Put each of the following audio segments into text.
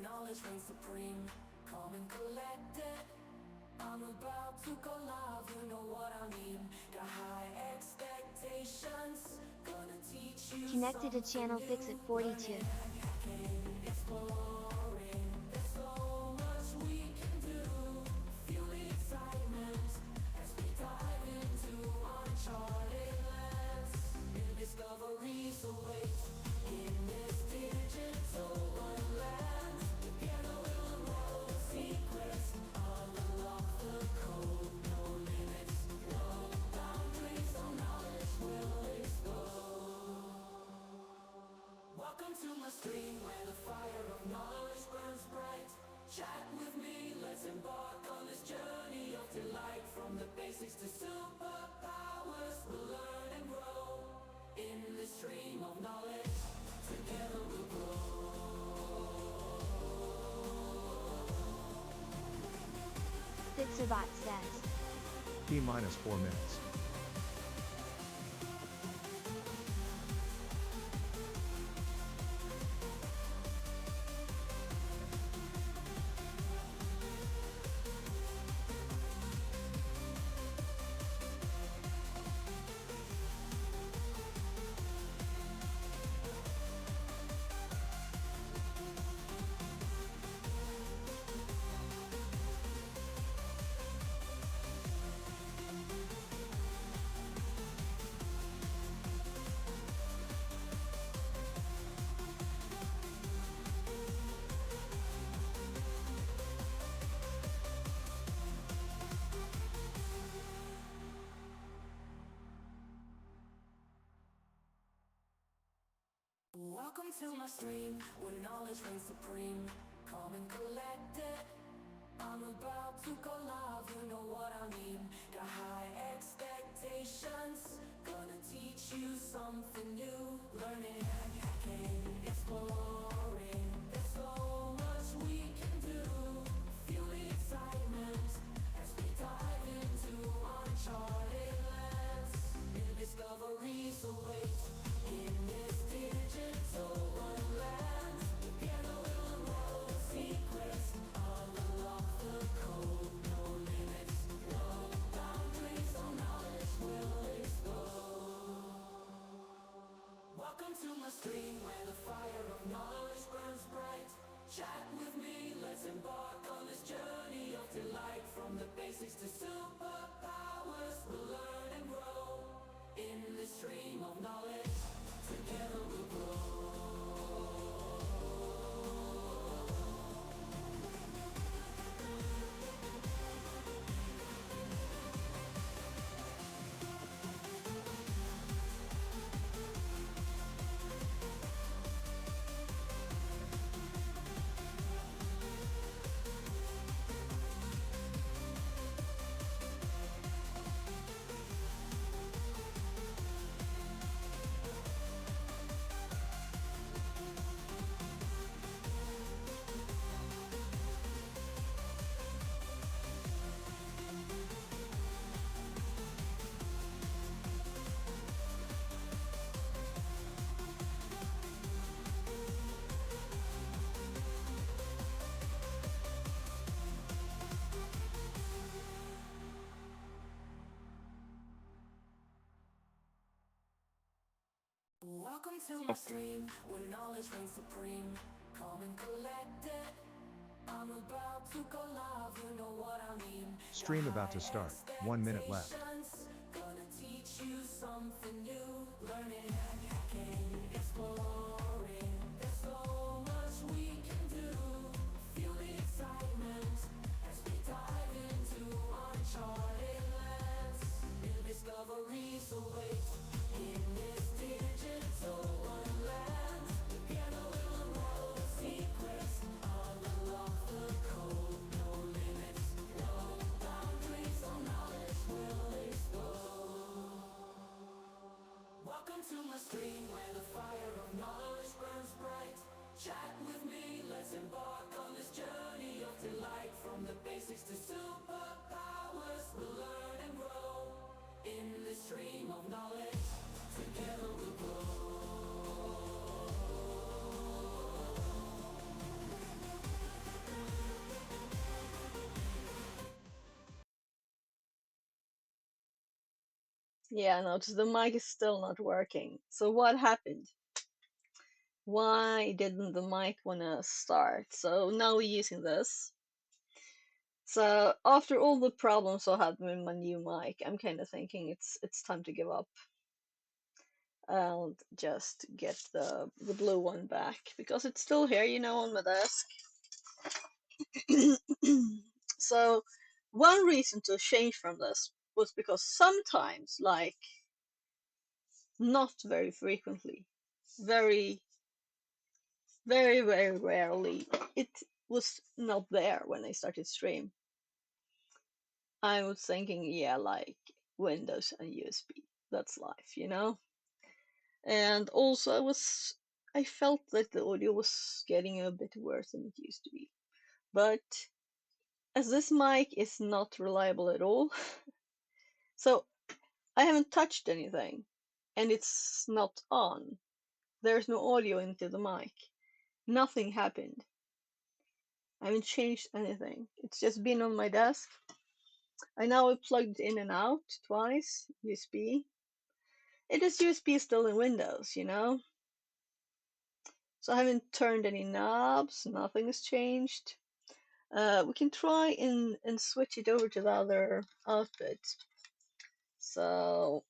knowledge reigns supreme. Calm and collected, I'm about to go live, you know what I mean. Got high expectations, gonna teach you Connected to something channel new. Fix-It 42. Learning, hacking, exploring, there's so much we can do. Feel the excitement as we dive into uncharted lands. New discoveries await in this digital wonderland. Together we'll unravel the secrets, unlock the code. No limits, no boundaries, no knowledge will explode. Welcome to my stream where the fire of knowledge burns bright. Chat with me, let's embark on this journey of delight. From the basics to superpowers, we'll learn and grow. In this stream of knowledge, together we'll grow. Fixabot says. T-minus 4 minutes. Welcome to my stream, where knowledge reigns supreme. Calm and collected, I'm about to go live, you know what I mean. Got high expectations, gonna teach you something new. Learning, hacking, exploring, there's so much we can do. Feel the excitement as we dive into uncharted lands. New discoveries await in this digital wonderland. Together we'll unravel the secrets, unlock the code. No limits, no boundaries, no knowledge will explode. Welcome to my stream where the fire of knowledge burns bright. Chat with me, let's embark on this journey of delight. From the basics to superpowers, we'll learn and grow. In this stream of knowledge, together we'll grow. Welcome to my stream, where knowledge reigns supreme. Calm and collected, I'm about to go live, you know what I mean. Stream about to start. 1 minute left. Expectations, gonna teach you something new. Learning, hacking, exploring, there's so much we can do. Feel the excitement as we dive into uncharted lands. New discoveries await in this digital wonderland. Together we'll unravel the secrets, unlock the code. No limits, no boundaries, no knowledge will explode. Welcome to my stream where the fire of knowledge burns bright. Chat with me, let's embark on this journey of delight. From the basics to superpowers, we'll learn and grow. In this stream of knowledge, together we'll grow. Yeah, notice the mic is still not working. So what happened? Why didn't the mic wanna start? So now we're using this. So after all the problems I had with my new mic, I'm kind of thinking it's time to give up and just get the blue one back because it's still here, you know, on my desk. So one reason to change from this was because sometimes, like not very frequently, very very rarely, it was not there when I started stream. I was thinking, yeah, like Windows and USB. That's life, you know? And also I felt that the audio was getting a bit worse than it used to be. But as this mic is not reliable at all, so I haven't touched anything and it's not on. There's no audio into the mic. Nothing happened. I haven't changed anything. It's just been on my desk. I now plugged in and out twice, USB. It is USB still in Windows, you know? So I haven't turned any knobs, nothing has changed. We can try and switch it over to the other output. So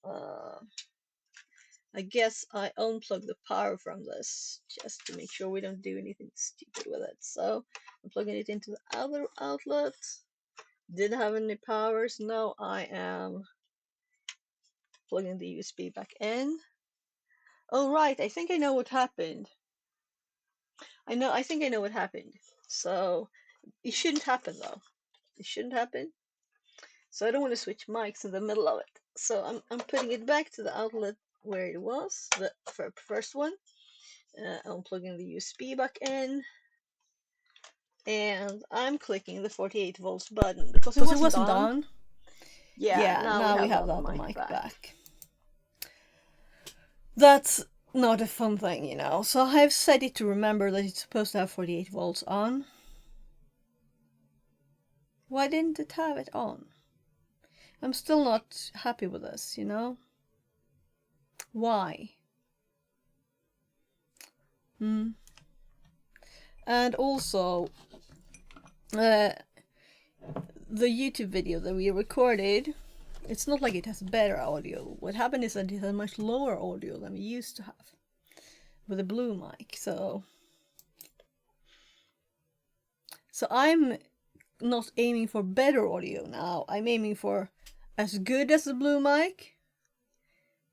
I guess I unplug the power from this just to make sure we don't do anything stupid with it. So I'm plugging it into the other outlet. Didn't have any powers. Now I am plugging the USB back in. Oh right, I think I know what happened. I think I know what happened. So it shouldn't happen though. It shouldn't happen. So I don't want to switch mics in the middle of it. So I'm putting it back to the outlet where it was, the first one. I'm plugging the USB back in. And I'm clicking the 48 volts button because it wasn't on. Yeah, now we have the other mic back. That's not a fun thing, you know. So I've set it to remember that it's supposed to have 48 volts on. Why didn't it have it on? I'm still not happy with this, you know. Why? And also, the YouTube video that we recorded, it's not like it has better audio. What happened is that it has much lower audio than we used to have with a blue mic. So I'm not aiming for better audio now. I'm aiming for as good as the blue mic,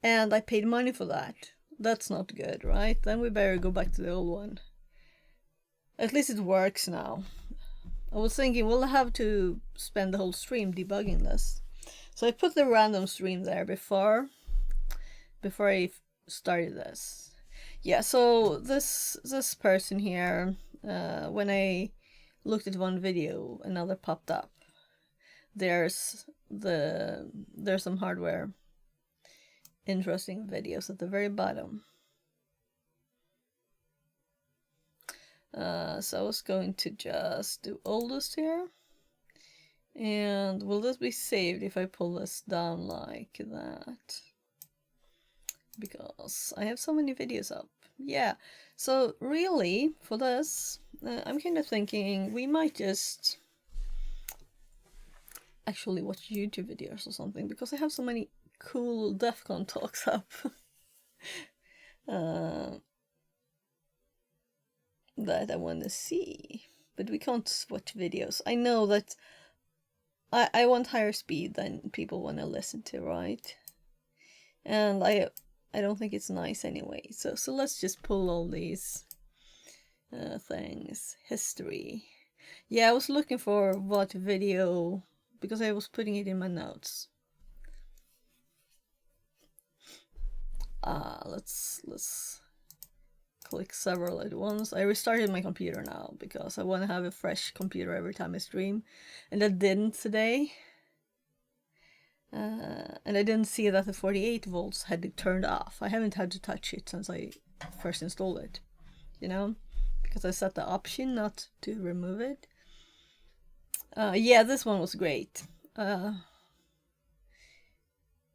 and I paid money for that. That's not good, right? Then we better go back to the old one. At least it works now. I was thinking we'll have to spend the whole stream debugging this. So I put the random stream there before I started this. Yeah, so this person here, when I looked at one video, another popped up. There's some hardware interesting videos at the very bottom. So I was going to just do oldest here. And will this be saved if I pull this down like that? Because I have so many videos up. Yeah, so really, for this, I'm kind of thinking we might just actually watch YouTube videos or something, because I have so many cool DEF CON talks up. That I want to see. But we can't watch videos. I know that I want higher speed than people want to listen to, right? And I don't think it's nice anyway. So let's just pull all these things. History. Yeah, I was looking for what video, because I was putting it in my notes. Let's click several at once. I restarted my computer now because I want to have a fresh computer every time I stream, and I didn't today. And I didn't see that the 48 volts had turned off. I haven't had to touch it since I first installed it, you know, because I set the option not to remove it. Yeah, this one was great.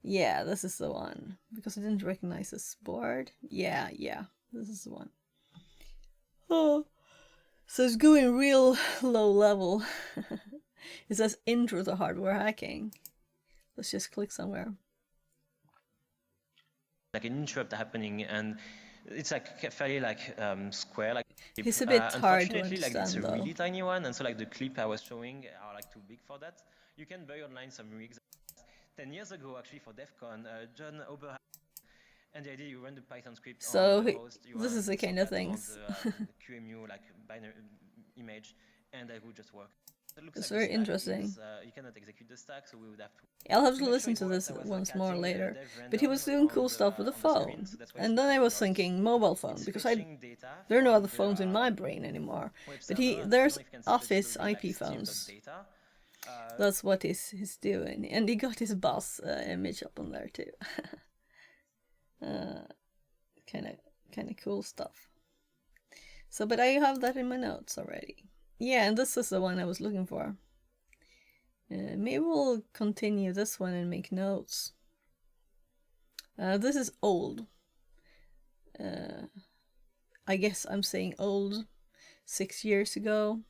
Yeah, this is the one. Because I didn't recognize this board. Yeah, this is the one. Oh, so it's going real low level. It says intro to hardware hacking. Let's just click somewhere. Like an interrupt happening, and it's like fairly like square. Like He's a bit hard to unfortunately, like it's a understand, though. really tiny one, and so like the clip I was showing are like too big for that. You can buy online some rigs. 10 years ago, actually, for DEF CON, John Ober. And the idea, you run the Python script So on the host. this is the kind of things. On the QEMU like binary image, and it would just work. It looks It's like very interesting. You cannot execute the stack, so we would have to. I'll have to listen to this once more later. But he was doing cool stuff with the phone. And then I was thinking mobile phone, because there are no other phones in my brain anymore. But there's Office IP phones. That's what he's doing. And he got his boss image up on there too. Kind of cool stuff. So, but I have that in my notes already. Yeah, and this is the one I was looking for. Maybe we'll continue this one and make notes. This is old. I guess I'm saying old. 6 years ago.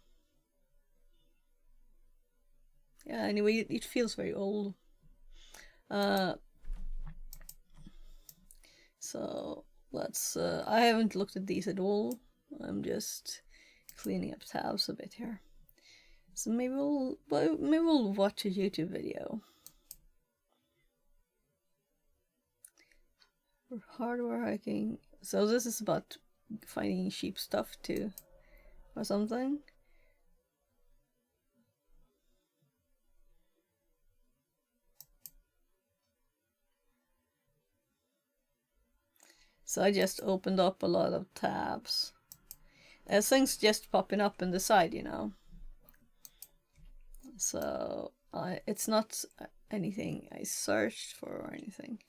Yeah, anyway, it feels very old. So let's. I haven't looked at these at all. I'm just cleaning up tabs a bit here. So maybe we'll watch a YouTube video. Hardware hacking. So this is about finding cheap stuff too, or something. So I just opened up a lot of tabs. Things just popping up in the side, you know. So it's not anything I searched for or anything.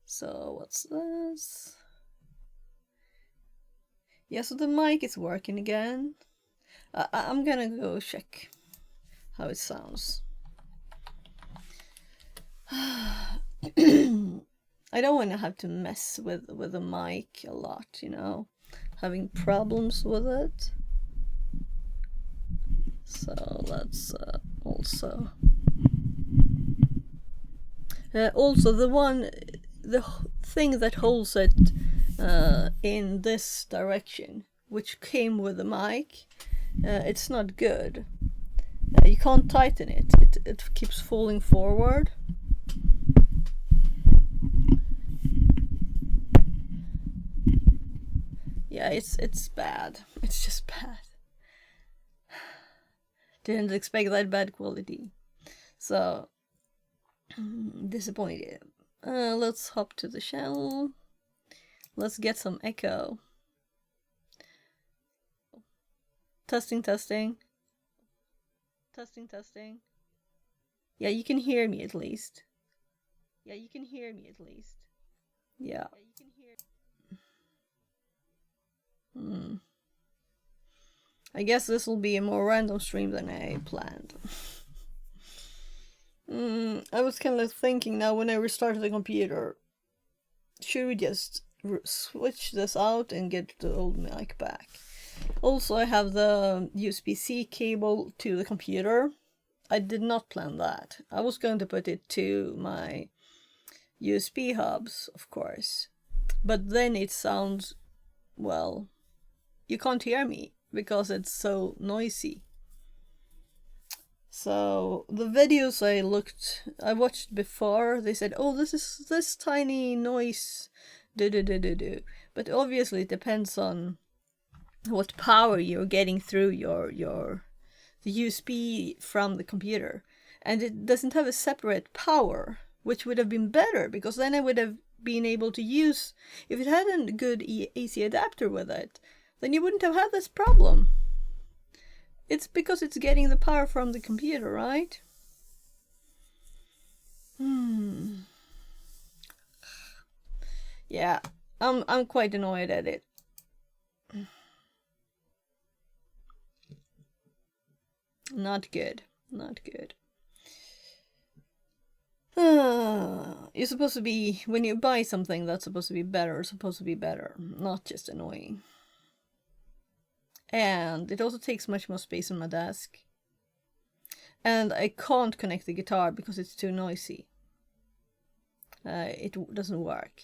So what's this? Yeah, so the mic is working again. I'm gonna go check how it sounds. I don't want to have to mess with the mic a lot, you know, having problems with it. So let's also the thing that holds it in this direction, which came with the mic, it's not good. You can't tighten it. It keeps falling forward. Yeah, it's bad. It's just bad. Didn't expect that bad quality. So disappointed. Let's hop to the channel. Let's get some echo. Testing. Testing. Yeah, you can hear me at least. Yeah. I guess this will be a more random stream than I planned. I was kind of thinking now when I restarted the computer, should we just switch this out and get the old mic back? Also, I have the USB-C cable to the computer. I did not plan that. I was going to put it to my USB hubs, of course. But then it sounds, well, you can't hear me because it's so noisy. So the videos I watched before, they said, oh, this is this tiny noise, But obviously it depends on what power you're getting through the USB from the computer. And it doesn't have a separate power, which would have been better, because then I would have been able to use, if it had a good AC adapter with it, then you wouldn't have had this problem. It's because it's getting the power from the computer, right? Yeah, I'm quite annoyed at it. Not good. Not good. You're supposed to be, when you buy something that's supposed to be better, it's supposed to be better, not just annoying. And it also takes much more space on my desk. And I can't connect the guitar because it's too noisy. It doesn't work.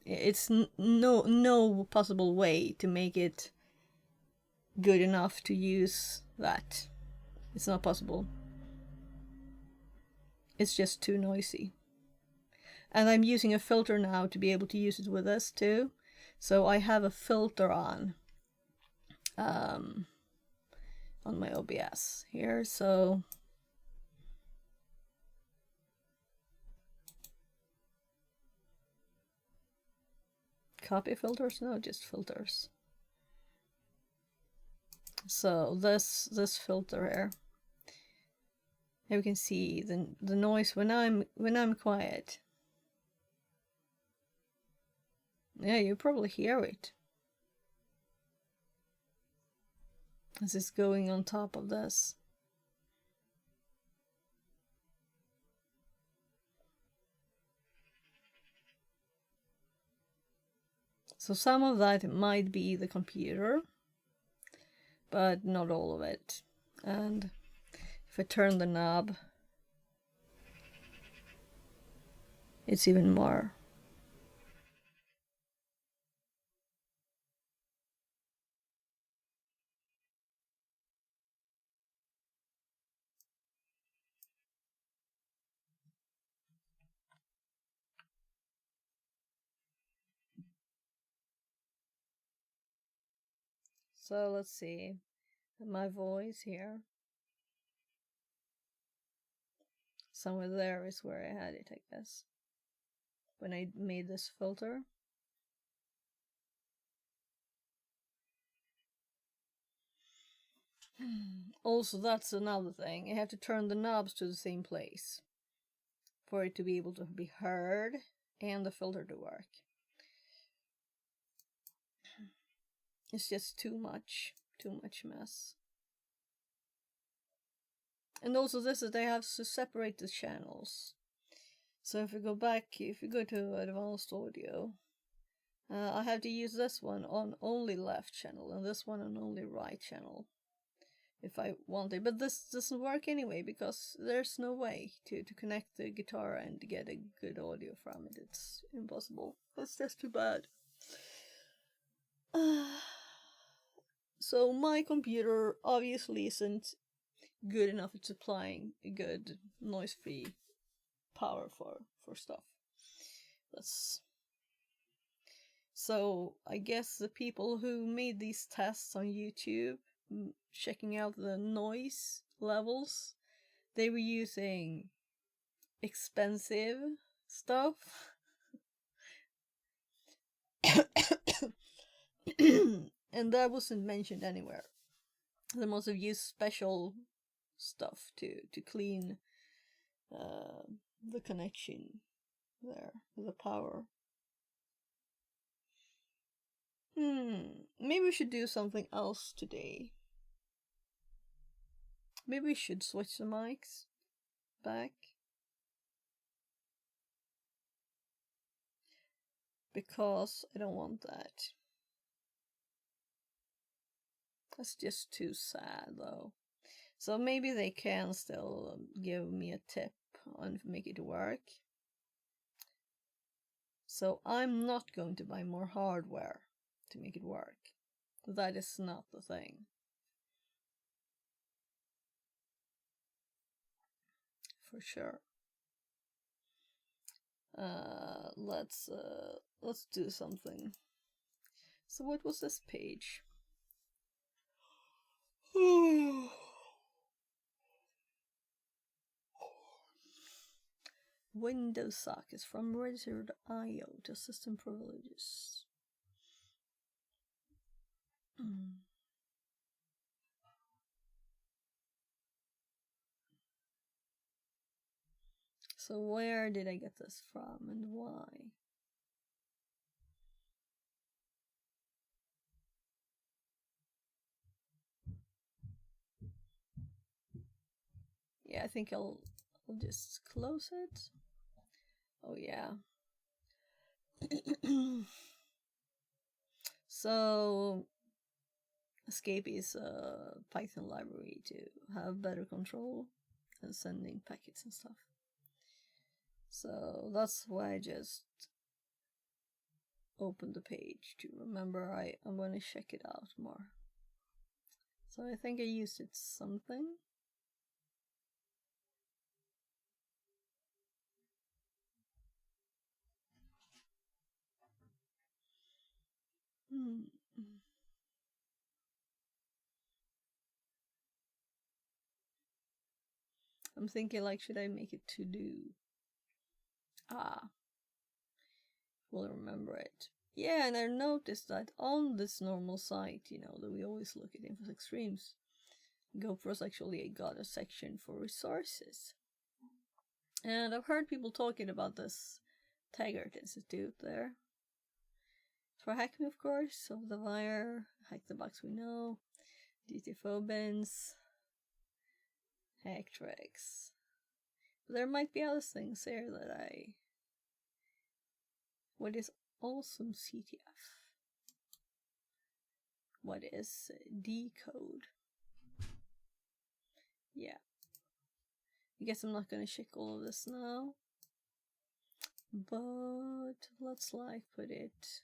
It's no possible way to make it good enough to use that. It's not possible. It's just too noisy. And I'm using a filter now to be able to use it with this too. So I have a filter on my OBS here. So copy filters? No, just filters. So this filter here. Here we can see the noise when I'm quiet. Yeah, you probably hear it. This is going on top of this. So some of that might be the computer, but not all of it. And if I turn the knob, it's even more. So let's see, my voice here. Somewhere there is where I had it, I guess, when I made this filter. Also, that's another thing. I have to turn the knobs to the same place for it to be able to be heard and the filter to work. It's just too much mess. And also this is, they have to separate the channels. So if we go to advanced audio, I have to use this one on only left channel and this one on only right channel if I want it. But this doesn't work anyway because there's no way to connect the guitar and get a good audio from it. It's impossible. That's just too bad. So my computer obviously isn't good enough at supplying a good noise-free power for stuff. So I guess the people who made these tests on YouTube, checking out the noise levels, they were using expensive stuff. And that wasn't mentioned anywhere. They must have used special stuff to clean the connection there, the power. Maybe we should do something else today. Maybe we should switch the mics back. Because I don't want that. That's just too sad though. So maybe they can still give me a tip on make it work. So I'm not going to buy more hardware to make it work. That is not the thing. For sure. Let's do something. So what was this page? Windows sockets from registered.io to system privileges. So where did I get this from and why? Yeah, I think I'll just close it. Oh yeah. So Escape is a Python library to have better control and sending packets and stuff. So that's why I just opened the page to remember I'm going to check it out more. So I think I used it something. I'm thinking, like, should I make it to do? We'll remember it. Yeah, and I noticed that on this normal site, you know, that we always look at InfoSec streams, GoPro's actually got a section for resources. And I've heard people talking about this Taggart Institute there. For Hack Me, of course, Of the Wire, Hack the Box We Know, DTFO Bins, Hack Tricks. But there might be other things there that What is awesome CTF? What is decode? Yeah. I guess I'm not gonna check all of this now. But let's like put it.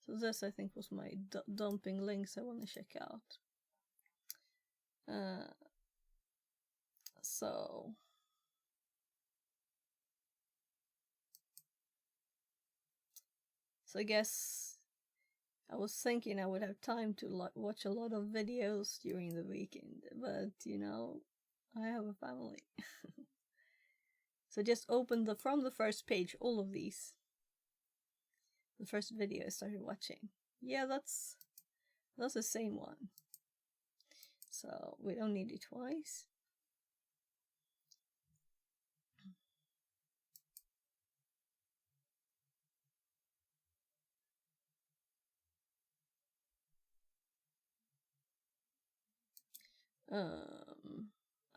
So this I think was my dumping links I want to check out. So I guess I was thinking I would have time to watch a lot of videos during the weekend, but you know, I have a family. So just open from the first page, all of these. The first video I started watching. Yeah, that's the same one. So we don't need it twice.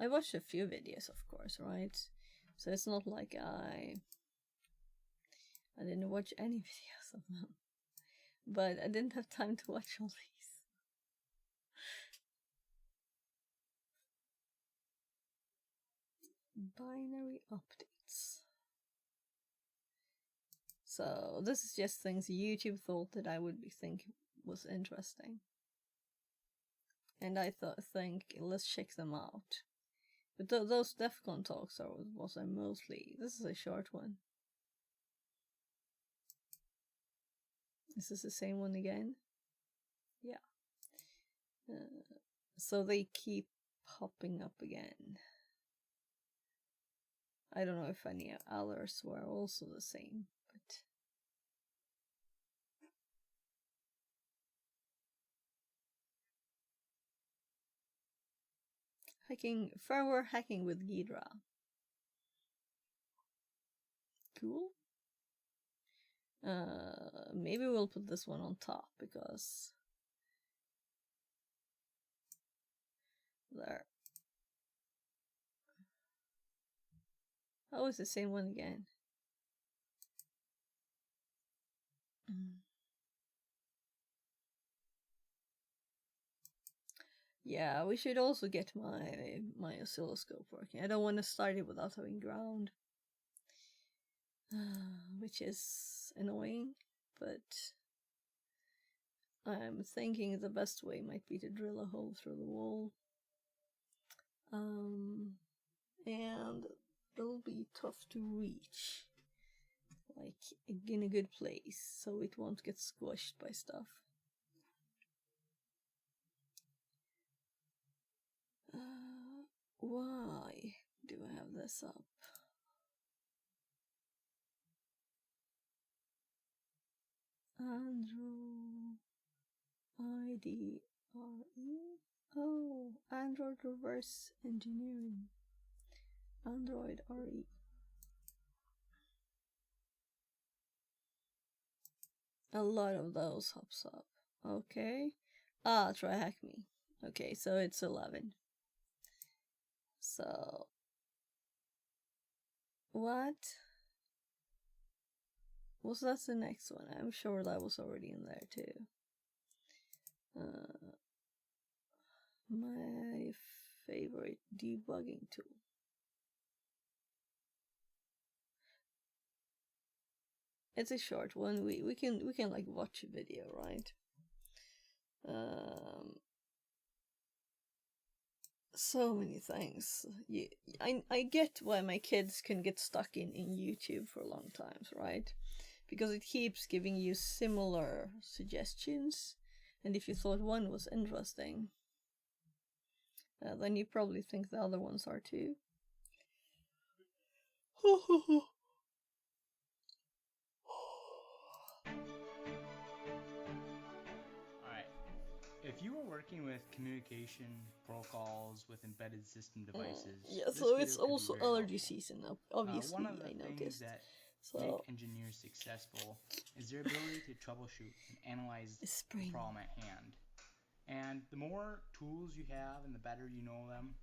I watched a few videos, of course, right? So it's not like I didn't watch any videos of them. But I didn't have time to watch all these. Binary updates. So this is just things YouTube thought that I would think was interesting. And I think let's check them out. But those DEF CON talks was I mostly. This is a short one. Is this the same one again? Yeah. So they keep popping up again. I don't know if any others were also the same, but firmware hacking with Ghidra. Cool. Maybe we'll put this one on top because there. Oh, it's the same one again. Yeah, we should also get my oscilloscope working. I don't want to start it without having ground. Which is annoying, but I'm thinking the best way might be to drill a hole through the wall. And it'll be tough to reach, like in a good place, so it won't get squashed by stuff. Why do I have this up? Android IDRE. Oh, Android reverse engineering. Android RE. A lot of those hops up. Okay. Try Hack Me. Okay, so it's 11. So, what? Was that the next one? I'm sure that was already in there too. My favorite debugging tool. It's a short one. We can like watch a video, right? So many things. I get why my kids can get stuck in YouTube for long times, right? Because it keeps giving you similar suggestions, and if you thought one was interesting, then you probably think the other ones are too. Alright, if you were working with communication protocols with embedded system devices, Yeah, this so video it's could be also very allergy helpful. season, obviously, One of the I things noticed. that So, make engineers successful is their ability to troubleshoot and analyze the spring. problem at hand. And the more tools you have and the better you know them,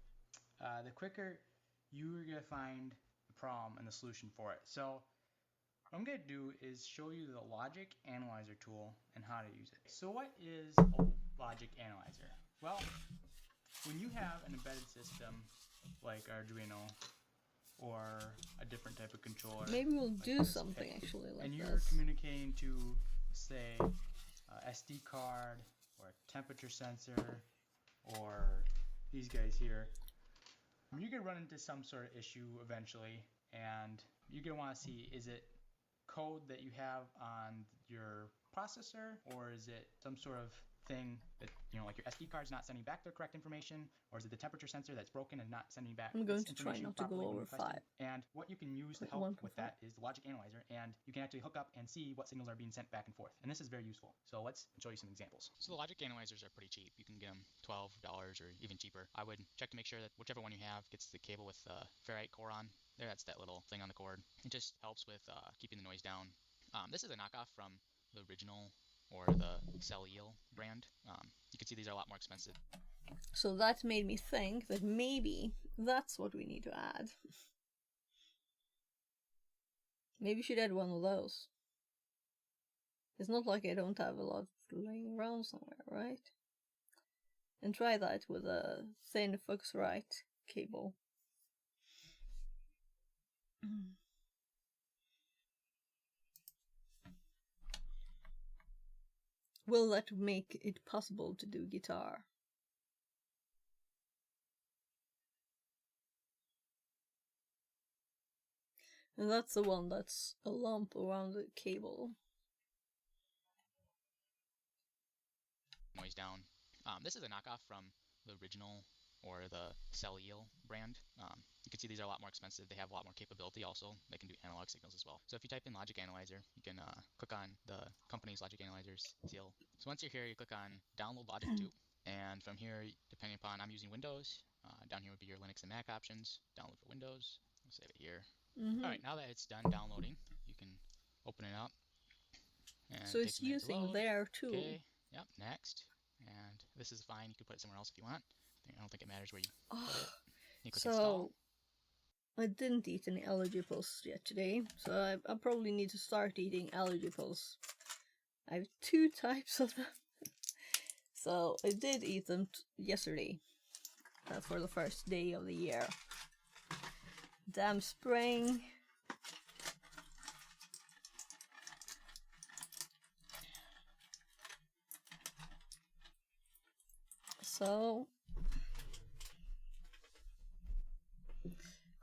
the quicker you're going to find the problem and the solution for it. So what I'm going to do is show you the logic analyzer tool and how to use it. So what is a logic analyzer? Well, when you have an embedded system like Arduino or a different type of controller, Maybe we'll like do this, something okay, actually like and you're this. communicating to, say, SD card or a temperature sensor or these guys here, you're going to run into some sort of issue eventually, and you're going to want to see, is it code that you have on your processor, or is it some sort of thing that, you know, like your SD card's not sending back the correct information, or is it the temperature sensor that's broken and not sending back I'm going its to try information not to go properly when over requested? 5. And what you can use to Like help 1.5. with that is the logic analyzer, and you can actually hook up and see what signals are being sent back and forth. And this is very useful. So let's show you some examples. So the logic analyzers are pretty cheap. You can get them $12 or even cheaper. I would check to make sure that whichever one you have gets the cable with the ferrite core on. There, that's that little thing on the cord. It just helps with keeping the noise down. This is a knockoff from the original or the Celil brand. You can see these are a lot more expensive. So that made me think that maybe that's what we need to add. Maybe we should add one of those. It's not like I don't have a lot laying around somewhere, right? And try that with a thin Focusrite cable. Will that make it possible to do guitar? And that's the one that's a lump around the cable. Noise down. This is a knockoff from the original or the Celil brand. You can see these are a lot more expensive. They have a lot more capability also. They can do analog signals as well. So if you type in Logic Analyzer, you can click on the company's Logic Analyzers seal. So once you're here, you click on Download Logic 2. And from here, depending upon, I'm using Windows. Down here would be your Linux and Mac options. Download for Windows. I'll save it here. All right, now that it's done downloading, you can open it up. And So it's using their tool. Okay, yep, next. And this is fine. You can put it somewhere else if you want. I don't think it matters where you put it. You click install. I didn't eat any allergy pills yet today, so I probably need to start eating allergy pills. I have 2 types of them. So I did eat them yesterday for the first day of the year. Damn spring. So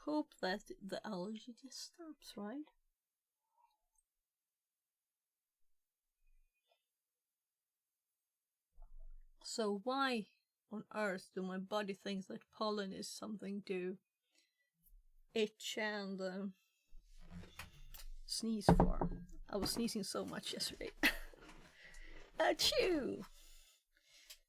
hope that the allergy just stops, right? So why on earth do my body think that pollen is something to itch and sneeze for? I was sneezing so much yesterday. Achoo!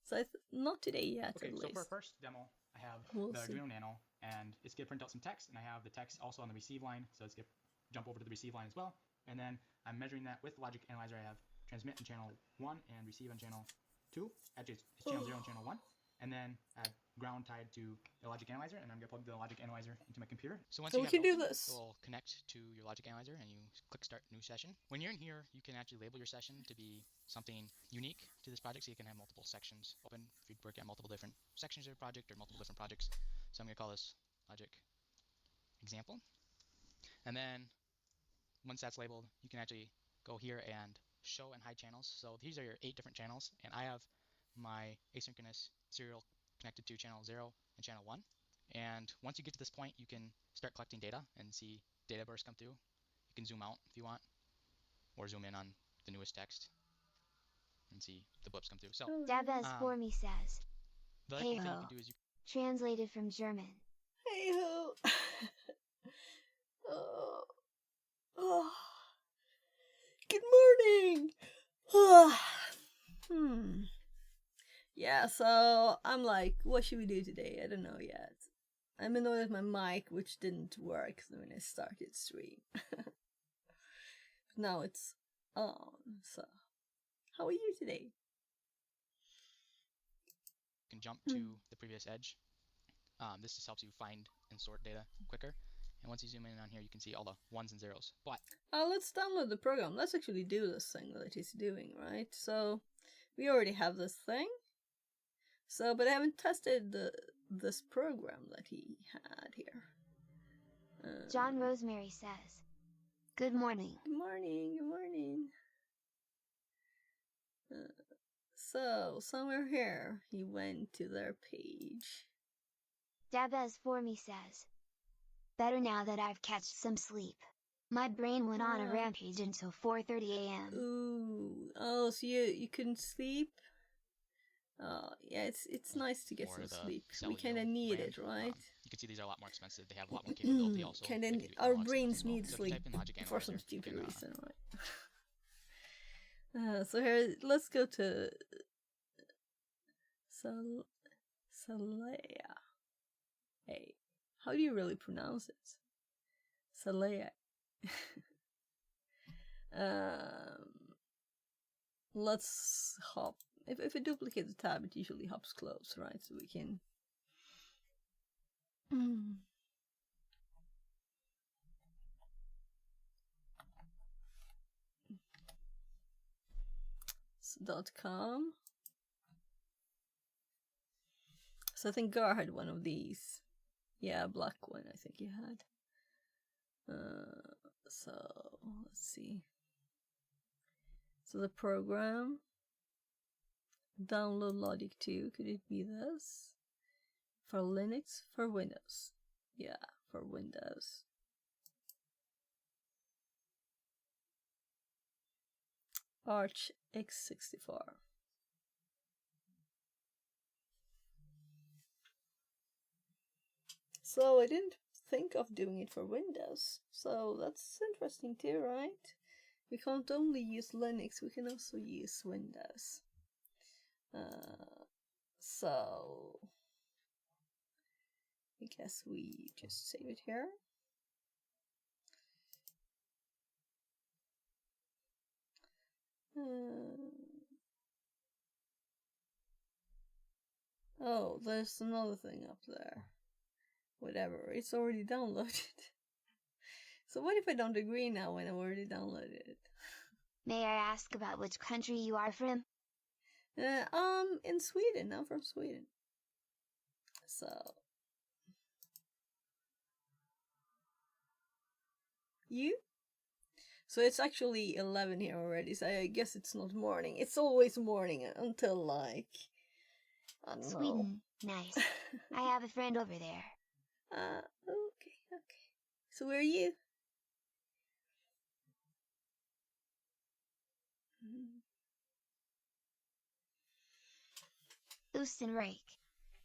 So not today yet, Okay, at so least. for our first demo, I have We'll the see. Arduino Nano, and it's going to print out some text, and I have the text also on the receive line, so it's going to jump over to the receive line as well. And then I'm measuring that with the Logic Analyzer. I have transmit on channel 1 and receive on channel 2. Actually, it's channel 0 and channel 1. and then I have ground tied to the logic analyzer, and I'm gonna plug the logic analyzer into my computer. So once So you we have can it do open, this. it will connect to your logic analyzer, and you click start new session. When you're in here, you can actually label your session to be something unique to this project, so you can have multiple sections open if you work at multiple different sections of your project or multiple different projects. So I'm gonna call this logic example, and then once that's labeled, you can actually go here and show and hide channels. So these are your 8 different channels, and I have my asynchronous serial connected to channel 0 and channel 1. And once you get to this point, you can start collecting data and see data bursts come through. You can zoom out if you want, or zoom in on the newest text and see the blips come through. So Dabez for me says, the hey other thing you ho. can do is you Translated from German. Hey ho. Oh. Oh. Good morning. Yeah, so I'm like, what should we do today? I don't know yet. I'm annoyed at my mic, which didn't work when I started stream. Now it's on. So, how are you today? can jump to the previous edge. This just helps you find and sort data quicker. And once you zoom in on here, you can see all the ones and zeros. But Let's download the program. Let's actually do this thing that he's doing, right? So, we already have this thing. So, but I haven't tested this program that he had here. John Rosemary says, good morning. Good morning, good morning. So, somewhere here, he went to their page. Dabez for me says, better now that I've catched some sleep. My brain went on a rampage until 4:30 a.m. Ooh, oh, so you couldn't sleep? Oh, yeah, it's nice to get some sleep. We kind of need it, right? you can see these are a lot more expensive. They have a lot more capability also. Our brains need so sleep logic for some analyzer, stupid can, reason, right? So here, let's go to Salea. Hey, how do you really pronounce it? Salea. Let's hop. If I duplicate the tab, it usually hops close, right? So we can. .com. So I think Gar had one of these. Yeah, black one. I think he had. So let's see. So the program. Download Logic 2. Could it be this? For Linux? For Windows? Yeah, for Windows. Arch x64. So I didn't think of doing it for Windows. So that's interesting too, right? We can't only use Linux, we can also use Windows. So I guess we just save it here. Oh, there's another thing up there. Whatever, it's already downloaded. So what if I don't agree now when I've already downloaded it? May I ask about which country you are from? In Sweden. I'm from Sweden. So you? So it's actually 11 here already, so I guess it's not morning. It's always morning until like, I don't know. Sweden, nice. I have a friend over there. Okay. So where are you? Oostenrijk.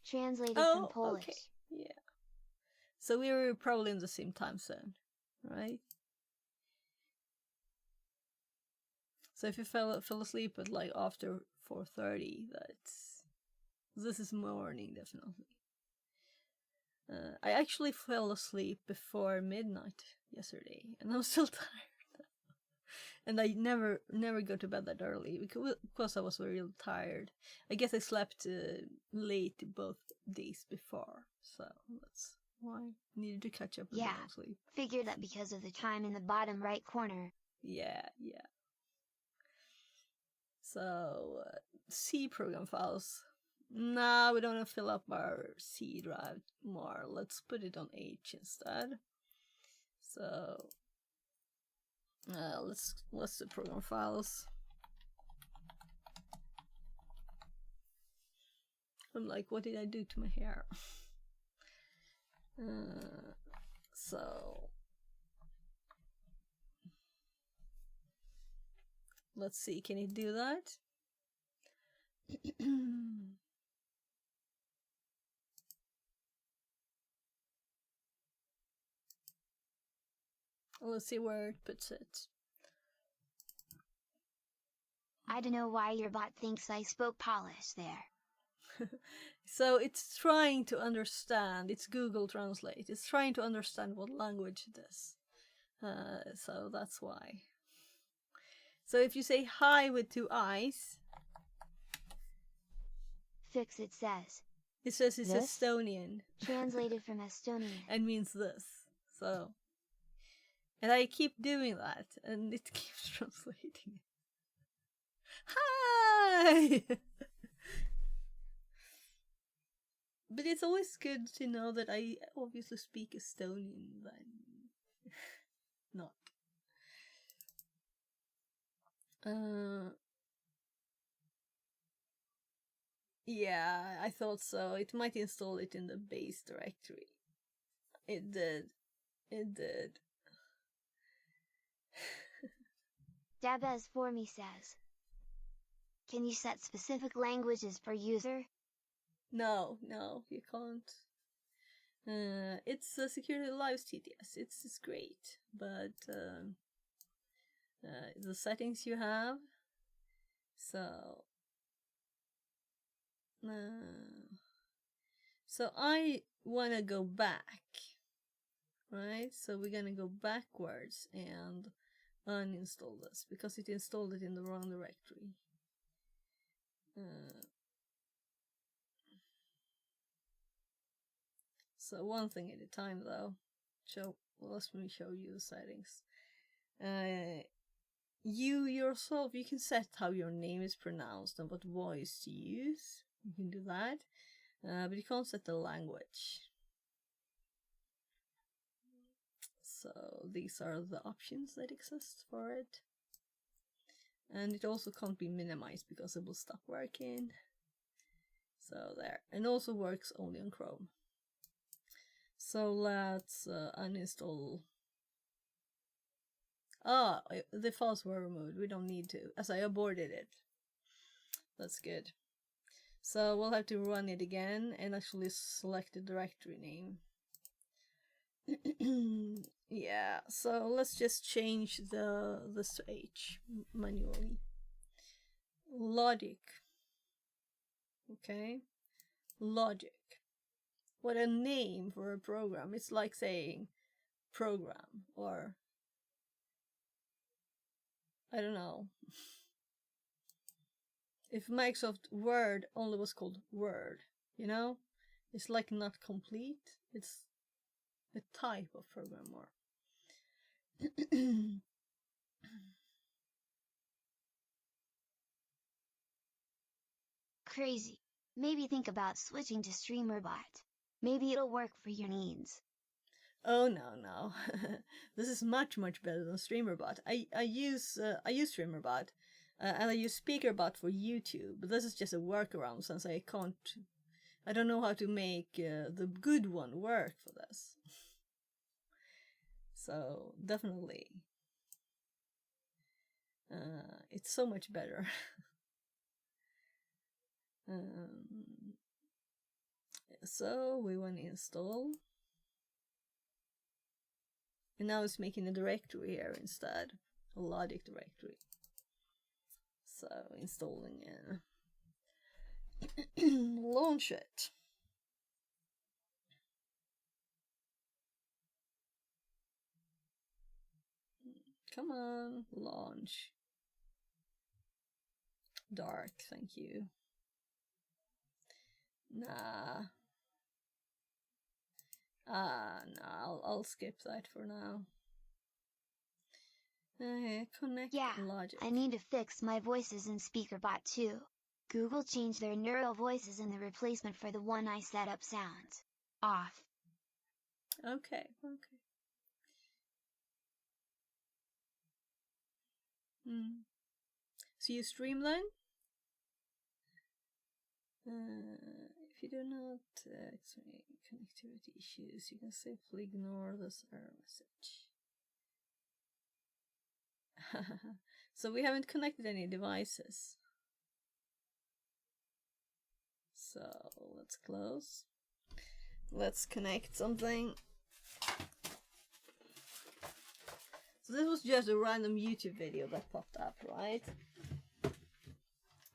Translated from Polish. Okay. Yeah. So we were probably in the same time zone, right? So if you fell asleep at like after 4:30, this is morning definitely. I actually fell asleep before midnight yesterday, and I'm still tired. And I never go to bed that early because I was very tired. I guess I slept late both days before, so that's why I needed to catch up a bit on sleep. Figured that because of the time in the bottom right corner. Yeah. So, C program files. Now we don't want to fill up our C drive more. Let's put it on H instead. So, let's do program files. I'm like, what did I do to my hair? So let's see, can it do that? Let's see where it puts it. I don't know why your bot thinks I spoke Polish there. So it's trying to understand, it's Google Translate, it's trying to understand what language it is. So that's why. So if you say hi with 2 eyes, Fix it says. It says it's This? Estonian. Translated from Estonian. And means this. So, and I keep doing that, and it keeps translating. Hi! But it's always good to know that I obviously speak Estonian then. Not. Yeah, I thought so. It might install it in the base directory. It did. It did. Dabez for me says. Can you set specific languages per user? No, you can't. It's Security Lives TTS. It's great, but the settings you have. So I wanna go back, right? So we're gonna go backwards and uninstall this because it installed it in the wrong directory. So one thing at a time, though. Let me show you the settings. You yourself, you can set how your name is pronounced and what voice to use. You can do that, but you can't set the language. So these are the options that exist for it. And it also can't be minimized because it will stop working. So there. And also works only on Chrome. So let's uninstall. The files were removed. We don't need to, as I aborted it. That's good. So we'll have to run it again and actually select the directory name. Yeah, so let's just change this to H manually. Logic. Okay. Logic. What a name for a program. It's like saying program or I don't know. If Microsoft Word only was called Word, you know? It's like not complete. It's a type of programmer. Crazy. Maybe think about switching to StreamerBot. Maybe it'll work for your needs. Oh no. This is much better than StreamerBot. I use StreamerBot, and I use SpeakerBot for YouTube. But this is just a workaround since I don't know how to make the good one work for this. So definitely, it's so much better. So we want to install. And now it's making a directory here instead, a logic directory. So installing it. Launch it. come on, launch. Dark, thank you. Nah. No, I'll skip that for now. Connect Yeah, logic. I need to fix my voices in SpeakerBot too. Google changed their neural voices and the replacement for the one I set up sounds off. Okay. So you stream then? If you do not experience connectivity issues, you can safely ignore this error message. So we haven't connected any devices. So let's close. Let's connect something. So this was just a random YouTube video that popped up, right?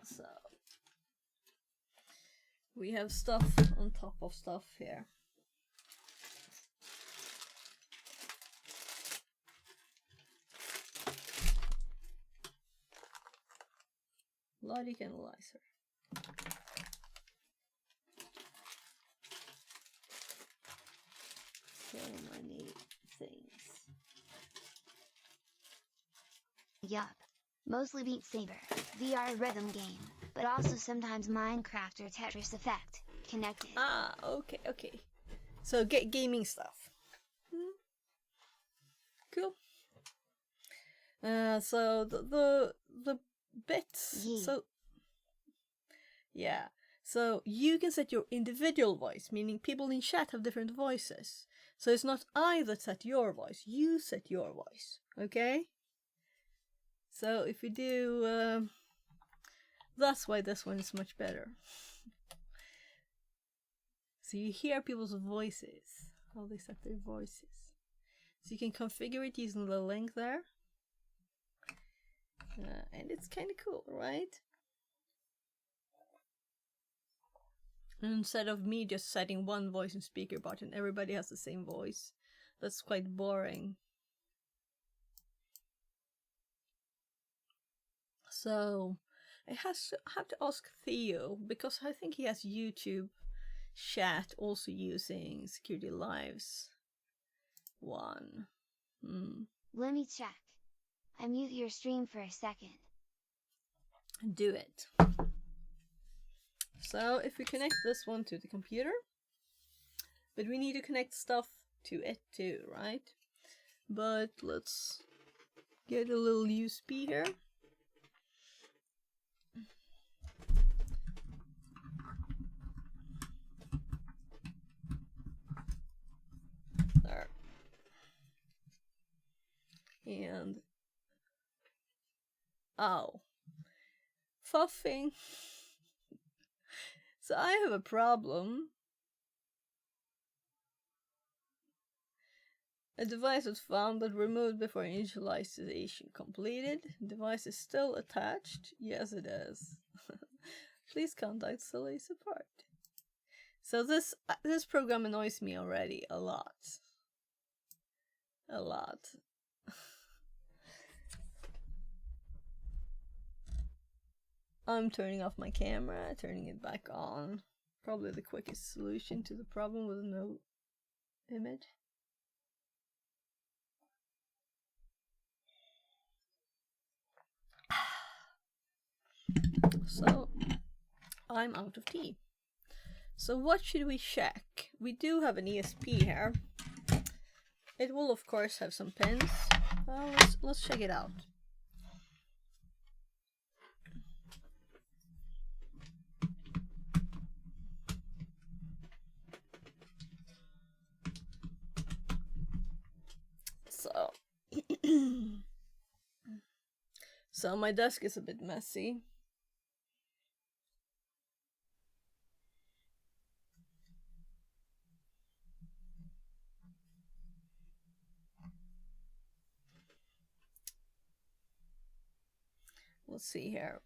So we have stuff on top of stuff here. Logic analyzer. So many things. Yup. Mostly Beat Saber, VR rhythm game, but also sometimes Minecraft or Tetris Effect, connected. Ah, okay. So get gaming stuff. Cool. So the bits. Yeah. So yeah. So you can set your individual voice, meaning people in chat have different voices. So it's not I that set your voice, you set your voice. Okay? So if we do that's why this one is much better. So you hear people's voices, how they set their voices. So you can configure it using the link there. And it's kind of cool, right? Instead of me just setting one voice in SpeakerBot and everybody has the same voice. That's quite boring. So I have to ask Theo, because I think he has YouTube chat also using Security Lives 1. Let me check. I mute your stream for a second. Do it. So if we connect this one to the computer, but we need to connect stuff to it too, right? But let's get a little USB here. There. And oh, fuffing. So I have a problem. A device was found but removed before initialization completed. Device is still attached. Yes, it is. Please contact Soleil support. So this program annoys me already a lot. A lot. I'm turning off my camera, turning it back on. Probably the quickest solution to the problem with no image. So, I'm out of tea. So what should we check? We do have an ESP here. It will of course have some pins. Let's check it out. So, so my desk is a bit messy. Let's see here.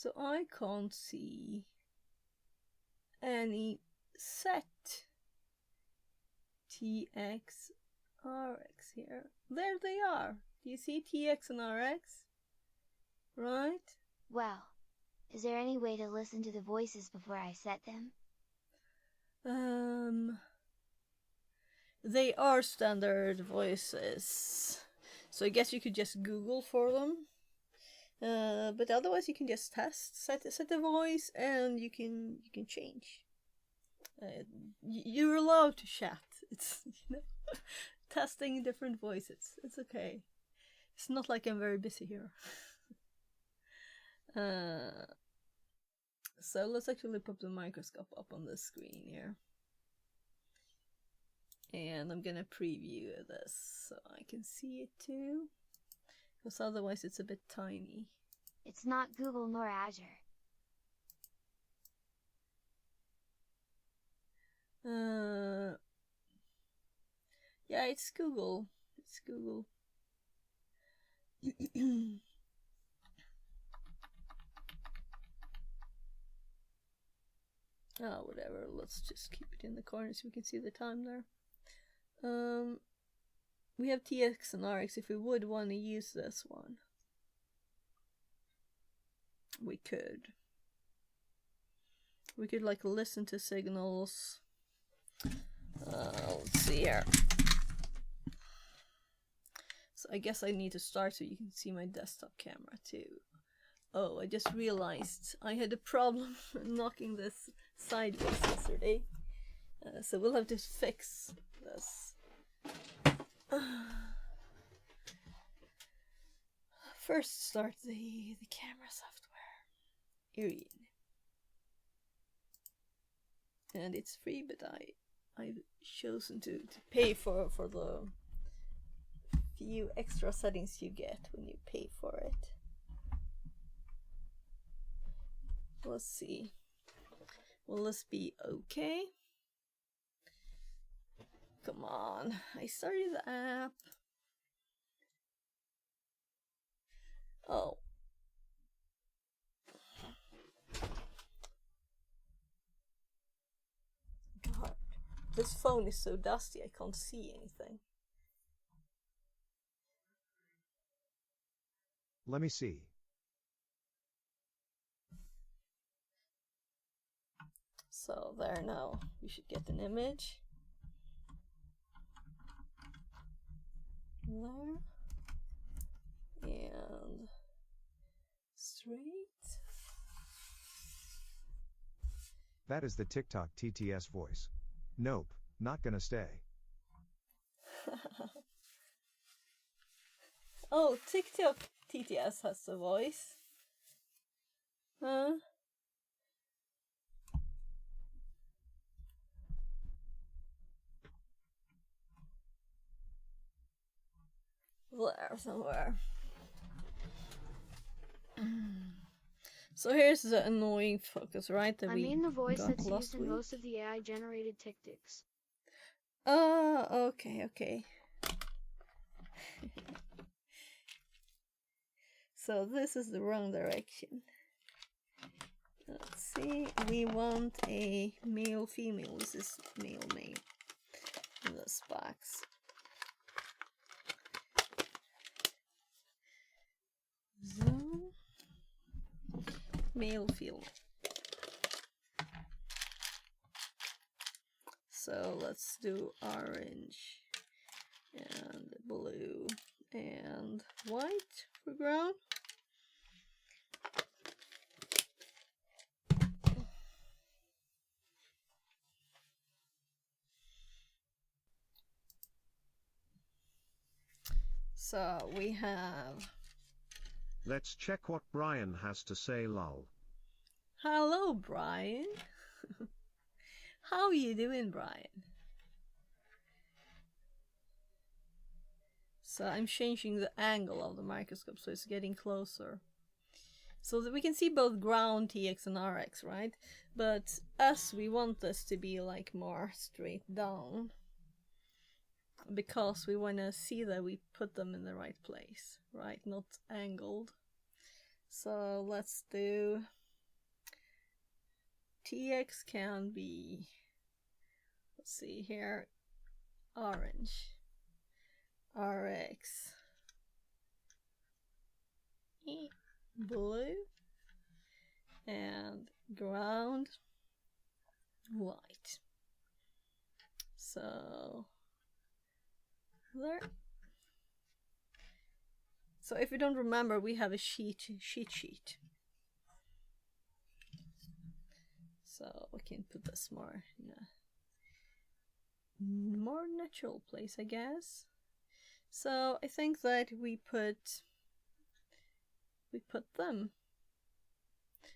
So I can't see any set TX RX here. There they are. Do you see TX and RX? Right? Well, is there any way to listen to the voices before I set them? They are standard voices. So I guess you could just Google for them. But otherwise you can just set the voice, and you can change. You're allowed to chat. It's testing different voices. It's okay. It's not like I'm very busy here. So let's actually pop the microscope up on the screen here. And I'm gonna preview this so I can see it too. Because otherwise it's a bit tiny. It's not Google nor Azure. Yeah, it's Google. It's Google. Oh, whatever. Let's just keep it in the corner so we can see the time there. We have TX and RX. If we would want to use this one, we could. We could like listen to signals. Let's see here. So I guess I need to start so you can see my desktop camera too. Oh, I just realized I had a problem knocking this sideways yesterday. So we'll have to fix this. First start the camera software. Here. And it's free, but I've chosen to pay for the few extra settings you get when you pay for it. Let's see. Will this be okay? Come on, I started the app. Oh. God, this phone is so dusty I can't see anything. Let me see. So there now, we should get an image. There. And straight. That is the TikTok TTS voice. Nope, not gonna stay. Oh, TikTok TTS has a voice. Huh? There somewhere. So here's the annoying focus, right? That I we mean the voice got that's last used in week. most of the AI-generated TikToks. Okay. So this is the wrong direction. Let's see. We want a male-female. This is male-male in this box. So, male-female. So let's do orange and blue and white for ground. So we have... Let's check what Brian has to say, lol. Hello, Brian. How you doing, Brian? So I'm changing the angle of the microscope so it's getting closer. So that we can see both ground, TX and RX, right? But us, we want this to be like more straight down. Because we want to see that we put them in the right place, right? Not angled. So let's do TX can be, let's see here, orange, RX, blue, and ground, white. So there. So if you don't remember, we have a sheet. So we can put this more in a more natural place, I guess. So I think that we put them.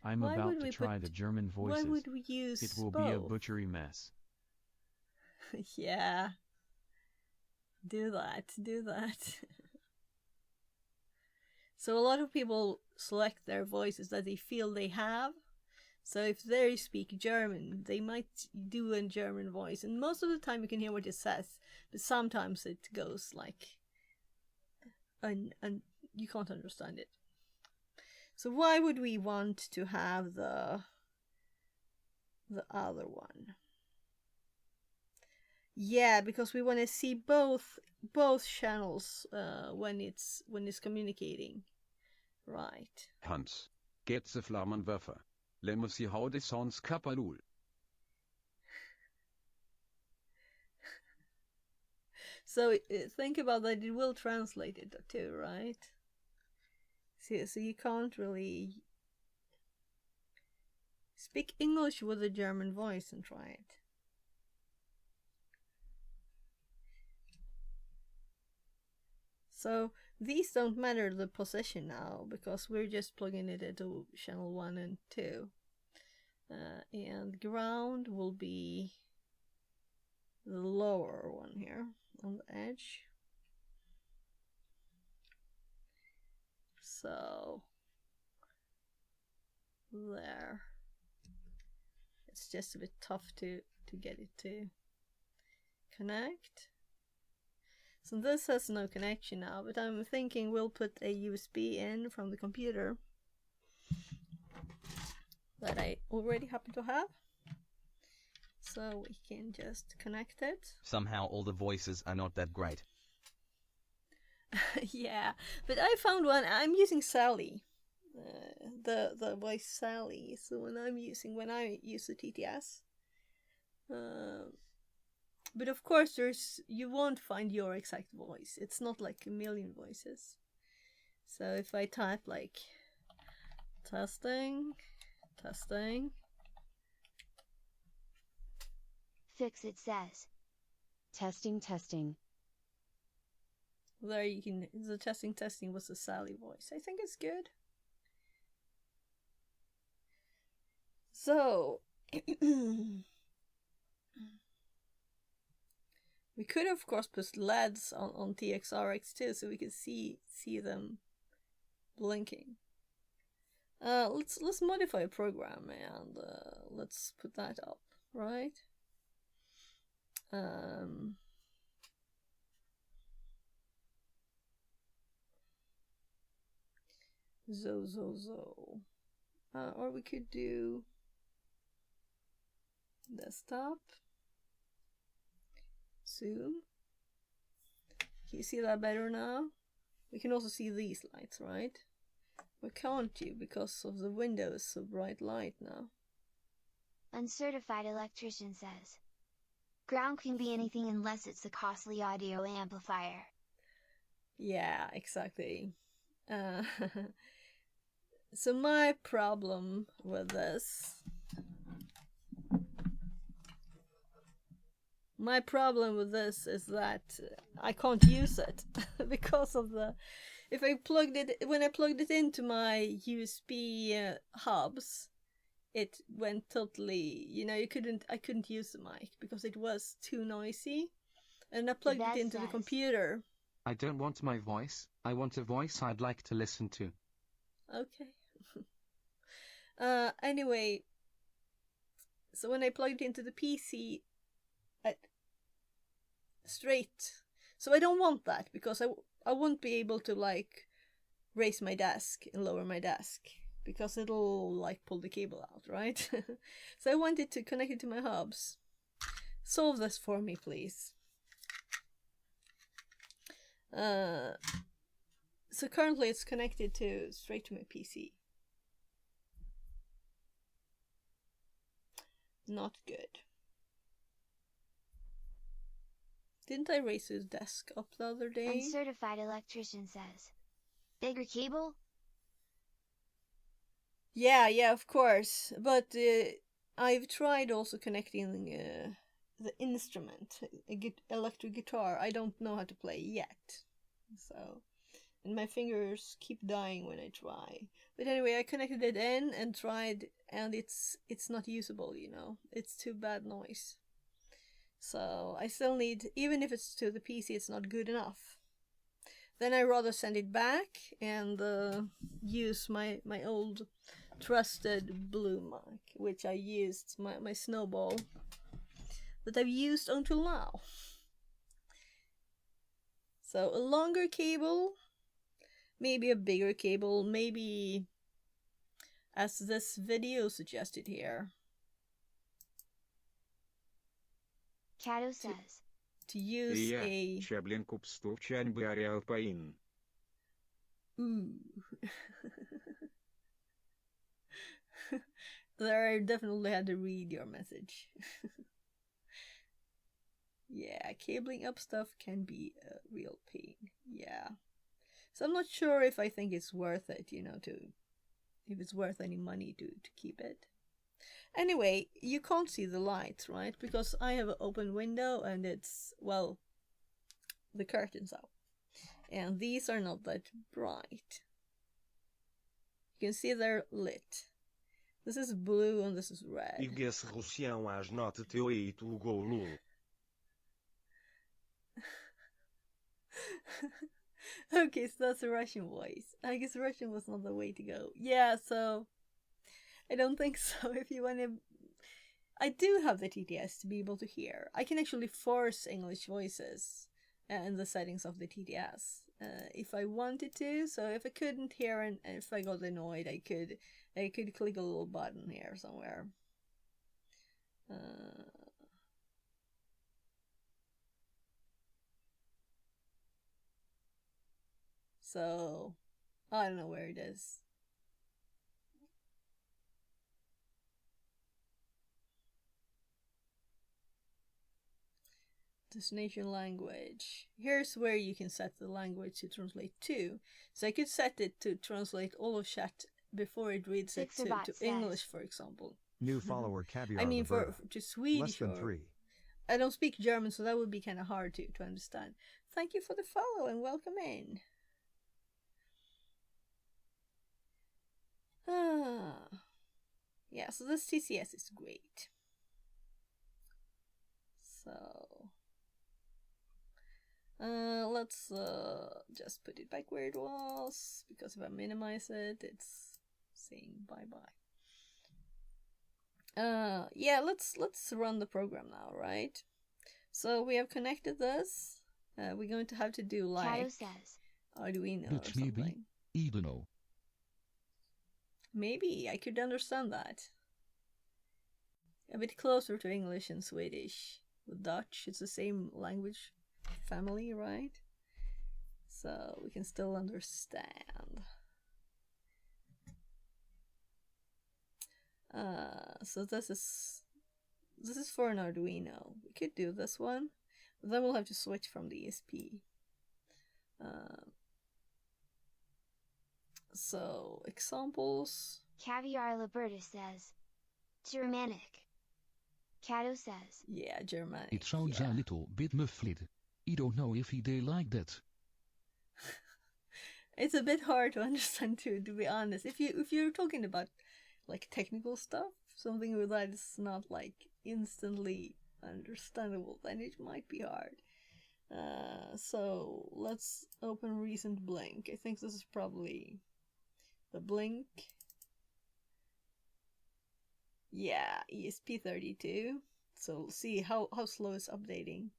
I'm about to try the German voices. Why would we use It will both? be a butchery mess. Yeah. Do that. So a lot of people select their voices that they feel they have. So if they speak German, they might do a German voice. And most of the time you can hear what it says. But sometimes it goes like... and you can't understand it. So why would we want to have the other one? Yeah, because we want to see both channels when it's communicating, right? Hans. Get the Flammenwerfer. Let me see how this sounds kapalul. So think about that, it will translate it too, right? So you can't really speak English with a German voice and try it. So these don't matter the position now because we're just plugging it into channel 1 and 2. And ground will be the lower one here on the edge. So there. It's just a bit tough to get it to connect. So this has no connection now, but I'm thinking we'll put a USB in from the computer that I already happen to have. So we can just connect it. Somehow all the voices are not that great. Yeah, but I found one. I'm using Sally, the voice Sally. So when I use the TTS, but of course you won't find your exact voice. It's not like a million voices. So if I type like testing, Fix-It says testing. there you can, the testing was the Sally voice. I think it's good. So we could of course put LEDs on TXRX too, so we could see them blinking. Let's modify a program and let's put that up, right? Zo. Or we could do desktop, zoom. Can you see that better now? We can also see these lights, right? Or can't you because of the window is so bright light now? Uncertified electrician says ground can be anything unless it's a costly audio amplifier. Yeah, exactly. So my problem with this is that I can't use it because of the, when I plugged it into my USB hubs, it went totally, I couldn't use the mic because it was too noisy, and I plugged it into the computer. I don't want my voice, I want a voice I'd like to listen to. Okay. Anyway, so when I plugged it into the PC, straight, so I don't want that because I won't be able to like raise my desk and lower my desk, because it'll like pull the cable out, right? So I wanted to connect it to my hubs. Solve this for me, please. So currently it's connected to straight to my PC. Not good. Didn't I raise his desk up the other day? Uncertified electrician says. Bigger cable? Yeah, of course. But I've tried also connecting the instrument, electric guitar. I don't know how to play yet. So, and my fingers keep dying when I try. But anyway, I connected it in and tried, and it's not usable, you know. It's too bad noise. So I still need, even if it's to the PC, it's not good enough. Then I rather send it back and use my old trusted blue mic, which I used, my snowball that I've used until now. So a longer cable, maybe a bigger cable, maybe as this video suggested here. Cato says. To use a... Ooh. There, I definitely had to read your message. Yeah, cabling up stuff can be a real pain. Yeah. So I'm not sure if I think it's worth it, you know, if it's worth any money to keep it. Anyway, you can't see the lights, right? Because I have an open window and it's, well, the curtain's up. And these are not that bright. You can see they're lit. This is blue and this is red. Okay, so that's a Russian voice. I guess Russian was not the way to go. Yeah, so I don't think so. If you want to... I do have the TTS to be able to hear. I can actually force English voices in the settings of the TTS if I wanted to. So if I couldn't hear and if I got annoyed, I could click a little button here somewhere. So I don't know where it is. Destination language. Here's where you can set the language to translate to. So I could set it to translate all of chat before it reads it to English, for example. New follower Caviar. I mean, to Swedish. Less than 3. I don't speak German, so that would be kind of hard to understand. Thank you for the follow and welcome in. Yeah, so this TCS is great. So let's just put it back where it was, because if I minimize it, it's saying bye-bye. Yeah, let's run the program now, right? So we have connected this. We're going to have to do like Arduino or something. Ideno. Maybe I could understand that. A bit closer to English and Swedish. With Dutch, it's the same language family, right? So we can still understand. So this is for an Arduino. We could do this one, but then we'll have to switch from the ESP. So examples. Caviar Liberta says Germanic. Cato says. Yeah, Germanic. It sounds a little bit muffled. I don't know if they like that. It's a bit hard to understand too, to be honest. If you're talking about like technical stuff, something with that is not like instantly understandable, then it might be hard. So let's open recent blink. I think this is probably the blink. Yeah, ESP32. So see how slow it's updating.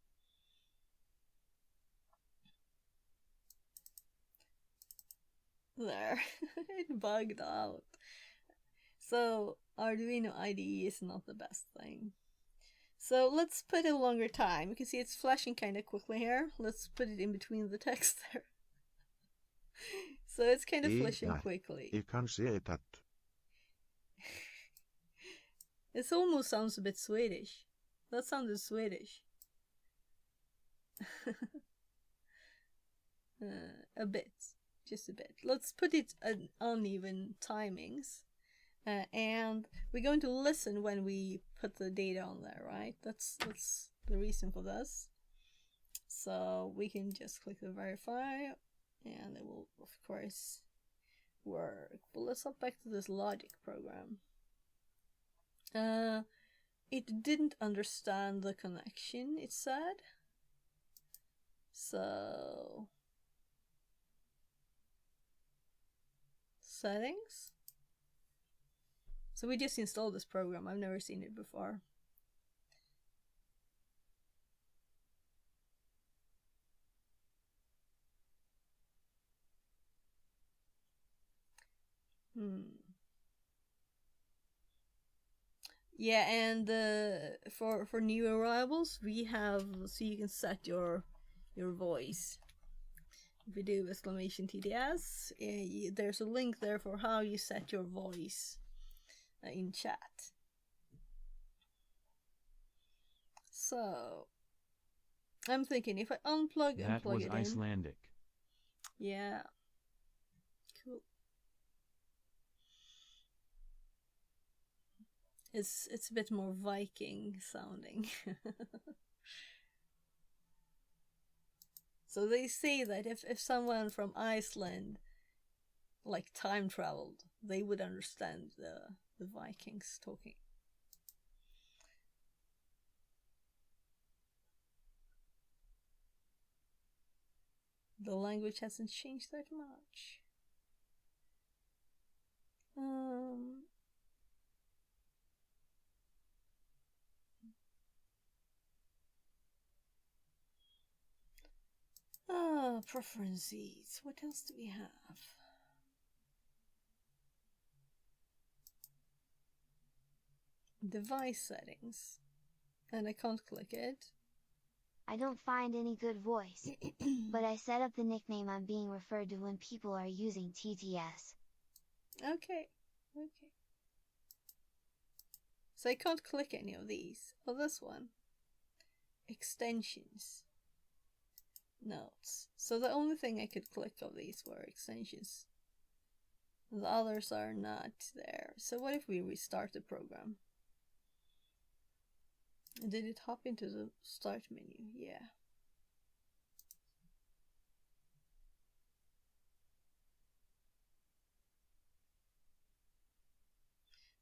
There. It bugged out. So Arduino IDE is not the best thing. So let's put a longer time. You can see it's flashing kind of quickly here. Let's put it in between the text there. So it's kind of flashing quickly. Jag kan se det. It almost sounds a bit Swedish. That sounded Swedish. A bit. Just a bit. Let's put it at uneven timings. And we're going to listen when we put the data on there, right? That's the reason for this. So we can just click the verify, and it will, of course, work. But let's hop back to this logic program. It didn't understand the connection, it said. So settings. So we just installed this program. I've never seen it before. Yeah, and for new arrivals, we have, so you can set your voice. If you do !TDS, there's a link there for how you set your voice in chat. So I'm thinking if I unplug and plug it in. That was Icelandic. Yeah. Cool. It's a bit more Viking sounding. So they say that if someone from Iceland like time traveled, they would understand the Vikings talking. The language hasn't changed that much. Preferences. What else do we have? Device settings. And I can't click it. I don't find any good voice, but I set up the nickname I'm being referred to when people are using TTS. Okay. So I can't click any of these. Oh, this one. Extensions. Notes. So the only thing I could click of these were extensions. The others are not there. So what if we restart the program? Did it hop into the start menu? Yeah.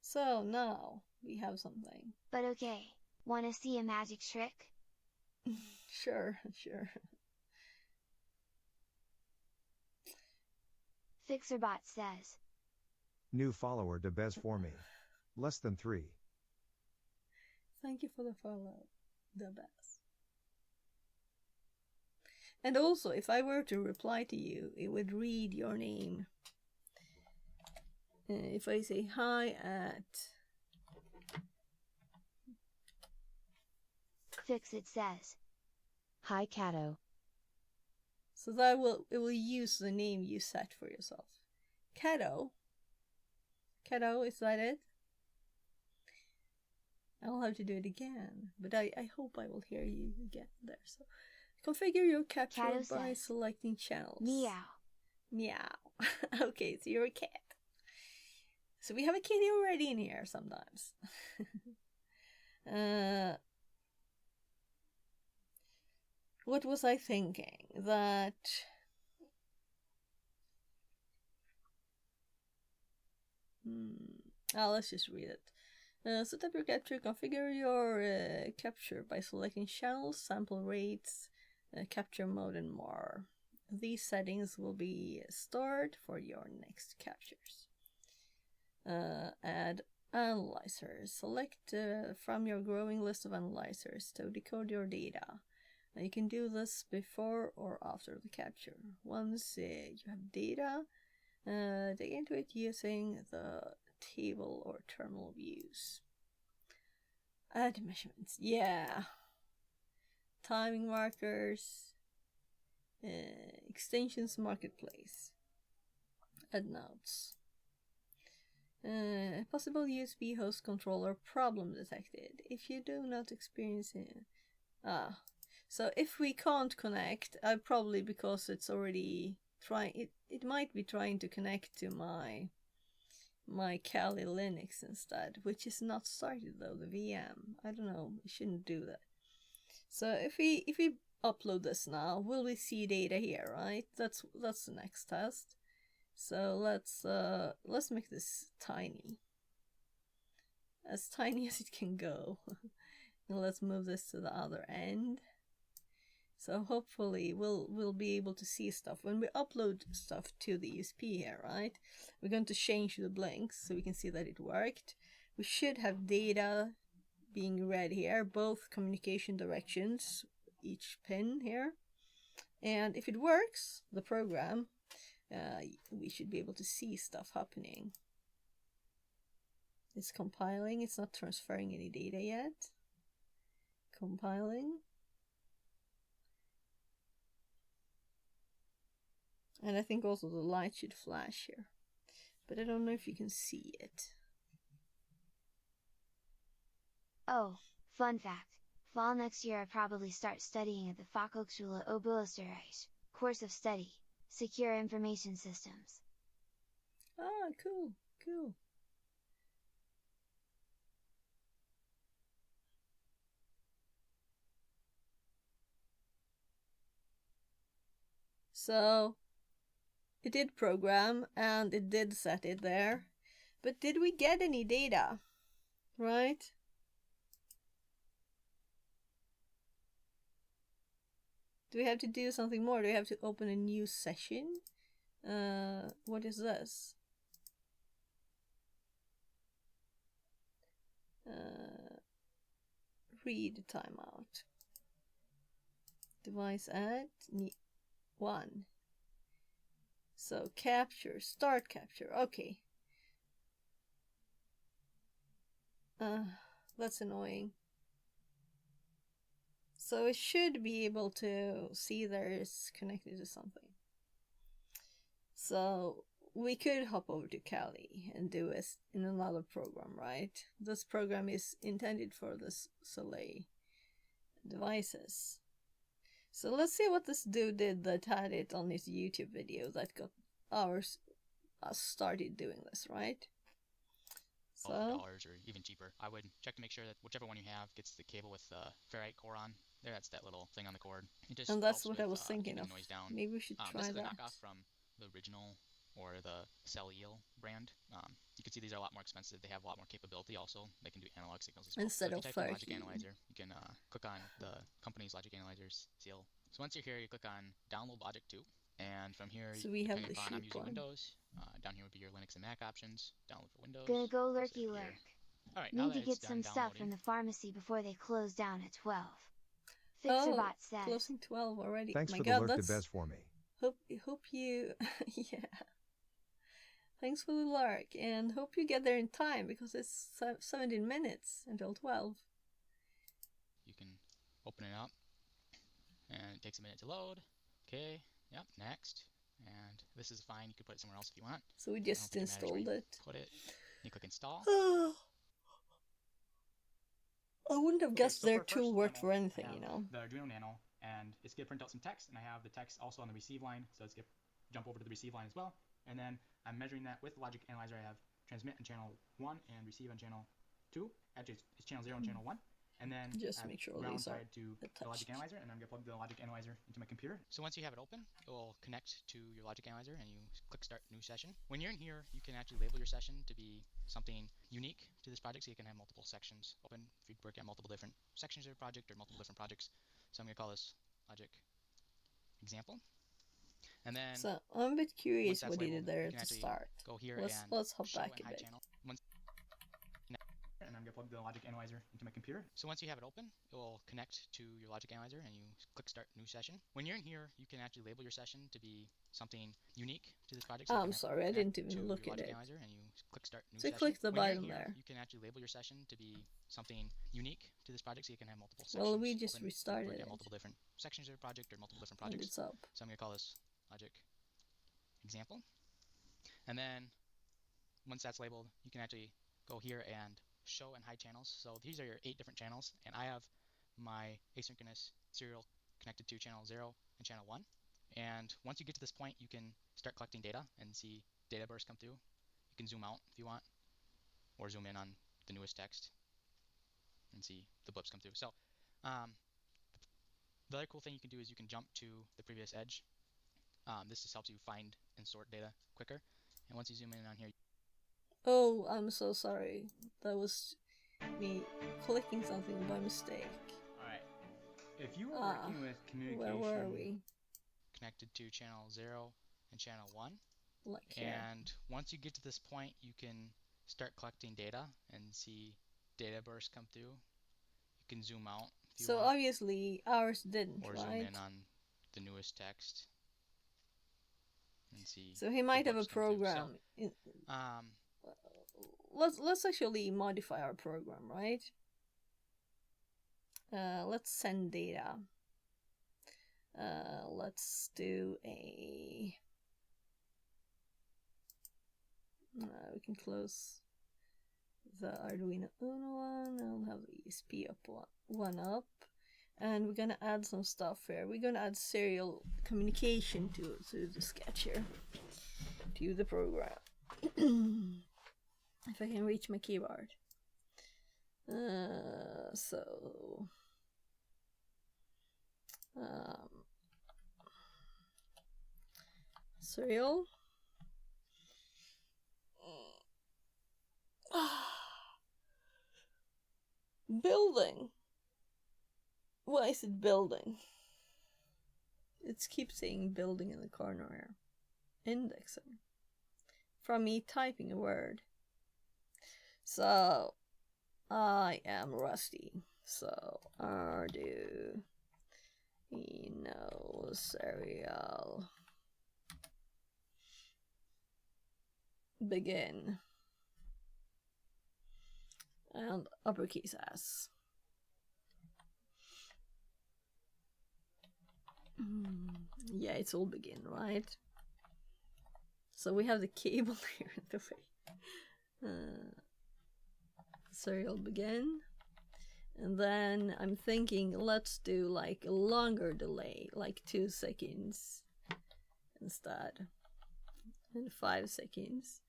So now we have something. But okay, wanna see a magic trick? Sure. Fixerbot says. New follower de Bez for me. Less than 3. Thank you for the follow, the best. And also, if I were to reply to you, it would read your name. If I say hi at... Fixit says. Hi, Cato. So that it will use the name you set for yourself. Cato? Cato, is that it? I'll have to do it again, but I hope I will hear you again there. So configure your capture by selecting channels. Meow. Okay, so you're a cat. So we have a kitty already in here sometimes. What was I thinking? That... let's just read it. Set up your capture, configure your capture by selecting channels, sample rates, capture mode, and more. These settings will be stored for your next captures. Add analyzers. Select from your growing list of analyzers to decode your data. Now you can do this before or after the capture. Once you have data, Dig into it using the table or terminal views. Add measurements. Yeah. Timing markers. Extensions marketplace. Add notes. Possible USB host controller problem detected. If you do not experience it. So if we can't connect, probably because it's already trying. It might be trying to connect to my Kali Linux instead, which is not started though. The VM. I don't know. It shouldn't do that. So if we upload this now, will we see data here? Right. That's the next test. So let's make this tiny, as tiny as it can go. And let's move this to the other end. So hopefully we'll be able to see stuff when we upload stuff to the ESP here, right? We're going to change the blinks so we can see that it worked. We should have data being read here, both communication directions, each pin here. And if it works, the program, we should be able to see stuff happening. It's compiling, it's not transferring any data yet. Compiling. And I think also the light should flash here. But I don't know if you can see it. Oh, fun fact. Fall next year I probably start studying at the Fachhochschule Oberösterreich, course of study, Secure Information Systems. Ah, cool, cool. So, it did program and it did set it there. But did we get any data? Right? Do we have to do something more? Do we have to open a new session? What is this? Read timeout. Device add 1. So capture, start capture. Okay. That's annoying. So it should be able to see that it's connected to something. So we could hop over to Kali and do it in another program, right? This program is intended for the Soleil devices. So let's see what this dude did that had it on his YouTube video that got us started doing this, right? So $12 or even cheaper. I would check to make sure that whichever one you have gets the cable with the ferrite core on. There, that's that little thing on the cord. It just and that's what with, I was thinking of. Noise down. Maybe we should try this is that. a knockoff from the original or the Celliel brand. You can see these are a lot more expensive. They have a lot more capability also. They can do analog signals as well. Instead so of if you type in Logic Analyzer, you can click on the company's Logic Analyzers seal. So once you're here, you click on Download Logic 2. And from here, so we have the I'm using Windows. Down here would be your Linux and Mac options. Download for Windows. Gonna go lurky lurk. All right, Need to get some stuff from the pharmacy before they close down at 12. Fixerbot says. Closing 12 already. Thanks My for God, the lurk that's... to Bez for me. Hope you... yeah. Thanks for the lurk, and hope you get there in time, because it's 17 minutes until 12. You can open it up, and it takes a minute to load. Okay, yep, next. And this is fine, you can put it somewhere else if you want. So we just installed it. Put it, you click install. I wouldn't have guessed their tool worked for anything, you know. The Arduino Nano, and it's going to print out some text, and I have the text also on the receive line, so it's going to jump over to the receive line as well. And then I'm measuring that with the Logic Analyzer. I have transmit on channel 1 and receive on channel 2. Actually, it's channel 0 and channel 1. And then just make sure ground these are side to the Logic Analyzer, and I'm going to plug the Logic Analyzer into my computer. So once you have it open, it will connect to your Logic Analyzer, and you click Start New Session. When you're in here, you can actually label your session to be something unique to this project, so you can have multiple sections open if you work at multiple different sections of your project or multiple different projects. So I'm going to call this Logic Example. And then, so I'm a bit curious what he did there to start. Go here let's hop back a bit. And I'm going to plug the logic analyzer into my computer. So once you have it open, it will connect to your logic analyzer and you click start new session. When you're in here, you can actually label your session to be something unique to this project. So I'm sorry, I didn't even look at it. Analyzer and you click start new so session. Click the when button you're in here, there. You can actually label your session to be something unique to this project, so you can have multiple sections. Well, we just open, restarted it. Multiple different sections of your project or multiple different projects. It's up. So I'm going to call this logic example. And then once that's labeled, you can actually go here and show and hide channels. So these are your 8 different channels, and I have my asynchronous serial connected to channel 0 and channel 1. And once you get to this point, you can start collecting data and see data bursts come through. You can zoom out if you want, or zoom in on the newest text and see the blips come through. So the other cool thing you can do is you can jump to the previous edge. This just helps you find and sort data quicker. And once you zoom in on here... Oh, I'm so sorry. That was me clicking something by mistake. Alright. If you were working with communication... Where were we? Connected to channel 0 and channel 1. Like here. And once you get to this point, you can start collecting data and see data bursts come through. You can zoom out if you so want. Obviously ours didn't, or right? zoom in on the newest text and see. So he might have a program. So, let's actually modify our program, right? Let's send data. Let's do a... we can close the Arduino Uno one. I'll have the ESP up one up. And we're gonna add some stuff here. We're gonna add serial communication to the sketch here. To the program. If I can reach my keyboard. Serial. Building. Why is it building? It keeps saying building in the corner here. Indexing. From me typing a word. So, I am rusty. So, Arduino serial. Begin. And uppercase S. Yeah, it's all begin, right? So we have the cable here in the way. Serial begin. And then I'm thinking, let's do like a longer delay, like 2 seconds instead. And 5 seconds.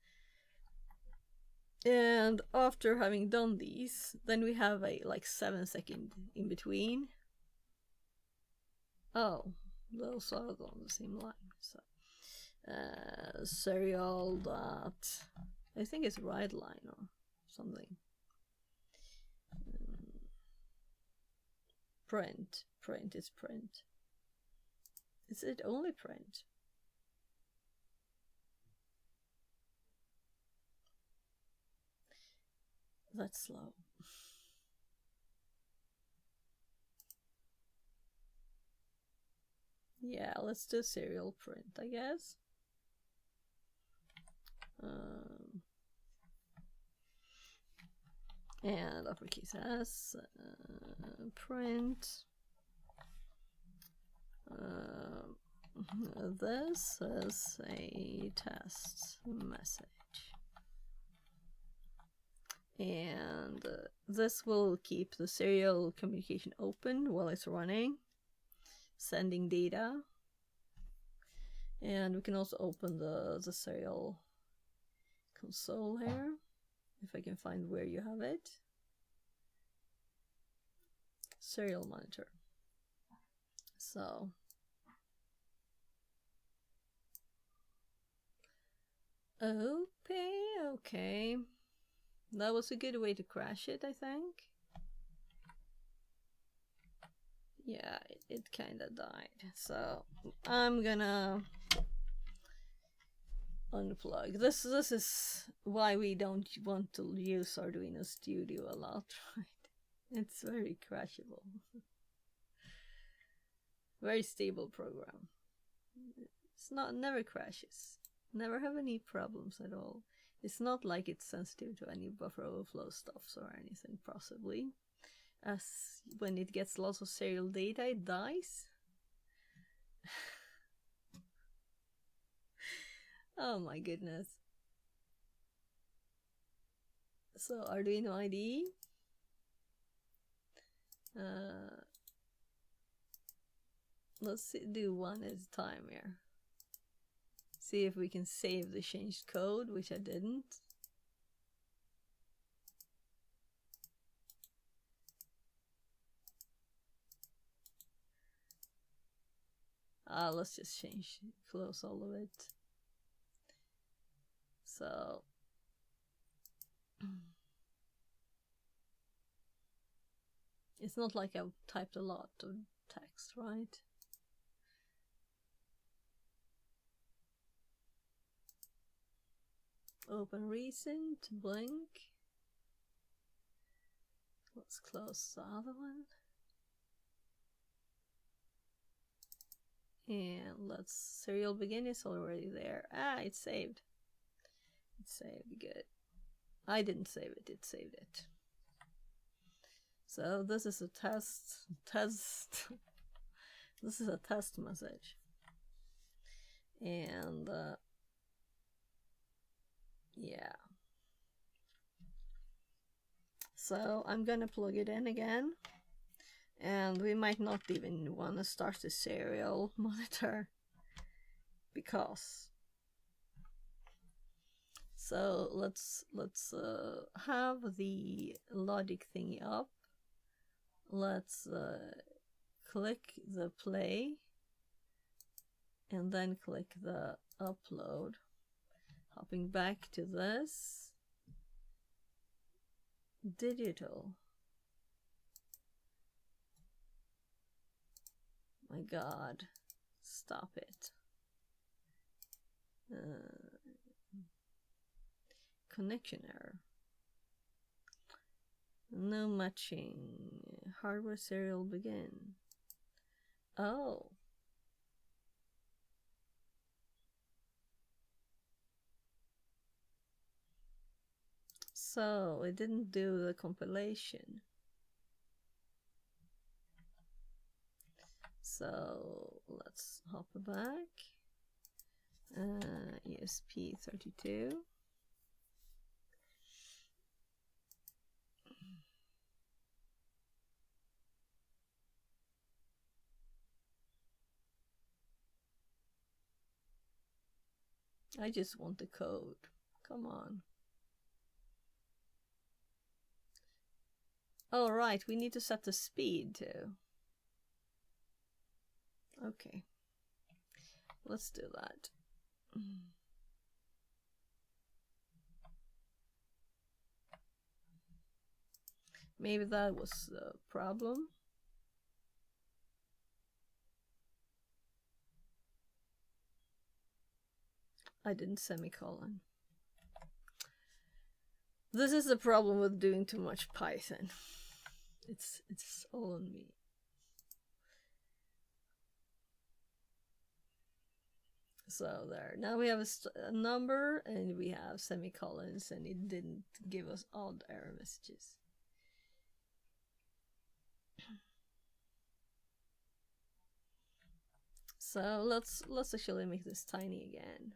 And after having done these, then we have a like 7-second in between. Oh, those are on the same line. So serial dot, I think it's right line or something. Print is print. Is it only print? That's slow. Yeah, let's do serial print, I guess. And uppercase S, print. This is a test message. And this will keep the serial communication open while it's running, sending data. And we can also open the serial console here, if I can find where you have it. Serial monitor. So okay. That was a good way to crash it, I think. Yeah, it kinda died. So I'm gonna unplug. This is why we don't want to use Arduino Studio a lot, right? It's very crashable. Very stable program. It's never crashes. Never have any problems at all. It's not like it's sensitive to any buffer overflow stuffs or anything, possibly. As when it gets lots of serial data, it dies. Oh my goodness. So Arduino IDE. Let's do one at a time here. See if we can save the changed code, which I didn't. Let's just close all of it. So it's not like I've typed a lot of text, right? Open recent, blink. Let's close the other one. And let's serial begin is already there. It's saved. It's saved, good. I didn't save it, it saved it. So this is a test. This is a test message. And yeah. So I'm gonna plug it in again. And we might not even want to start the serial monitor because. So let's have the logic thingy up. Let's click the play and then click the upload. Hopping back to this digital. My God, stop it. Connection error. No matching. Hardware serial begin. Oh. So it didn't do the compilation. So let's hop back. ESP32. I just want the code. Come on. Oh, right, we need to set the speed too. Okay. Let's do that. Maybe that was the problem. I didn't semicolon. This is the problem with doing too much Python. It's all on me. So there. Now we have a number and we have semicolons, and it didn't give us odd error messages. So let's actually make this tiny again.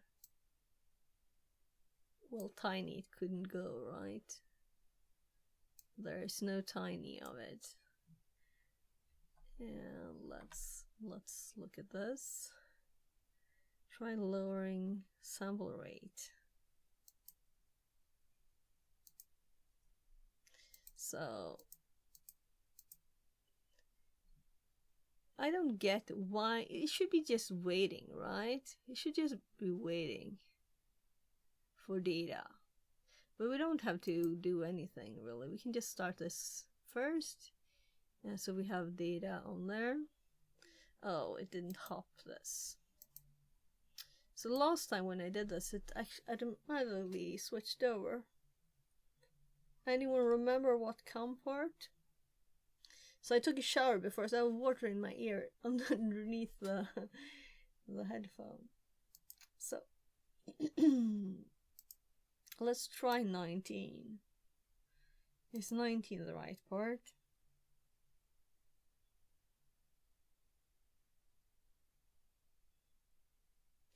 Well, tiny it couldn't go, right? There's no tiny of it. And let's look at this. Try lowering sample rate. So I don't get why it should be just waiting, right? It should just be waiting for data. But we don't have to do anything really. We can just start this first. And so we have data on there. Oh, it didn't hop this. So last time when I did this, it actually automatically switched over. Anyone remember what COM part? So I took a shower before, so I was water in my ear underneath the headphone. So let's try 19. Is 19 the right part?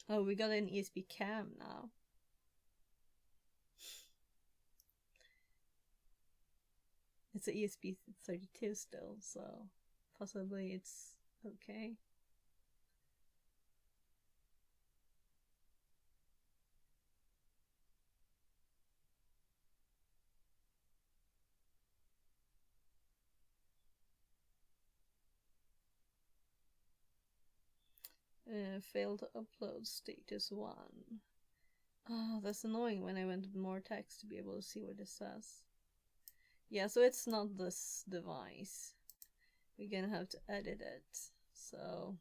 Oh, we got an ESP cam now. It's an ESP32 still, so possibly it's okay. Failed to upload status 1. Oh, that's annoying when I went with more text to be able to see what it says. Yeah, so it's not this device. We're gonna have to edit it. So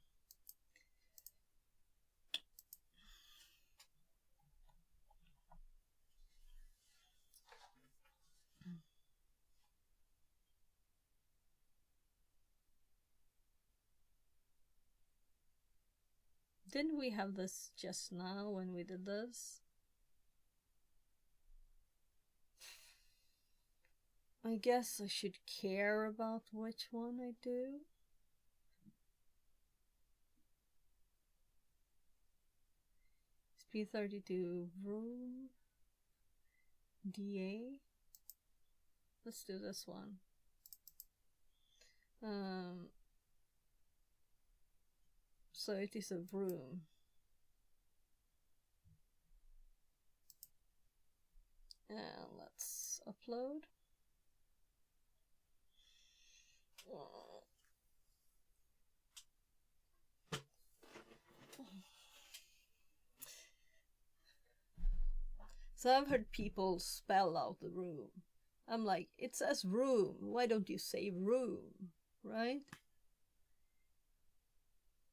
didn't we have this just now when we did this? I guess I should care about which one I do. SP32 room DA. Let's do this one. So it is a room. And let's upload. So I've heard people spell out the room. I'm like, it says room. Why don't you say room, right?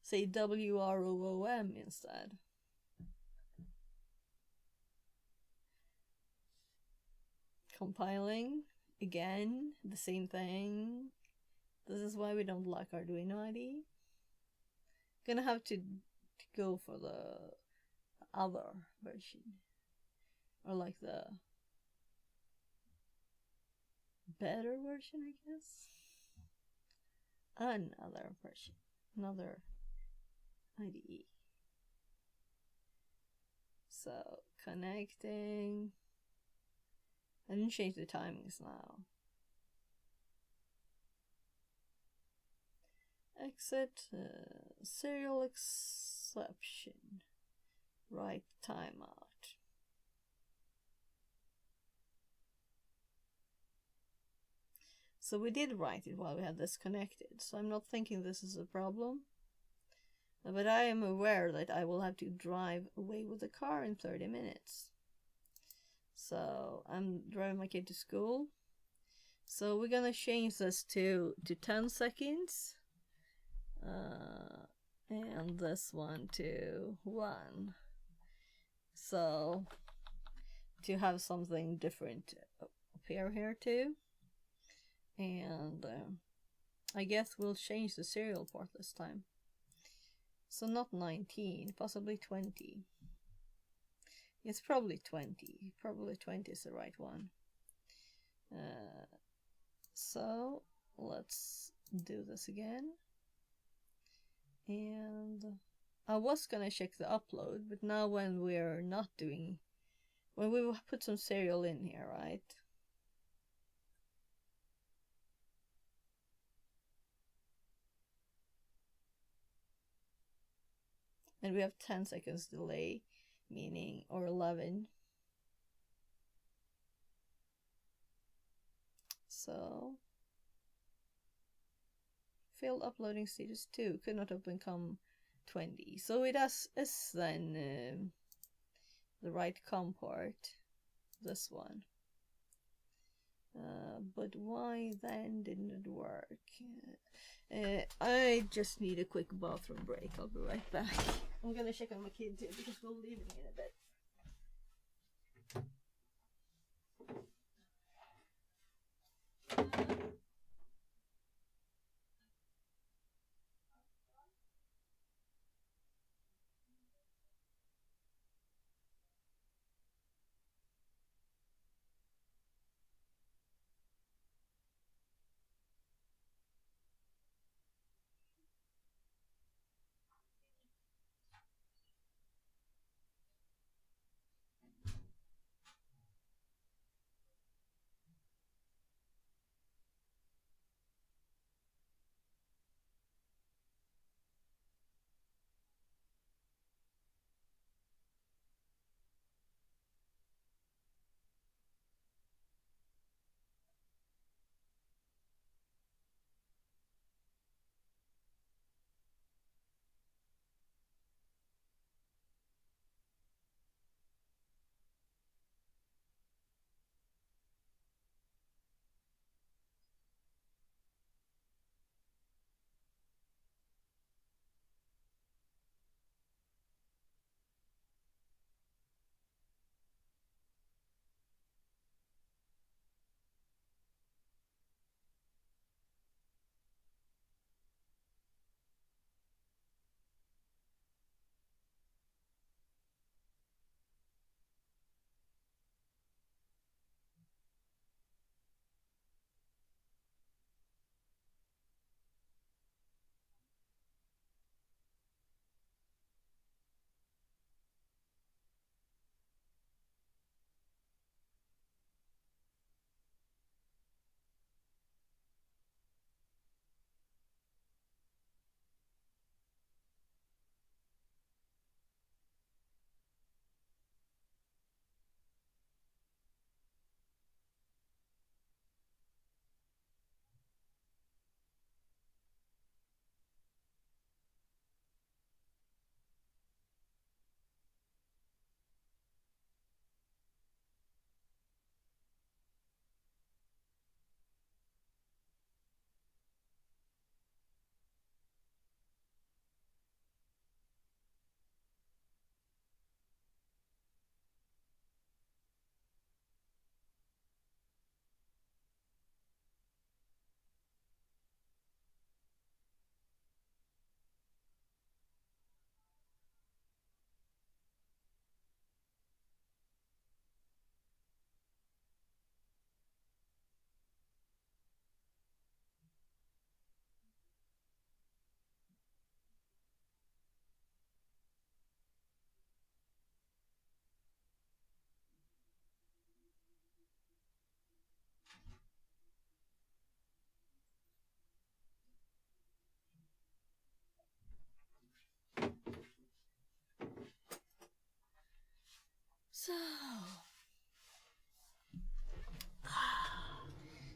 Say WROOM instead. Compiling. Again, the same thing. This is why we don't like Arduino IDE. Gonna have to go for the other version. Or like the better version, I guess. Another version. Another IDE. So, connecting. I didn't change the timings now. Exit, serial exception. Write timeout. So we did write it while we had this connected, so I'm not thinking this is a problem. But I am aware that I will have to drive away with the car in 30 minutes. So I'm driving my kid to school. So we're gonna change this to 10 seconds. And this one to 1. So to have something different appear here too. And I guess we'll change the serial port this time. So not 19, possibly 20. It's probably 20. Probably 20 is the right one. So let's do this again. And I was gonna check the upload, but now when we're not doing, when we put some serial in here, right? And we have 10 seconds delay, meaning, or 11. So, failed uploading status 2 could not have become 20. So it is then the right COM port, this one. But why then didn't it work? I just need a quick bathroom break. I'll be right back. I'm gonna check on my kid too because we're leaving in a bit.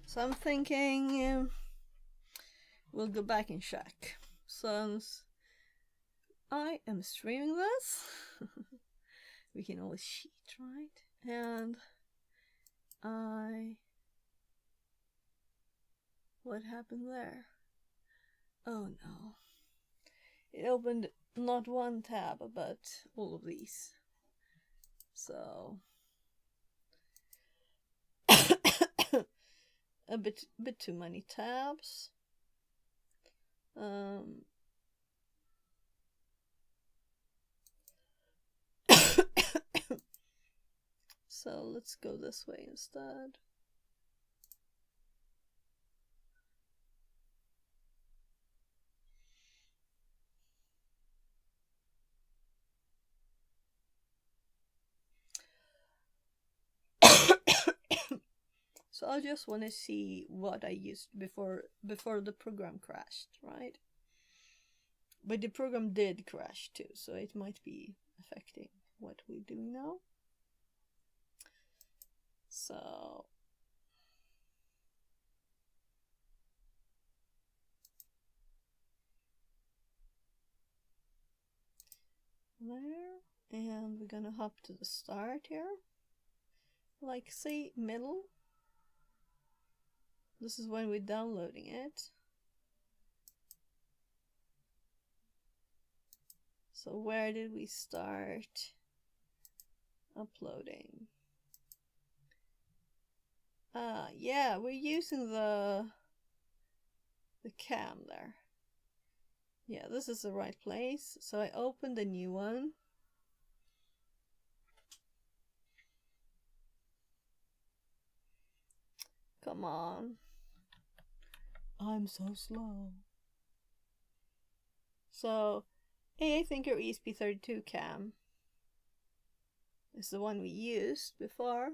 So I'm thinking we'll go back and check since I am streaming this. We can always cheat, right? And what happened there? Oh no. It opened not one tab, but all of these. So a bit too many tabs. So let's go this way instead. So I just want to see what I used before the program crashed, right? But the program did crash too, so it might be affecting what we're doing now. So there, and we're gonna hop to the start here, like say middle. This is when we're downloading it. So where did we start uploading? Yeah, we're using the cam there. Yeah, this is the right place. So I opened a new one. Come on. I'm so slow. So, I think your ESP32 cam is the one we used before,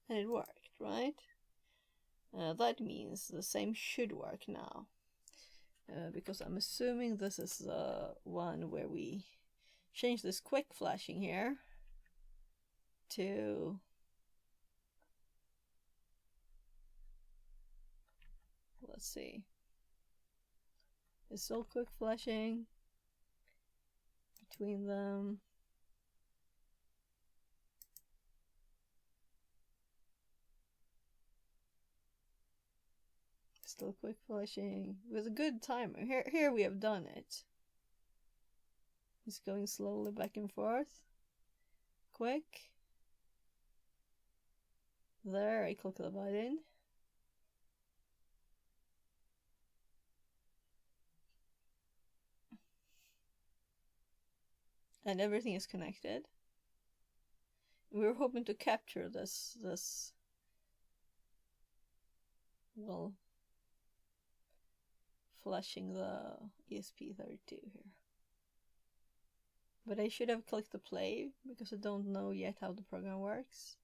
and it worked, right? That means the same should work now. Because I'm assuming this is the one where we change this quick flashing here to let's see. It's still quick flashing between them. Still quick flashing with a good timer. Here we have done it. It's going slowly back and forth. Quick. There, I click the button. And everything is connected. We were hoping to capture this well, flashing the ESP32 here. But I should have clicked the play because I don't know yet how the program works.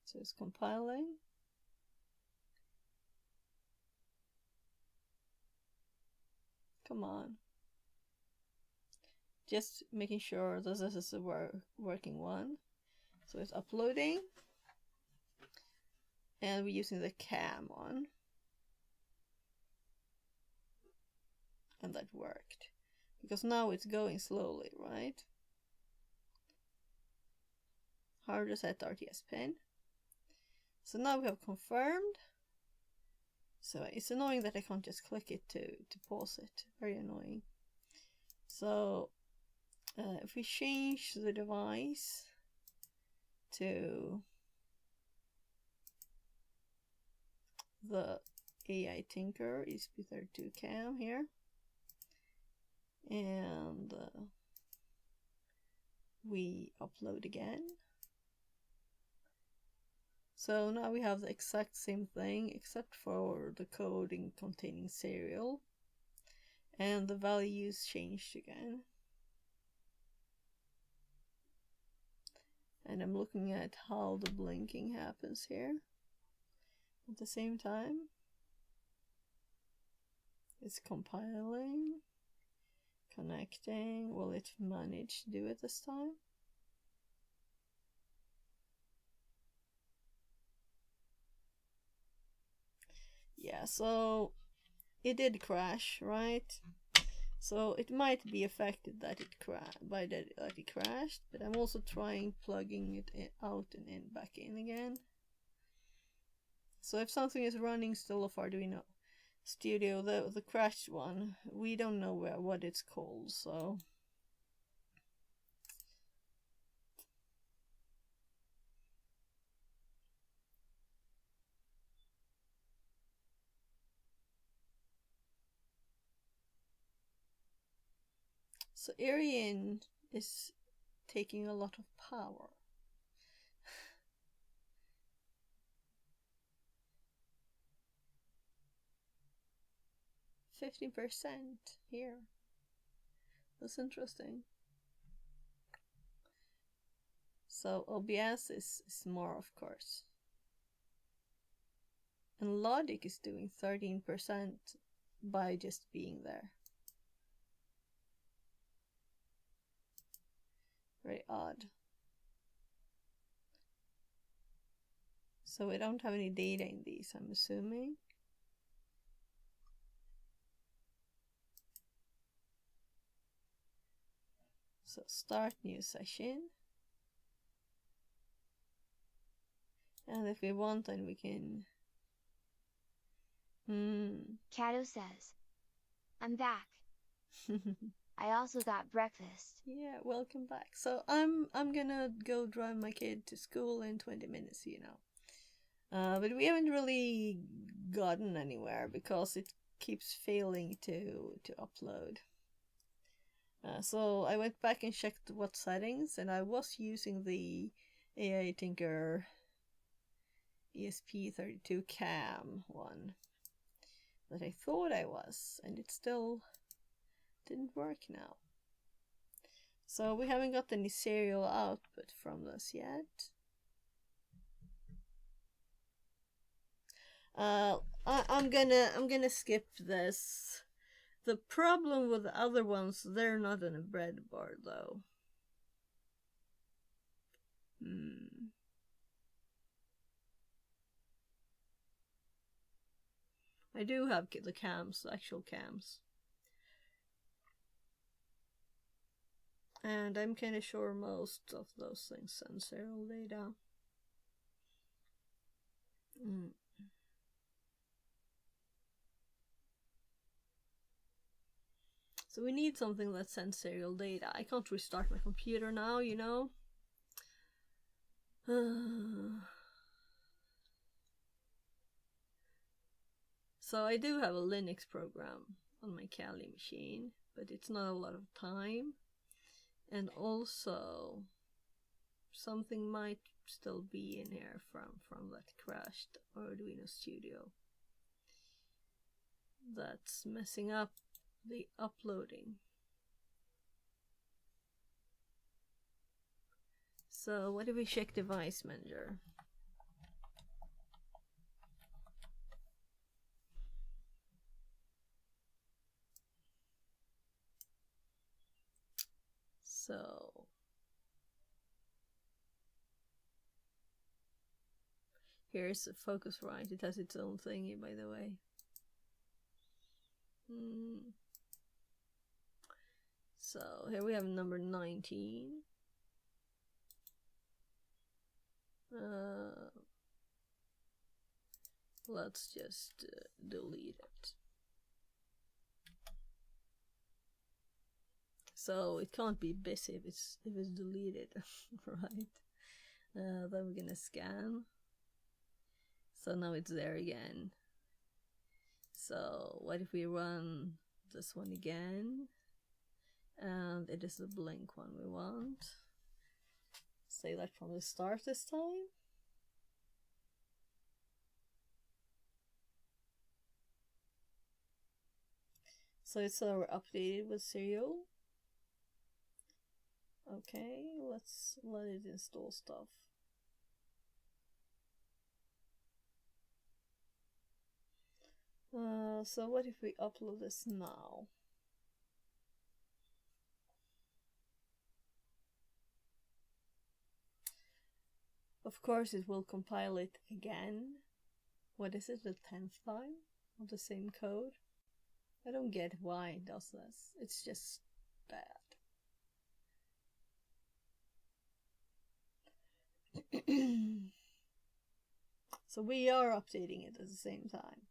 So it's compiling. Come on. Just making sure that this is the working one. So it's uploading. And we're using the cam one. And that worked. Because now it's going slowly, right? Hard reset RTS pin. So now we have confirmed. So it's annoying that I can't just click it to pause it. Very annoying. So if we change the device to the AI Tinker ESP32 cam here, and we upload again. So now we have the exact same thing except for the coding containing serial, and the values changed again. And I'm looking at how the blinking happens here. At the same time, it's compiling, connecting. Will it manage to do it this time? Yeah, so it did crash, right? So it might be affected that it crashed, but I'm also trying plugging it out and in back in again. So if something is running still of Arduino Studio, the crashed one, we don't know what it's called, so Arian is taking a lot of power. %50 here. That's interesting. So OBS is more, of course. And Logic is doing 13% by just being there. Very odd. So we don't have any data in these, I'm assuming. So start new session. And if we want, then we can... Kato says, I'm back. I also got breakfast. Yeah, welcome back. So I'm gonna go drive my kid to school in 20 minutes, you know. But we haven't really gotten anywhere because it keeps failing to upload. So I went back and checked what settings, and I was using the AI Tinker ESP32 cam one that I thought I was, and it still didn't work now. So we haven't got any serial output from this yet. I'm gonna skip this. The problem with the other ones, they're not on a breadboard though. I do have the cams, the actual cams. And I'm kinda sure most of those things send serial data. So we need something that sends serial data. I can't restart my computer now, you know. So I do have a Linux program on my Kali machine, but it's not a lot of time. And also, something might still be in here from that crashed Arduino Studio that's messing up the uploading. So what if we check device manager? So here's the Focusrite. It has its own thingy, by the way. So here we have number 19. Let's just delete it. So it can't be busy if it's deleted, right? Then we're gonna scan. So now it's there again. So what if we run this one again? And it is the blink one we want. Say that from the start this time. So it's updated with serial. Okay, let's let it install stuff. So what if we upload this now? Of course it will compile it again. What is it, the 10th time of the same code? I don't get why it does this. It's just bad. So we are updating it at the same time.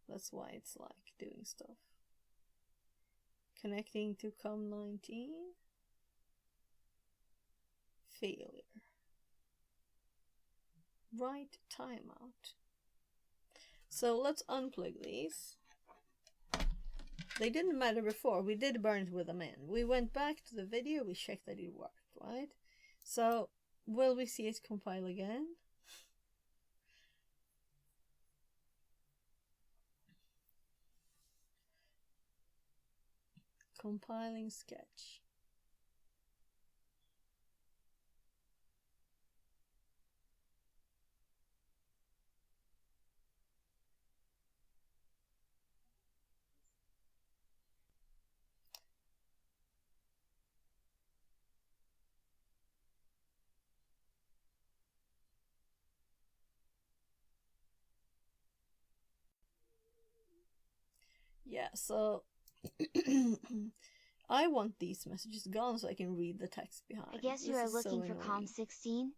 That's why it's like doing stuff. Connecting to COM19. Failure. Write timeout. So let's unplug these. They didn't matter before. We did burn it with them in. We went back to the video. We checked that it worked, right? So will we see it compile again? Compiling sketch. Yeah, so I want these messages gone so I can read the text behind. I guess you are looking for COM16?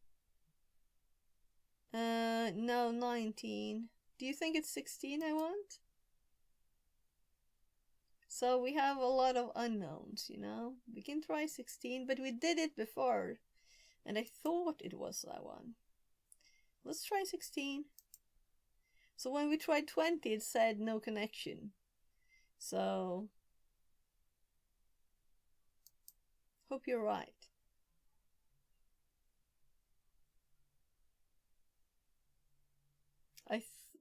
No, 19. Do you think it's 16 I want? So we have a lot of unknowns, you know. We can try 16, but we did it before, and I thought it was that one. Let's try 16. So when we tried 20, it said no connection. So hope you're right.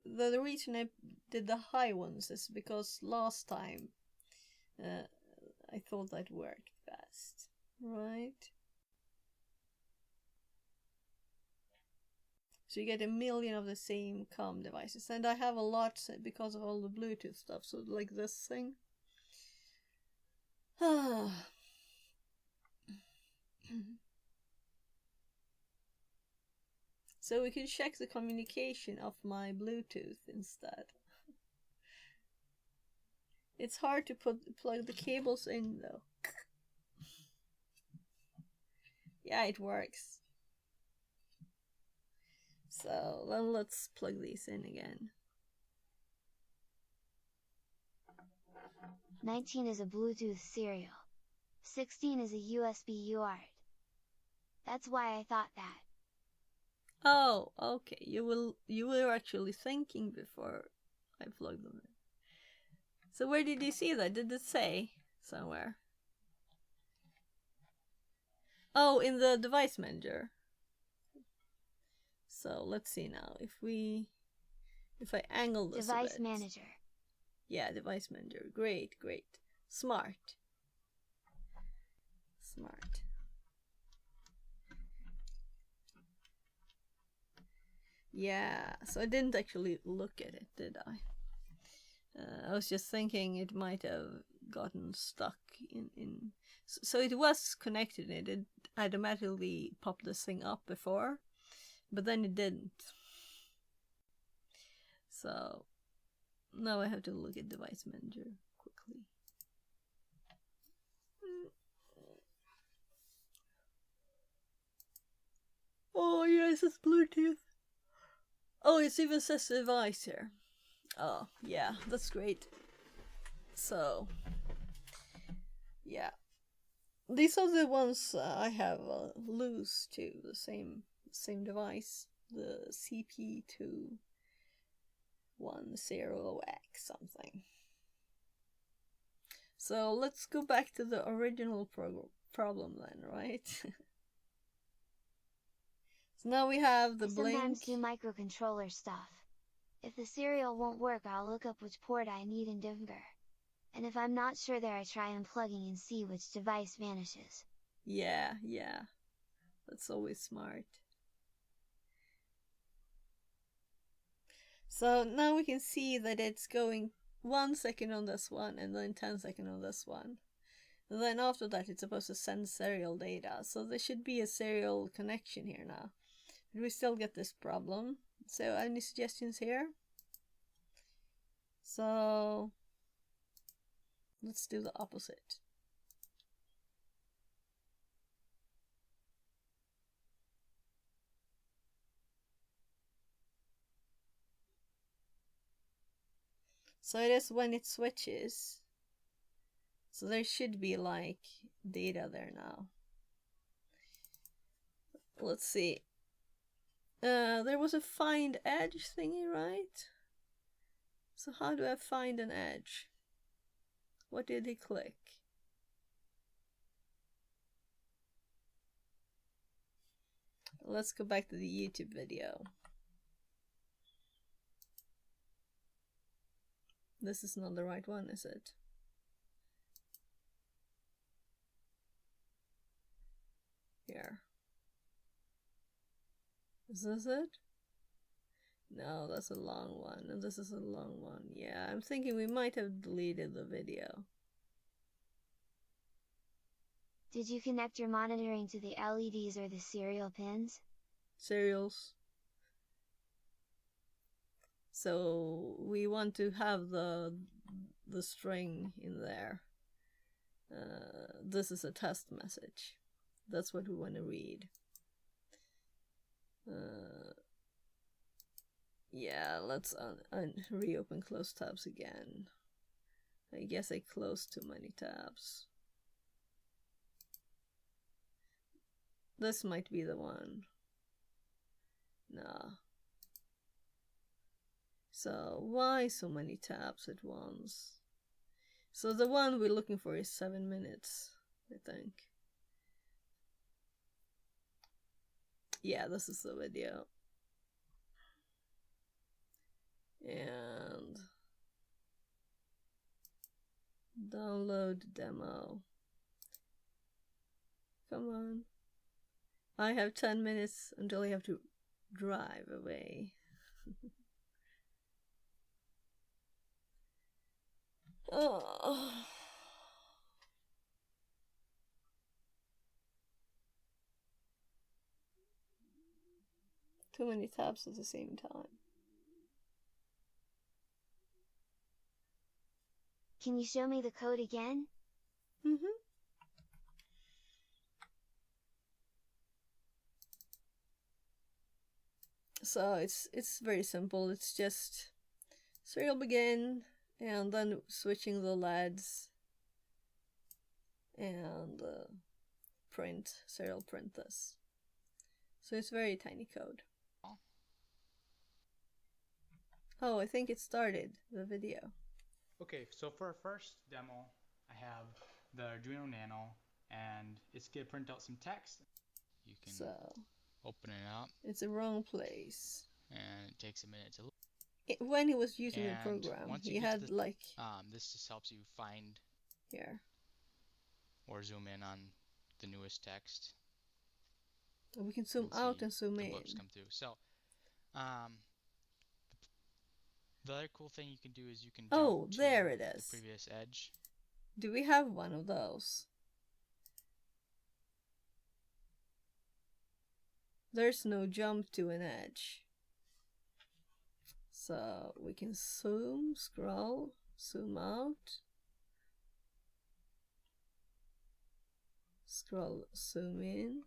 The reason I did the high ones is because last time I thought that worked best, right? So you get 1 million of the same comm devices, and I have a lot because of all the Bluetooth stuff. So like this thing. So we can check the communication of my Bluetooth instead. It's hard to plug the cables in though. Yeah, it works. So then let's plug these in again. 19 is a Bluetooth serial. 16 is a USB UART. That's why I thought that. Oh, okay. You were actually thinking before I plugged them in. So where did you see that? Did it say somewhere? Oh, in the device manager. So let's see now. If I angle this device a bit. manager. Yeah, device manager. Great, great. Smart. Smart. Yeah, so I didn't actually look at it, did I? I was just thinking it might have gotten stuck in... So it was connected, it automatically popped this thing up before, but then it didn't. So now I have to look at device manager quickly. Oh yes, it's Bluetooth. Oh, it even says device here. Oh, yeah, that's great. So, yeah. These are the ones I have loose too, the same device. The CP210X something. So let's go back to the original problem then, right? So now we have the blink. Sometimes do microcontroller stuff. If the serial won't work, I'll look up which port I need in Dimger. And if I'm not sure there, I try unplugging and see which device vanishes. Yeah. That's always smart. So now we can see that it's going 1 second on this one and then 10 seconds on this one. And then after that it's supposed to send serial data. So there should be a serial connection here now. But we still get this problem. So any suggestions here? So let's do the opposite. So it is when it switches. So there should be like data there now. Let's see. There was a find edge thingy, right? So how do I find an edge? What did he click? Let's go back to the YouTube video. This is not the right one, is it? Here. Is this it? No, that's a long one, and this is a long one. Yeah, I'm thinking we might have deleted the video. Did you connect your monitoring to the LEDs or the serial pins? Serials. So we want to have the string in there. This is a test message. That's what we want to read. Yeah, let's reopen close tabs again. I guess I closed too many tabs. This might be the one. Nah. So why so many tabs at once? So the one we're looking for is 7 minutes, I think. Yeah, this is the video. And download demo. Come on. I have 10 minutes until I have to drive away. Oh. Too many tabs at the same time. Can you show me the code again? Mm-hmm. So it's very simple. It's just serial begin and then switching the LEDs and print serial print this. So it's very tiny code. Oh, I think it started the video. Okay, so for our first demo, I have the Arduino Nano, and it's gonna print out some text. You can open it up. It's the wrong place. And it takes a minute to load. When he was using the program, he had this, like... this just helps you find here. Or zoom in on the newest text. We can zoom out and zoom in. The blips come through. So, the other cool thing you can do is you can jump to there it is. The previous edge. Do we have one of those? There's no jump to an edge. So we can zoom, scroll, zoom out. Scroll, zoom in.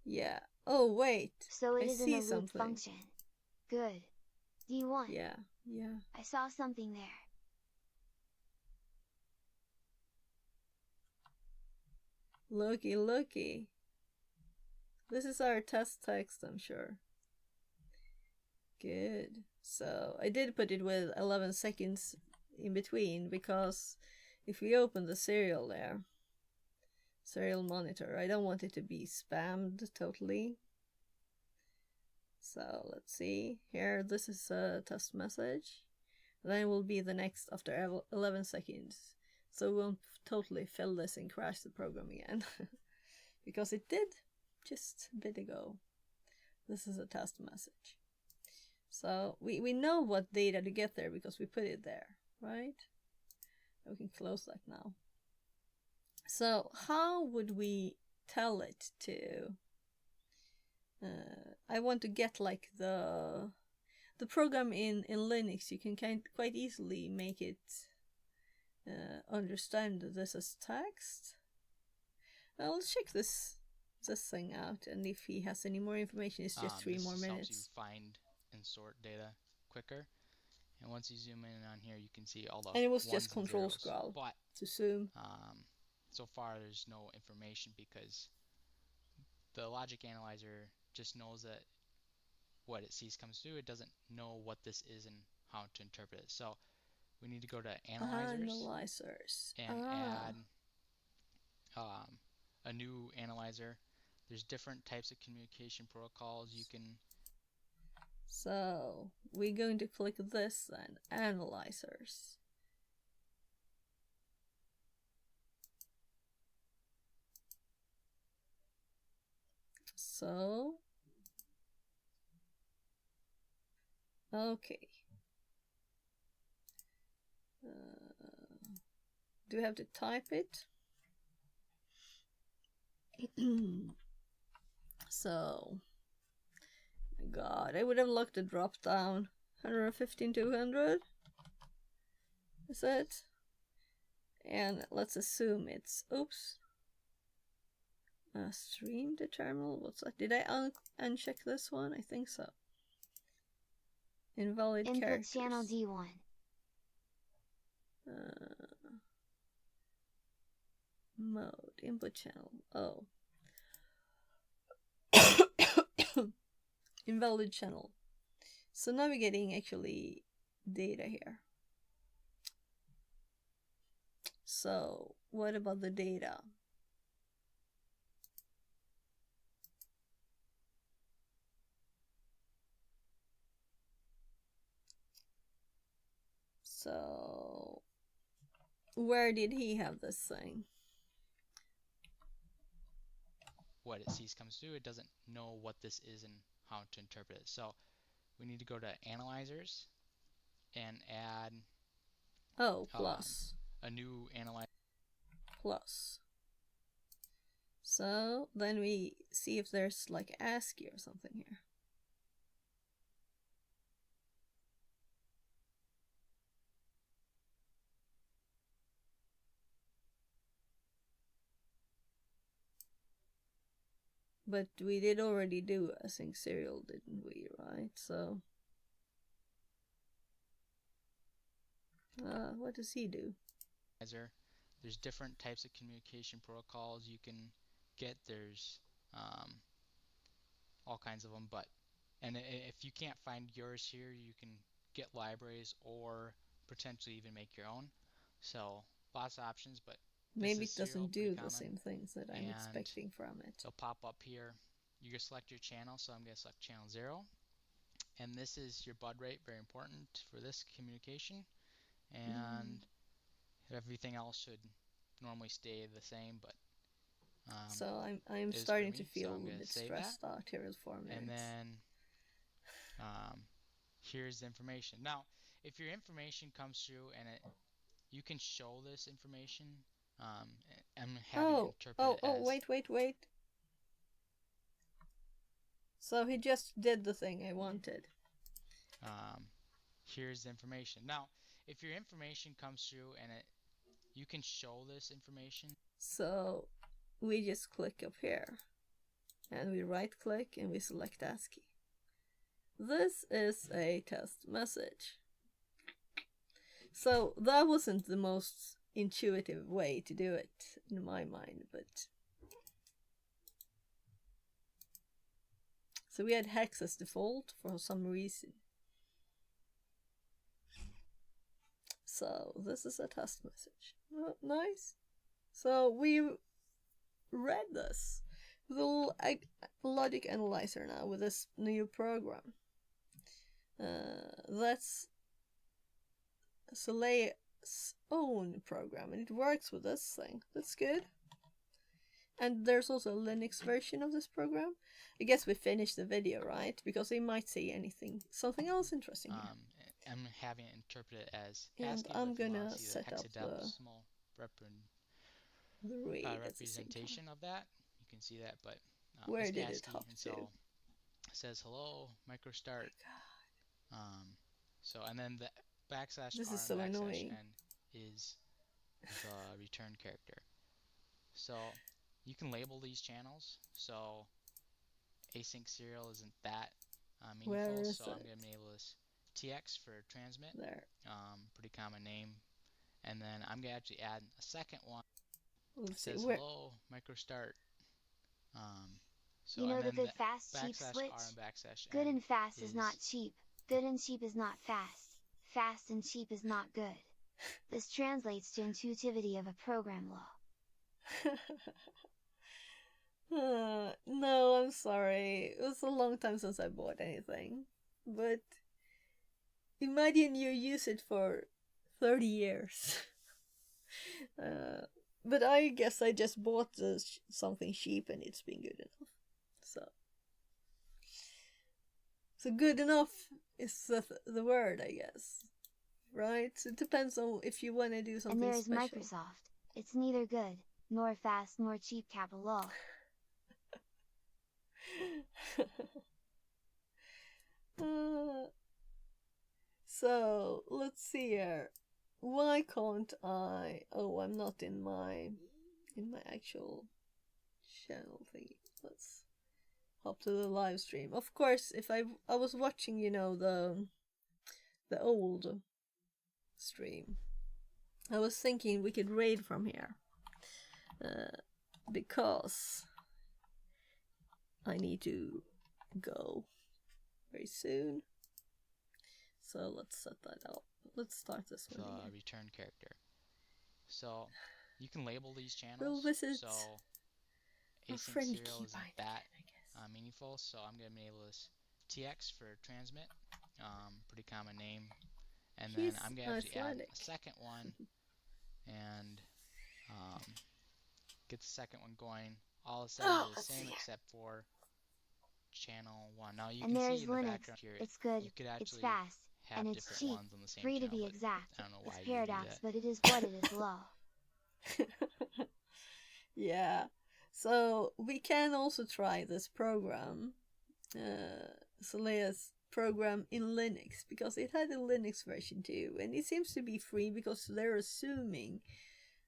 Yeah. Oh, wait. So it isn't a loop something. function. Good. D1. Yeah. I saw something there. Looky. This is our test text, I'm sure. Good. So I did put it with 11 seconds in between, because if we open the serial there, serial monitor, I don't want it to be spammed totally. So let's see here, this is a test message, then it will be the next after 11 seconds, so we won't totally fill this and crash the program again. Because it did just a bit ago. This is a test message. So we know what data to get there because we put it there, right? We can close that now. So how would we tell it to... I want to get like the program in Linux. You can quite easily make it understand this as text. Let's check this thing out, and if he has any more information, it's just 3 more minutes. This helps you find and sort data quicker. And once you zoom in on here, you can see all the and it was ones just control zeros. scroll But to zoom. So far, there's no information because the logic analyzer just knows that what it sees comes through. It doesn't know what this is and how to interpret it. So we need to go to analyzers and add a new analyzer. There's different types of communication protocols you can... So we're going to click this then, analyzers. So, okay. Do we have to type it? So, God, I would have looked at drop down. 115, 200? Is it? And let's assume it's, oops. Stream to terminal, what's that? Did I uncheck this one? I think so. Invalid Input characters. channel D1. Mode, input channel, oh. Invalid channel. So now we're getting actually data here. So what about the data? So where did he have this thing? What it sees comes through. It doesn't know what this is and how to interpret it. So we need to go to analyzers and add plus a new analyzer. Plus. So then we see if there's like ASCII or something here. But we did already do async serial, didn't we, right? So what does he do? There's different types of communication protocols you can get. There's all kinds of them, and if you can't find yours here, you can get libraries or potentially even make your own. So lots of options, but maybe it doesn't do the same things that I'm expecting from it. It'll pop up here. You can select your channel, so I'm going to select channel 0. And this is your baud rate, very important for this communication. And everything else should normally stay the same, but so I'm starting to feel a bit stressed out here at 4 minutes. And then here's the information. Now, if your information comes through and you can show this information, I'm having it interpreted as... wait. So he just did the thing I wanted. Here's the information. Now, if your information comes through and you can show this information. So we just click up here and we right click and we select ASCII. This is a test message. So that wasn't the most intuitive way to do it in my mind, but so we had hex as default for some reason. So this is a test message. Oh, nice. So we read this with a little logic analyzer now with this new program. That's Soleil's own program, and it works with this thing. That's good. And there's also a Linux version of this program. I guess we finished the video, right? Because they might say something else interesting here. I'm having it interpreted as ASCII. And I'm gonna set up the small read representation of that. You can see that, but where did it hop to? So it says hello microstart. So and then the backslash this R is so and annoying. N is the return character. So you can label these channels. So async serial isn't that meaningful. So I'm going to enable this TX for transmit. There. Pretty common name. And then I'm going to actually add a second one. It says hello microstart. So you know the good the fast cheap switch? R and Good and fast is not cheap. Good and cheap is not fast. Fast and cheap is not good. This translates to intuitivity of a program law. No, I'm sorry. It was a long time since I bought anything. But imagine you use it for 30 years. But I guess I just bought something cheap and it's been good enough. So good enough is the word, I guess. Right? So it depends on if you want to do something special. And there is Microsoft. It's neither good, nor fast, nor cheap, capital law. So let's see here. Why can't I? Oh, I'm not in my actual channel thingy. Let's hop to the live stream. Of course, if I was watching, the the old stream. I was thinking we could raid from here. Because I need to go very soon. So let's set that up. Let's start this one. Return character. So you can label these channels. We'll visit so our async friend serial isn't Keybind that again, meaningful. So I'm gonna enable this TX for transmit. Pretty common name. And then I'm gonna actually add a second one and get the second one going. All the settings are the same except for channel 1. Now you can see in the background here, it's good, you could actually it's fast, have and it's different cheap. ones on the same 3 to channel, be exact. I don't know why It's you would do paradox, that. but it is what it is low. Yeah. So we can also try this program, Solea's program in Linux, because it had a Linux version too, and it seems to be free because they're assuming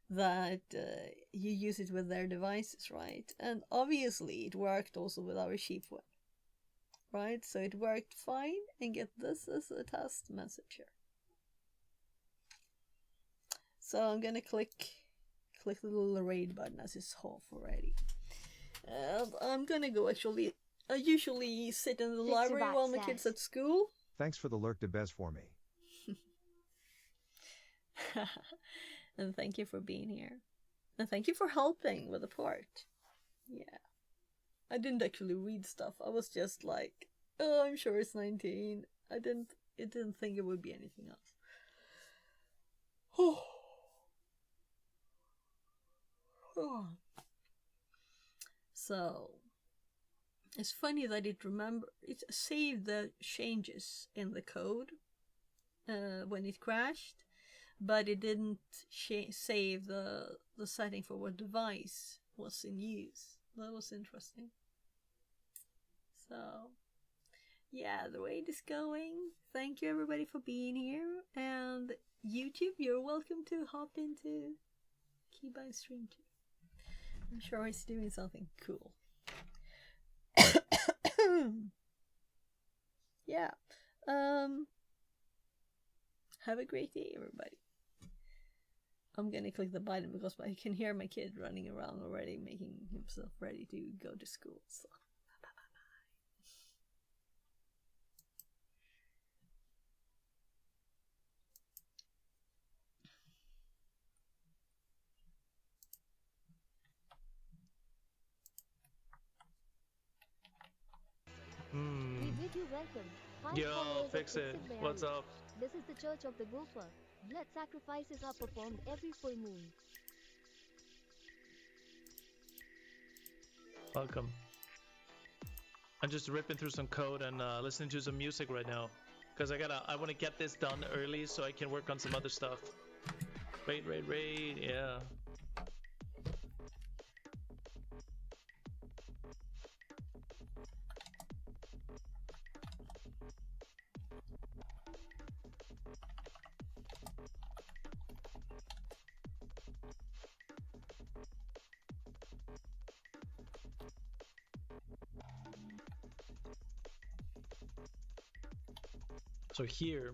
that you use it with their devices, right? And obviously it worked also with our cheap one, right? So it worked fine, and get this as a test message here. So I'm gonna click the little raid button as it's off already. And I'm gonna go actually. I usually sit in the library while my kids at school. Thanks for the lurk de bez for me. And thank you for being here. And thank you for helping with the part. Yeah. I didn't actually read stuff. I was just like, oh, I'm sure it's 19. I didn't think it would be anything else. So it's funny that it saved the changes in the code when it crashed, but it didn't save the setting for what device was in use. That was interesting. So yeah, the raid is going. Thank you everybody for being here, and YouTube, you're welcome to hop into Keybind stream too. I'm sure he's doing something cool. Yeah. Have a great day, everybody. I'm gonna click the button because I can hear my kid running around already, making himself ready to go to school. So. We bid you welcome. Yo, fix it. What's up? This is the Church of the Gopher. Blood sacrifices are performed every full moon. Welcome. I'm just ripping through some code and listening to some music right now, because I want to get this done early so I can work on some other stuff. Raid, yeah. So here,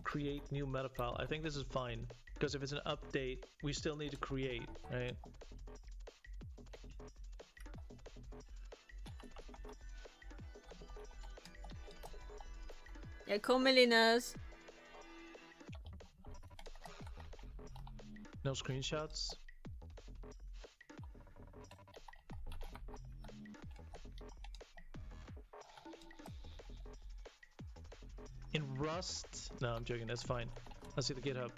create new meta file. I think this is fine, because if it's an update, we still need to create, right? Jag kommer, Linus. No screenshots. In Rust? No, I'm joking. That's fine. Let's see the GitHub.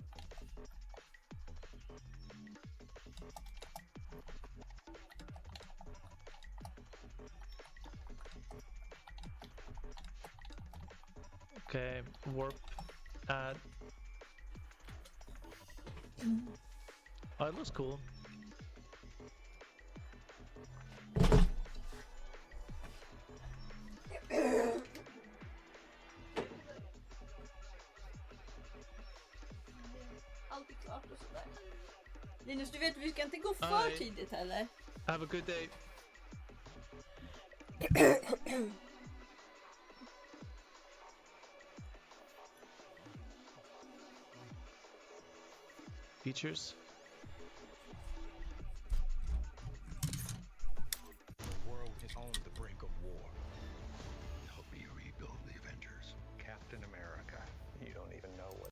Okay, warp add. Oh, it looks cool. Allt är klart och sådär. Linus, du vet, vi ska inte gå för tidigt heller. Have a good day. features. The world is on the brink of war. Help me rebuild the Avengers. Captain America. You don't even know what.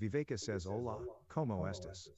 Viveka says hola, como estas?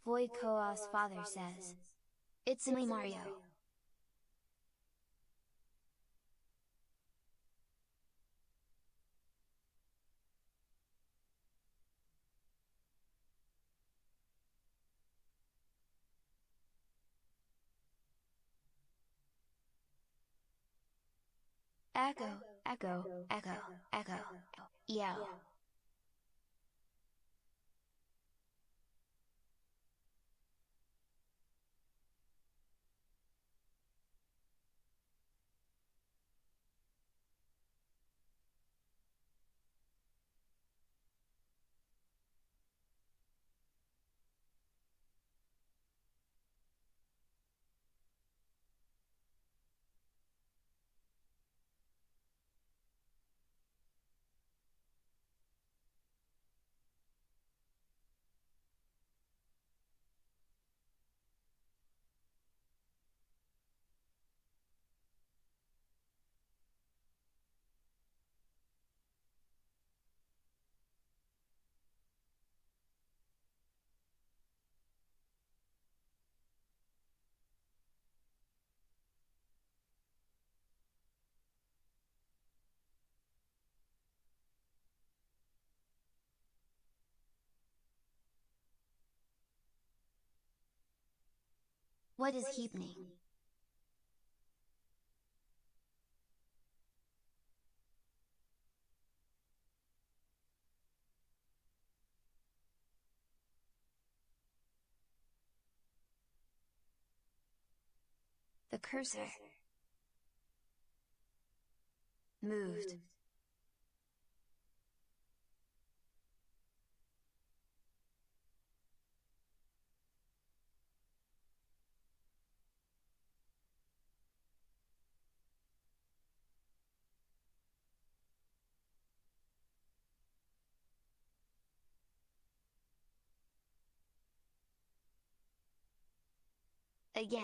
Void Koa's father says. It's me Mario. Echo, echo, echo, echo, yell. What is heaping? The cursor moved. Again.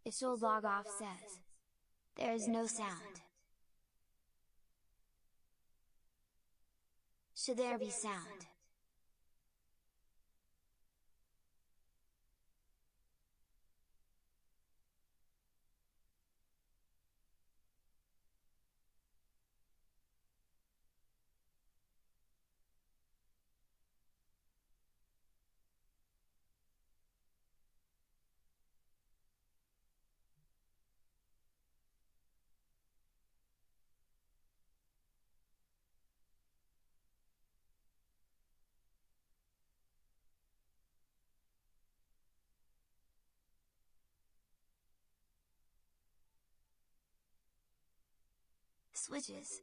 Its old log off says, there is no sound. Should there be sound? Switches.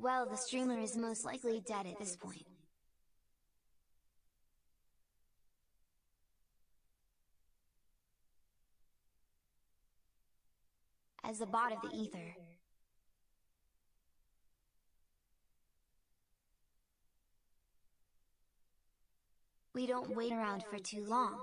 Well, the streamer is most likely dead at this point. As the bot of the ether. We don't wait around for too long.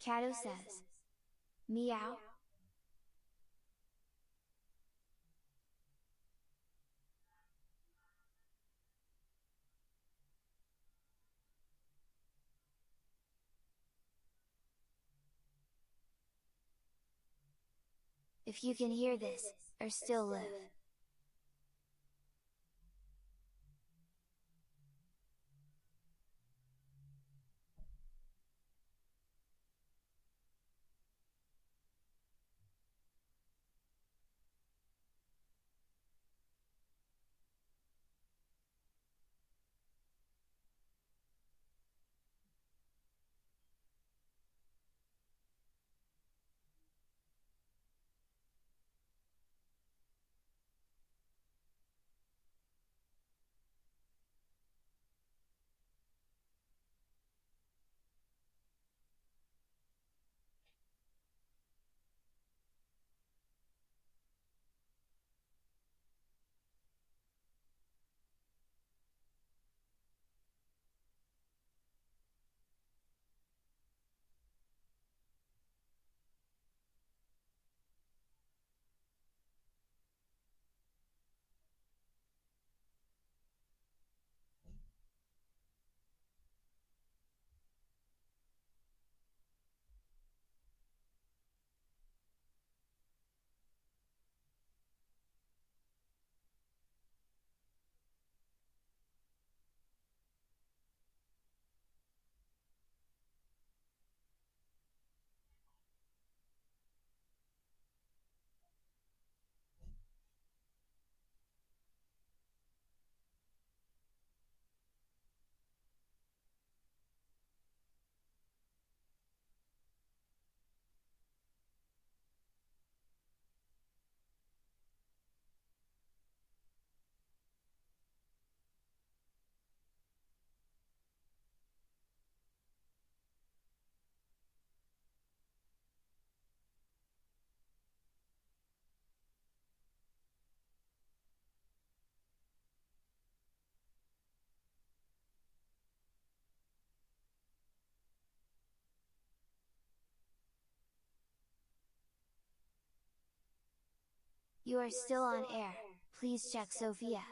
Kato says. Meow. If you can hear this, or still live. You are still on air, please check Sophia.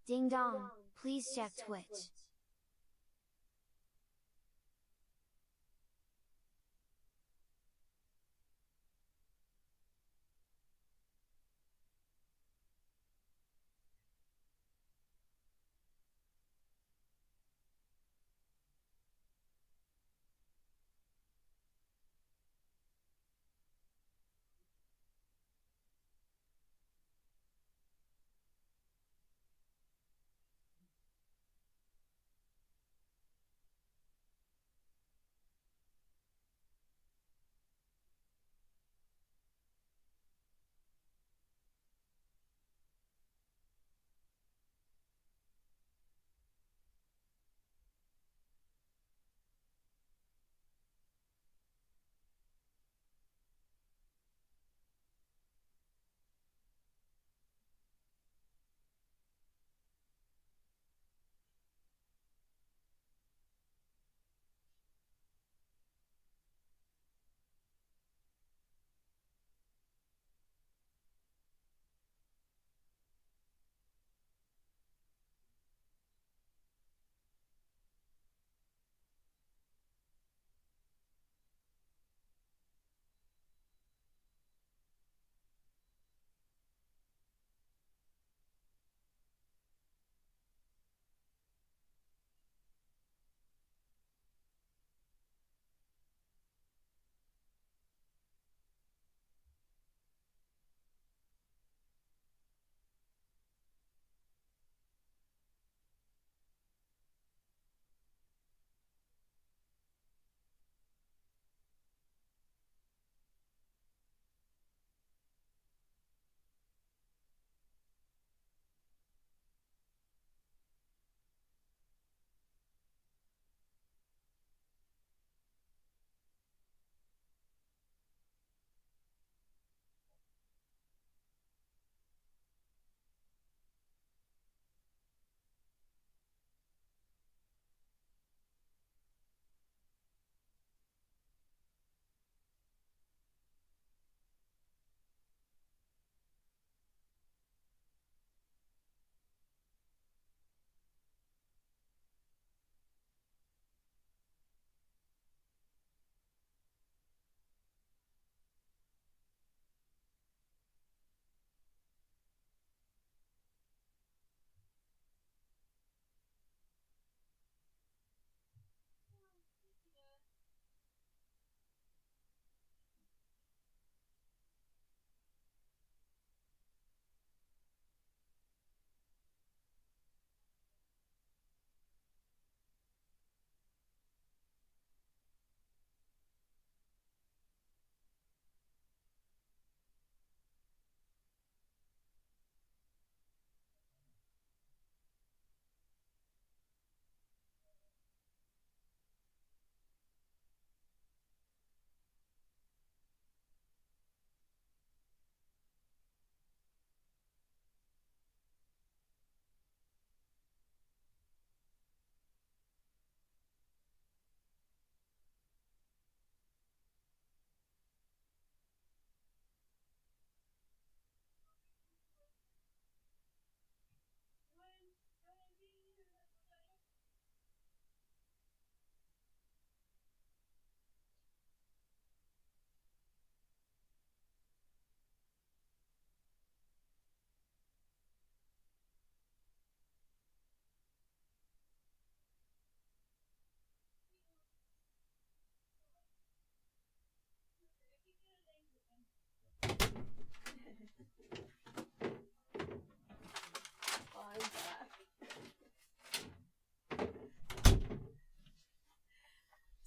Ding dong, please check Twitch.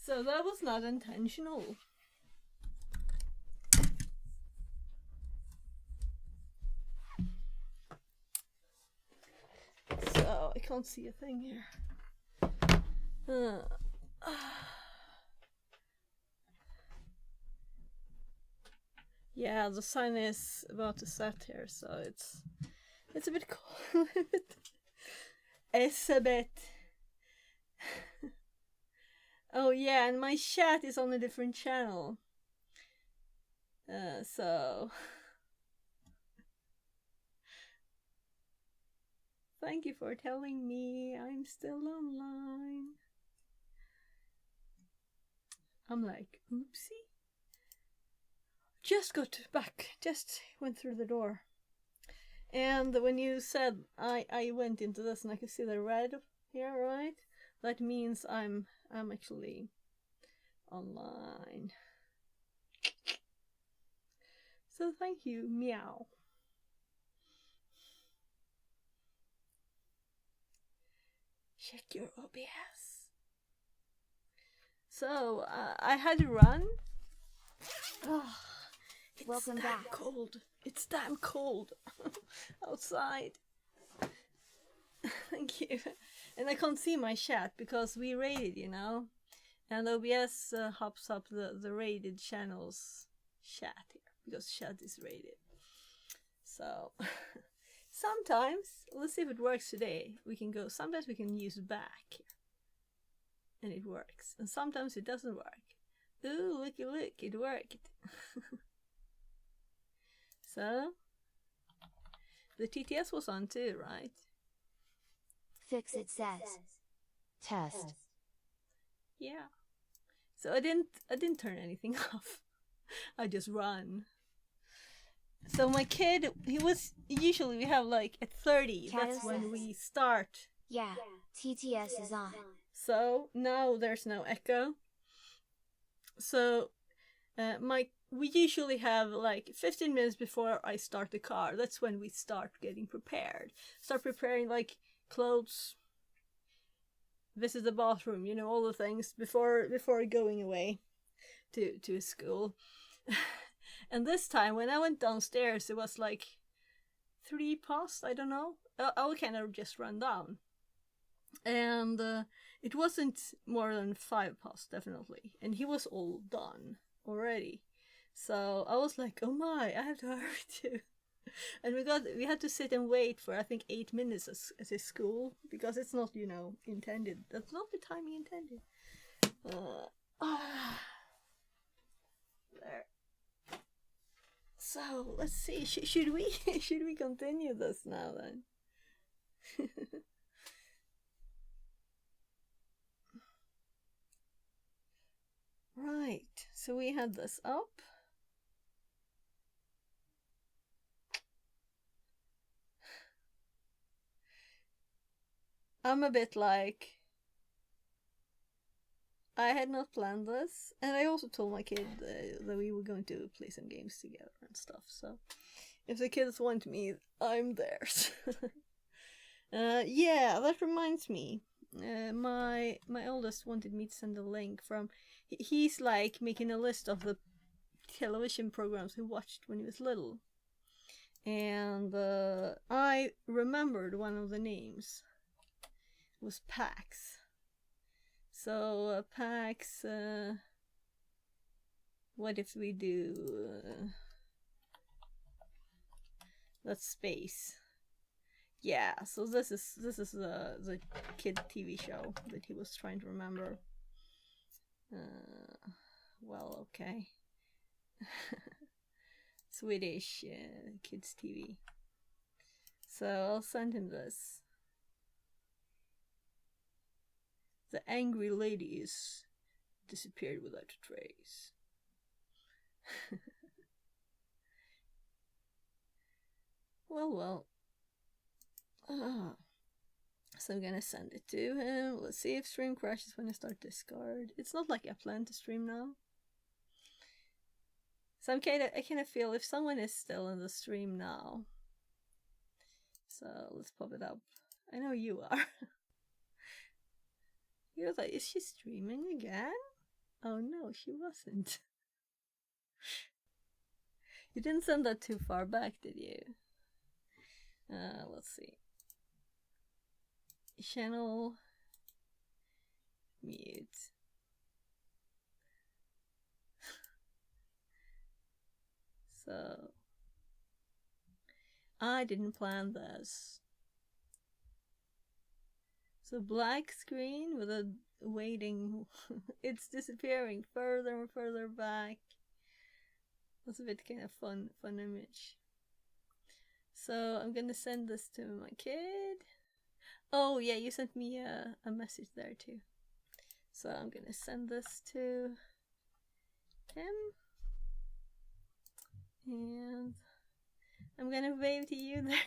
So that was not intentional. So I can't see a thing here. Yeah, the sun is about to set here, so it's a bit cold. It's a bit. Oh yeah, and my chat is on a different channel. So Thank you for telling me I'm still online. I'm like, oopsie. Just got back, just went through the door. And when you said I went into this and I could see the red here, right? That means I'm actually online. So thank you, meow. Check your OBS. So I had to run. Oh, it's Welcome damn back. cold. It's damn cold outside. Thank you. And I can't see my chat because we raided, you know. And OBS hops up the raided channels chat here because chat is raided. So sometimes, let's see if it works today. We can go, sometimes we can use back and it works. And sometimes it doesn't work. Ooh, looky look, it worked. So, the TTS was on too, right? Fix it says. Test. Yeah. So I didn't turn anything off. I just run. So my kid, usually we have like at 30, that's when we start. Yeah, TTS is on. So now there's no echo. So we usually have like 15 minutes before I start the car. That's when we start getting prepared. Start preparing like clothes, visit the bathroom, you know, all the things before going away to school. And this time when I went downstairs, it was like 3 past, I don't know. I would kind of just run down. And it wasn't more than 5 past, definitely. And he was all done already. So I was like, oh my, I have to hurry too. And we had to sit and wait for I think 8 minutes at his school because it's not, you know, intended. That's not the time he intended. There. So let's see. Should we continue this now then? Right. So we had this up. I'm a bit like, I had not planned this, and I also told my kid that we were going to play some games together and stuff, so if the kids want me, I'm theirs. Yeah, that reminds me, my oldest wanted me to send a link from, he's like making a list of the television programs he watched when he was little, and I remembered one of the names. It was PAX. So PAX, what if we do, that's space. Yeah, so this is the kid TV show that he was trying to remember. Well, okay. Swedish kids TV. So I'll send him this. The angry ladies disappeared without a trace. Well. So I'm gonna send it to him. Let's see if stream crashes when I start discard. It's not like I plan to stream now. So I kind of feel if someone is still in the stream now. So let's pop it up. I know you are. You're like, is she streaming again? Oh no, she wasn't. You didn't send that too far back, did you? Let's see. Channel mute. So I didn't plan this. So black screen with a waiting. It's disappearing further and further back. That's a bit kind of fun image. So I'm gonna send this to my kid. Oh yeah, you sent me a message there too. So I'm gonna send this to him. And I'm gonna wave to you there.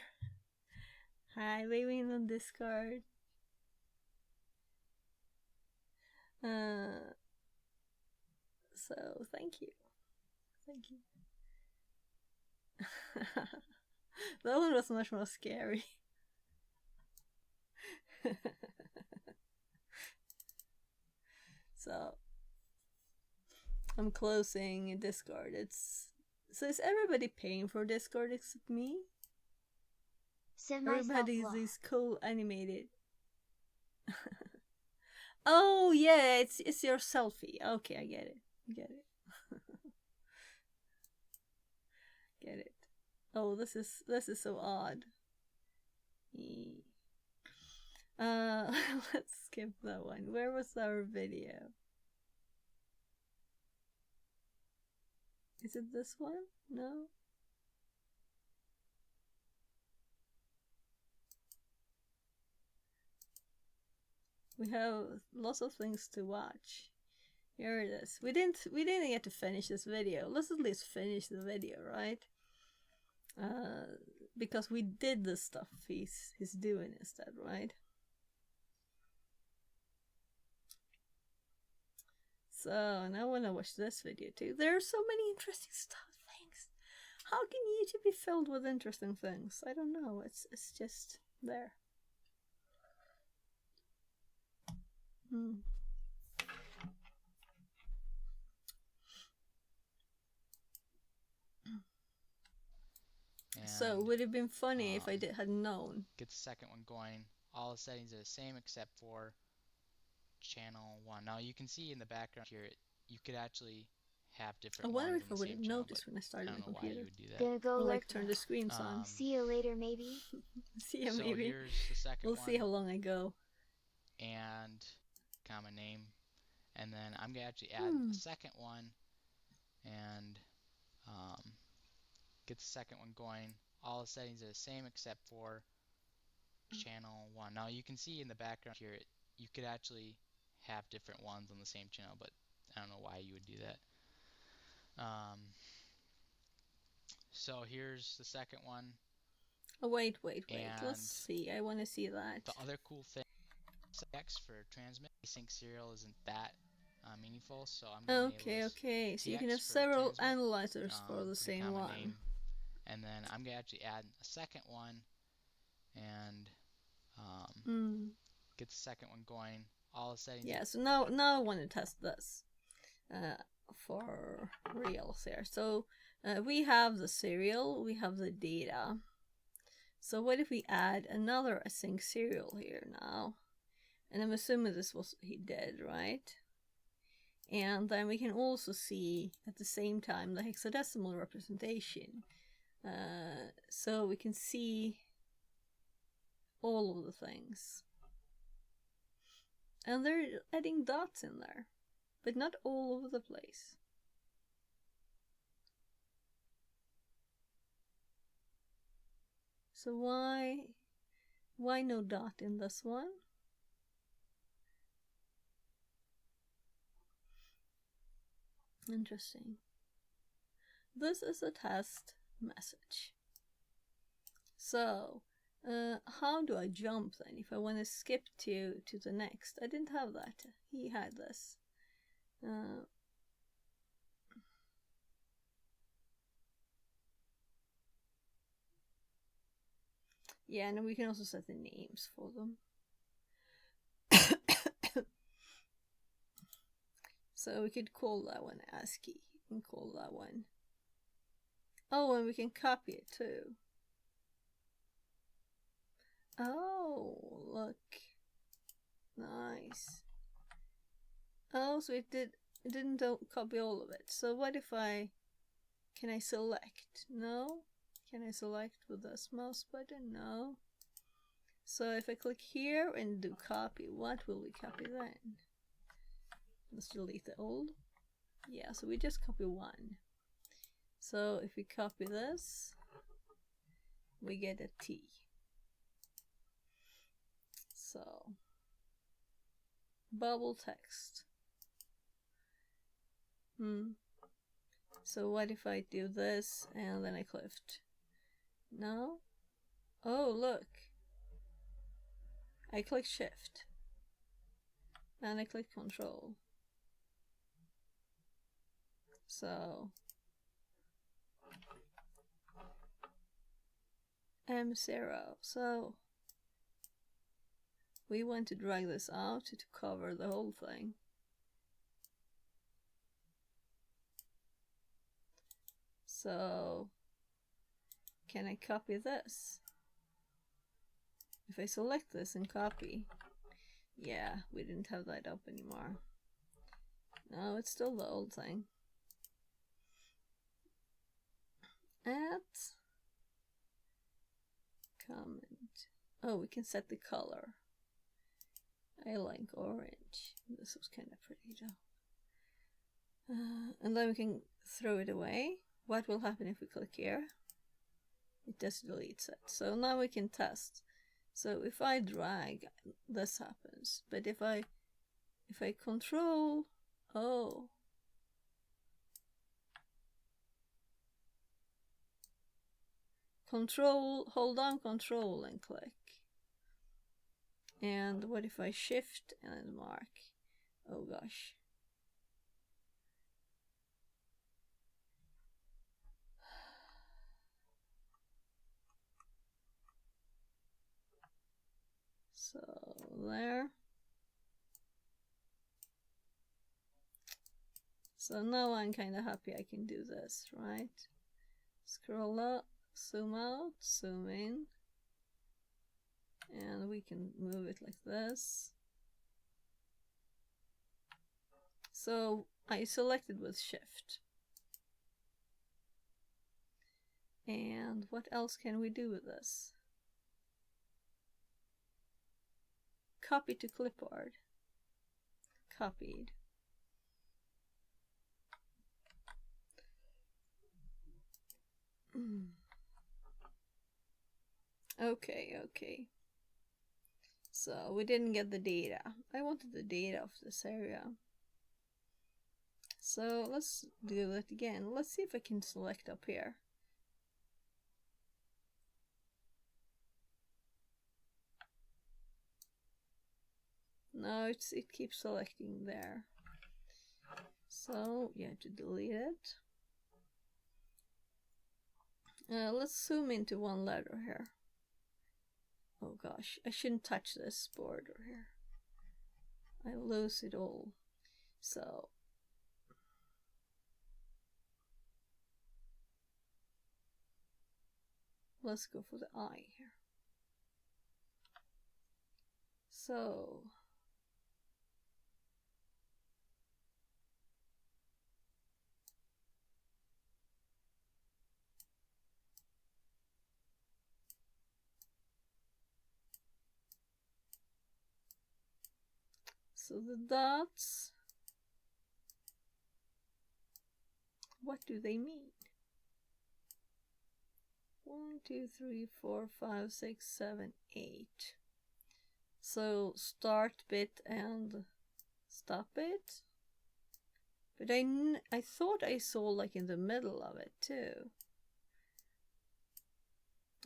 Hi, waving on Discord. So thank you. Thank you. That one was much more scary. So I'm closing Discord. So is everybody paying for Discord except me? Everybody's is cool animated. Oh yeah, it's your selfie. Okay, I get it. Get it. Get it. Oh, this is so odd. Let's skip that one. Where was our video? Is it this one? No? We have lots of things to watch. Here it is. We didn't get to finish this video. Let's at least finish the video, right? Because we did the stuff he's doing instead, right? So now I wanna watch this video too. There are so many interesting things. How can YouTube be filled with interesting things? I don't know. It's just there. So would it have been funny if I had known? Get the second one going. All the settings are the same except for channel 1. Now you can see in the background here, you could actually have different ones on the same channel. I wonder if I would have noticed when I started my computer. I don't know why you would do that. Gonna go like turn the screens on. See you later, maybe. See you so maybe. Here's the second we'll one. see how long I go. And common name. And then I'm going to actually add a second one and get the second one going. All the settings are the same except for channel 1. Now you can see in the background here, you could actually have different ones on the same channel, but I don't know why you would do that. So here's the second one. Oh, wait. Let's see. I want to see that. The other cool thing, TX for transmit, async serial isn't that meaningful, so I'm going to enable this. Okay. So you can have several analyzers for the same one. Name. And then I'm going to actually add a second one and get the second one going. All the settings. Yeah, so now I want to test this for reals here. So we have the serial, we have the data. So what if we add another async serial here now? And I'm assuming this was he did, right? And then we can also see at the same time the hexadecimal representation. So we can see all of the things. And they're adding dots in there, but not all over the place. So why no dot in this one? Interesting. This is a test message. So how do I jump then if I want to skip to the next? I didn't have that. He had this. Yeah, and we can also set the names for them. So we could call that one ASCII and call that one. Oh, and we can copy it too. Oh, look. Nice. Oh, so it didn't copy all of it. So what if can I select? No? Can I select with this mouse button? No. So if I click here and do copy, what will we copy then? Let's delete the old. Yeah, so we just copy one. So if we copy this, we get a T. So, bubble text. So what if I do this and then I clicked? No? Oh, look. I click shift. And I click control. So M0. So we want to drag this out to cover the whole thing. So can I copy this? If I select this and copy, yeah, we didn't have that up anymore. No, it's still the old thing. Add comment. Oh, we can set the color. I like orange. This was kind of pretty though. And then we can throw it away. What will happen if we click here? It just deletes it. So now we can test. So if I drag, this happens. But if I control, oh. Control, hold down control and click. And what if I shift and mark? Oh gosh. So there. So now I'm kind of happy I can do this, right? Scroll up, zoom out, zoom in. And we can move it like this. So I selected with shift. And what else can we do with this? Copy to clipboard. Copied. Okay. So we didn't get the data. I wanted the data of this area. So let's do that again. Let's see if I can select up here. No, it keeps selecting there. So you have to delete it. Let's zoom into one letter here. Oh gosh, I shouldn't touch this border here. I lose it all. So let's go for the I here. So the dots, what do they mean? 1, 2, 3, 4, 5, 6, 7, 8. So start bit and stop it. But I thought I saw like in the middle of it too.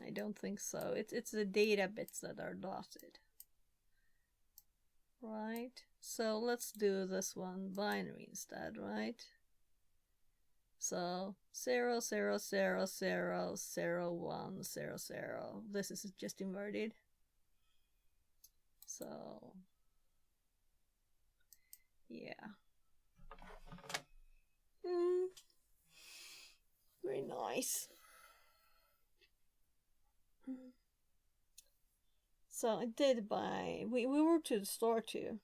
I don't think so. It's the data bits that are dotted. Right? So let's do this one binary instead, right? So 0, 0, 0, 0, 0, 1, 0, 0. This is just inverted. So yeah. Very nice. So I did buy, we were to the store too.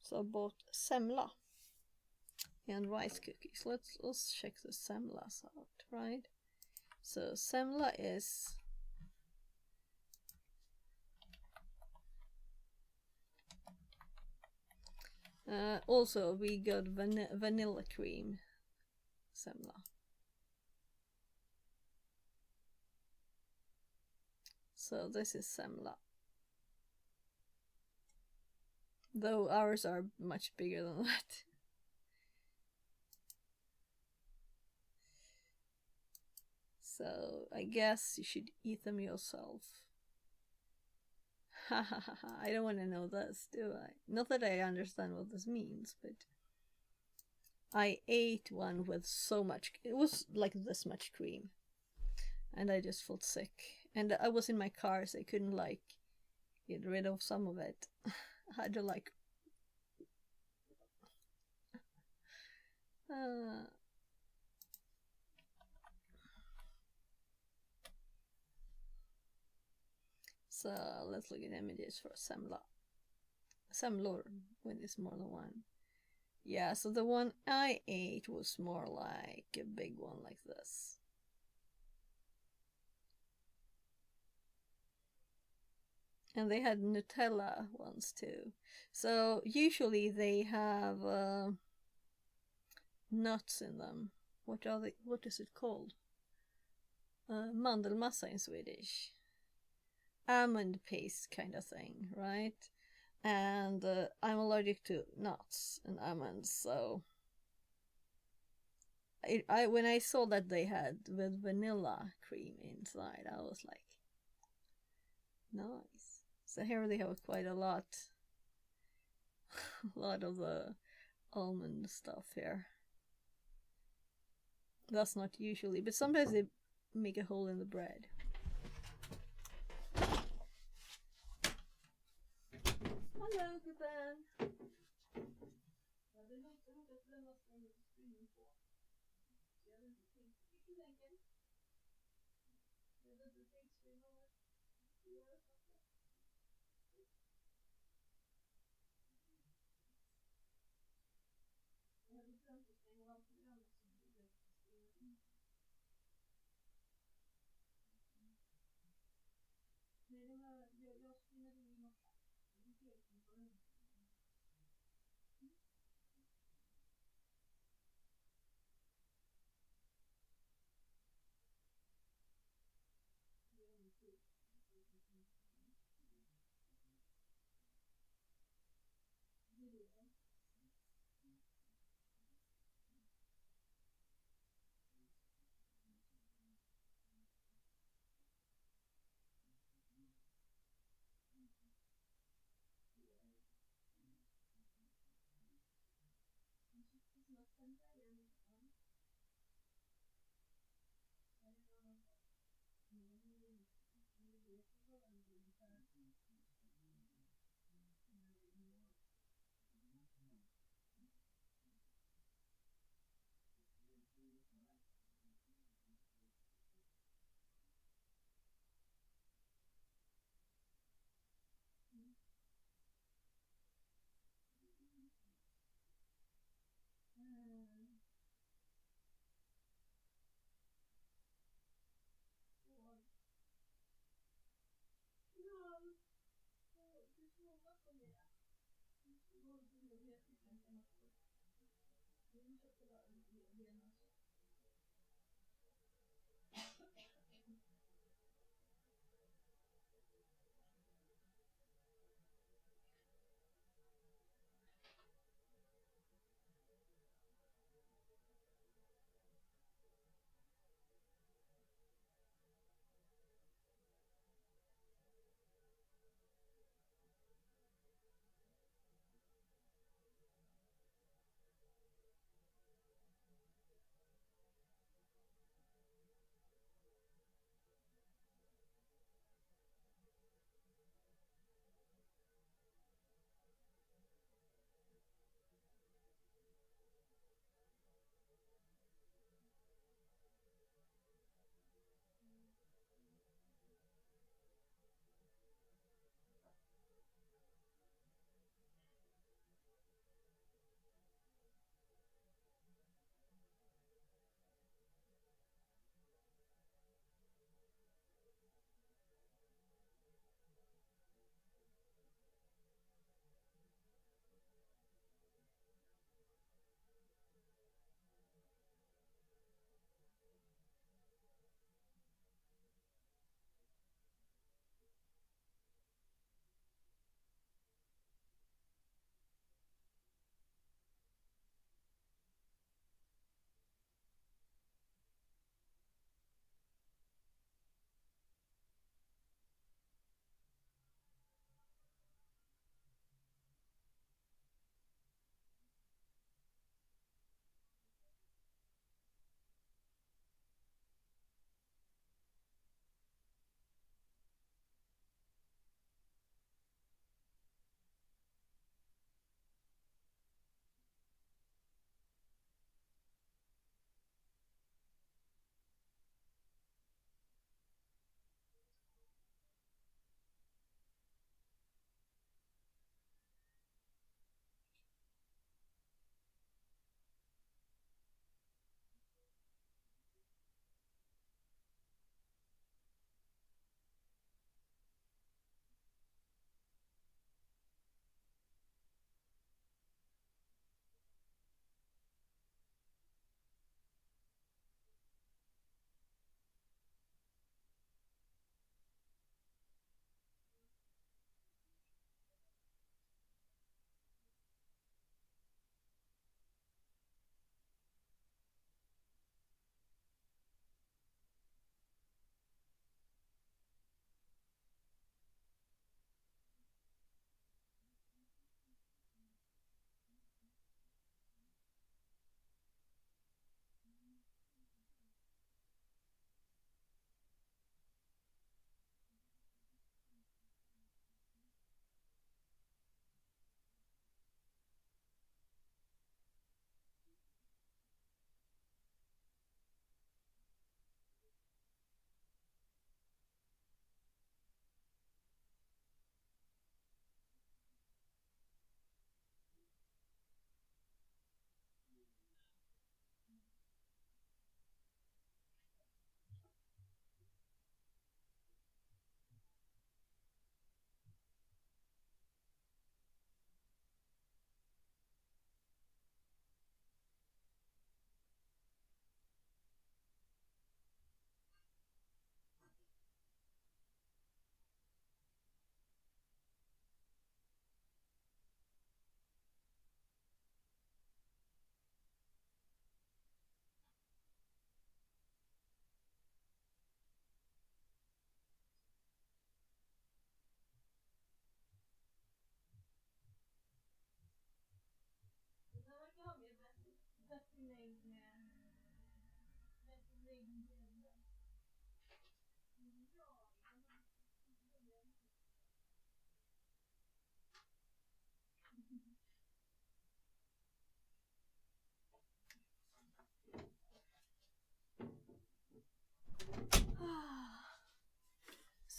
So I bought semla and rice cookies. Let's check the semlas out, right? So semla is also we got vanilla cream semla. So this is semla. Though ours are much bigger than that. So I guess you should eat them yourself. Ha ha ha ha. I don't want to know this, do I? Not that I understand what this means, but I ate one with so much. It was like this much cream. And I just felt sick. And I was in my car, so I couldn't like get rid of some of it. I had to like So let's look at images for semlor when it's more than one. Yeah, so the one I ate was more like a big one like this. And they had Nutella ones too. So usually they have nuts in them. What are they? What is it called? Mandelmassa in Swedish. Almond paste kind of thing, right? And I'm allergic to nuts and almonds, so I when I saw that they had with vanilla cream inside, I was like, nice. So here they have quite a lot of the almond stuff here. That's not usually, but sometimes they make a hole in the bread. Hello, gubben!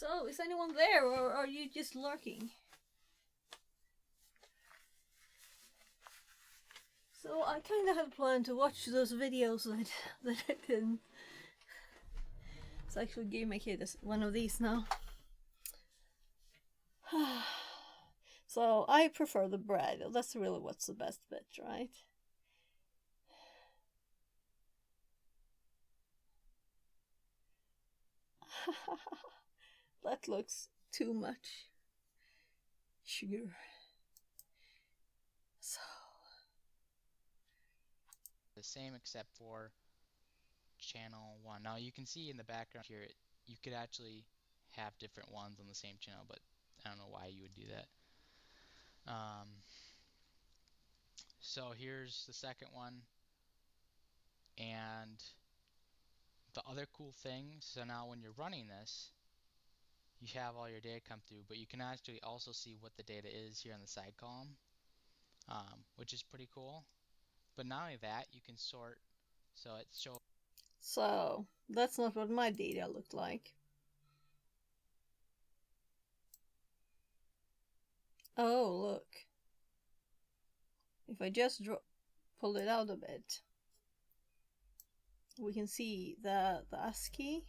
So, is anyone there, or are you just lurking? So, I kind of had planned to watch those videos that I didn't. So, I actually gave my kid one of these now. So, I prefer the bread. That's really what's the best bit, right? That looks too much sugar. So the same except for channel 1. Now you can see in the background here, you could actually have different ones on the same channel, but I don't know why you would do that. So here's the second one, and the other cool thing, so now when you're running this, you have all your data come through, but you can actually also see what the data is here on the side column, which is pretty cool. But not only that, you can sort, so it shows. So that's not what my data looked like. Oh, look. If I just pull it out a bit, we can see the ASCII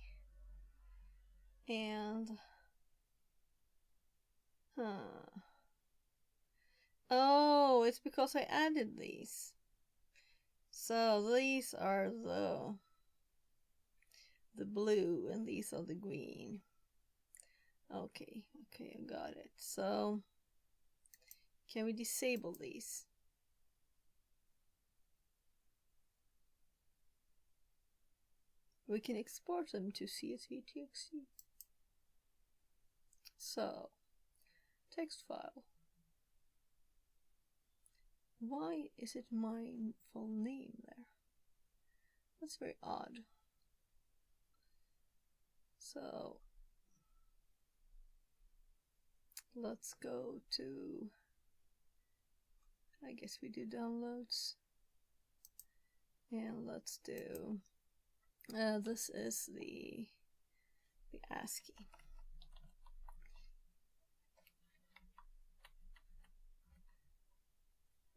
and oh, it's because I added these. So these are the blue and these are the green. Okay, I got it. So can we disable these? We can export them to CSV.txt. So, text file. Why is it my full name there? That's very odd. So, let's go to, I guess we do downloads. And let's do, this is the ASCII.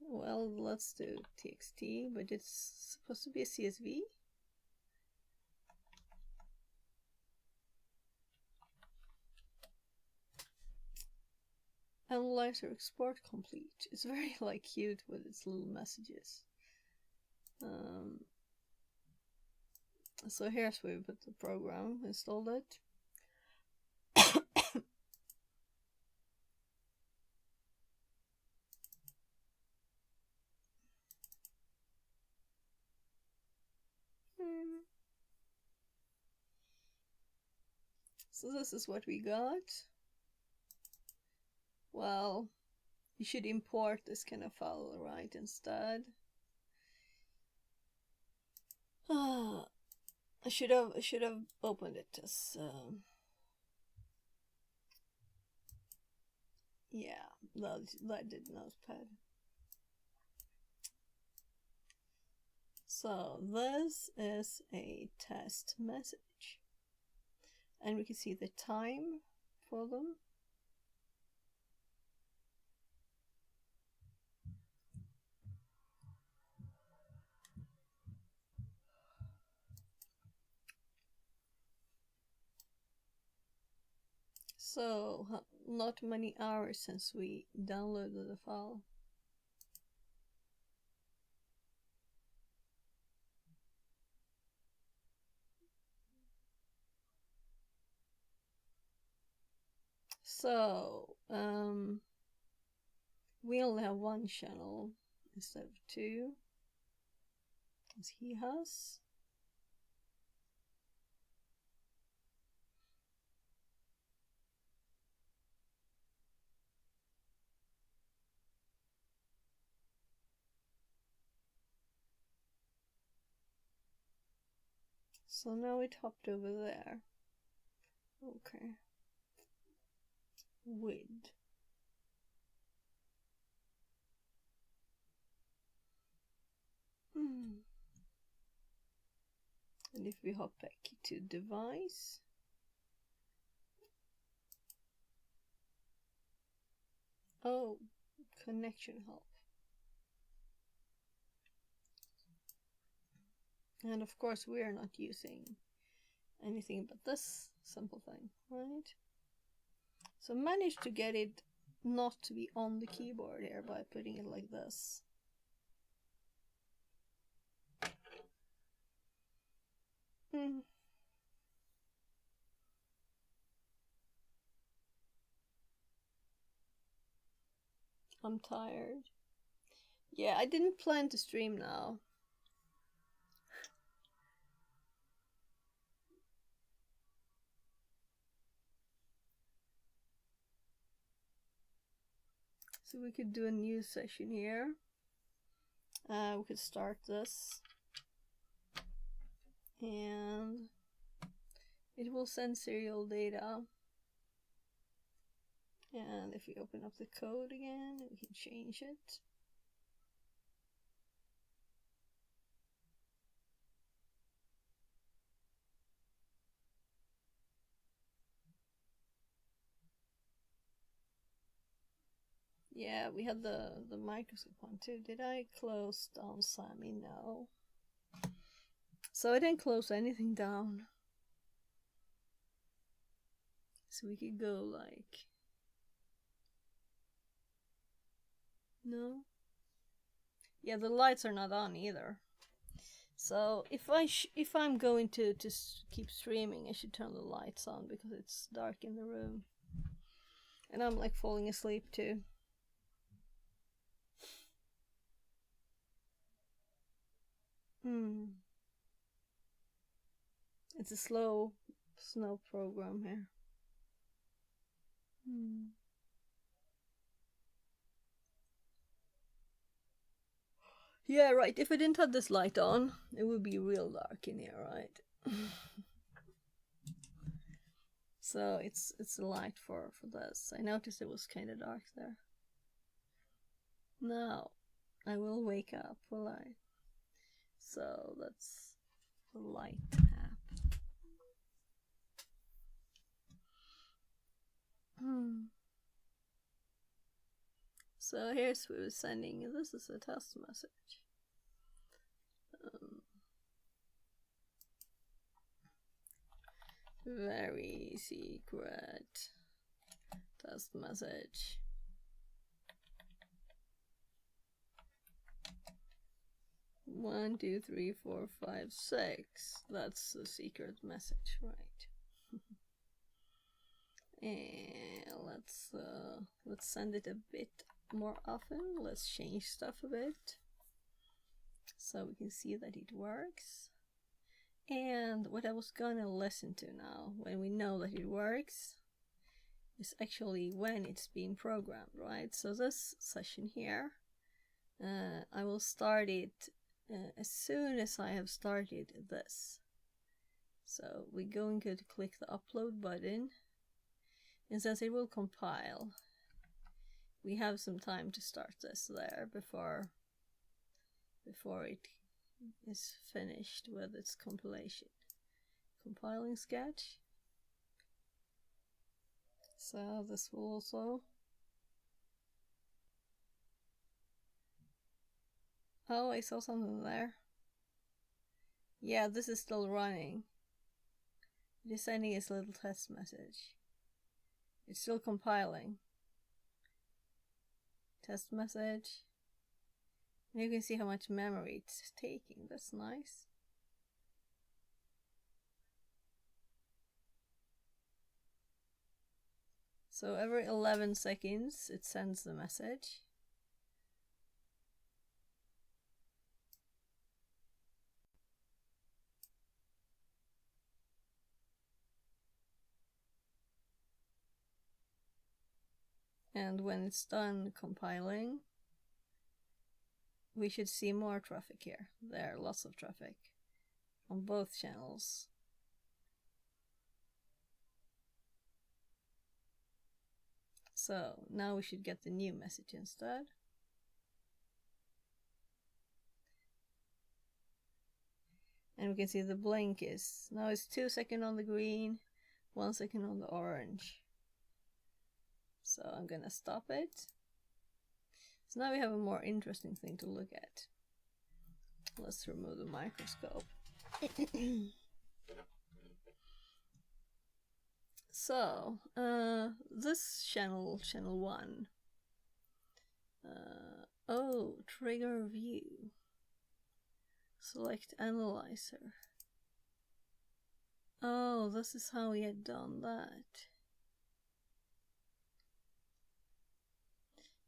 Well, let's do txt, but it's supposed to be a CSV. Analyzer export complete. It's very like cute with its little messages. So here's where we put the program, installed it. So this is what we got. Well, you should import this kind of file, right, instead. I should have opened it as yeah, that did notepad. So this is a test message, and we can see the time for them. So, not many hours since we downloaded the file. So, we only have one channel instead of two, as he has. So now it hopped over there. Okay. With. And if we hop back to device, Oh, connection help. And of course we are not using anything but this simple thing, right? So managed to get it not to be on the keyboard here by putting it like this. I'm tired. Yeah, I didn't plan to stream now. So we could do a new session here. We could start this. And it will send serial data. And if we open up the code again, we can change it. Yeah, we had the microscope one too. Did I close down Sammy? No. So I didn't close anything down. So we could go like... No? Yeah, the lights are not on either. So if I'm going to keep streaming, I should turn the lights on because it's dark in the room. And I'm like falling asleep too. It's a slow program here. Yeah, right. If I didn't have this light on, it would be real dark in here, right? So it's a light for this. I noticed it was kind of dark there. Now I will wake up, will I? So that's the light app. So here's what we're sending. This is a test message. Very secret test message. One, 2, 3, 4, 5, 6. That's the secret message, right? And let's send it a bit more often. Let's change stuff a bit so we can see that it works. And what I was gonna listen to now, when we know that it works, is actually when it's being programmed, right? So this session here, I will start it as soon as I have started this. So we're going to click the upload button, and since it will compile, we have some time to start this there before it is finished with its compilation. Compiling sketch. So this will also... Oh, I saw something there. Yeah, this is still running. Just sending its little test message. It's still compiling. Test message. And you can see how much memory it's taking. That's nice. So every 11 seconds it sends the message. And when it's done compiling, we should see more traffic here. There are lots of traffic on both channels. So now we should get the new message instead. And we can see the blink is, now it's 2 seconds on the green, 1 second on the orange. So I'm gonna stop it. So now we have a more interesting thing to look at. Let's remove the microscope. So, this channel 1. Oh, trigger view. Select analyzer. Oh, this is how we had done that.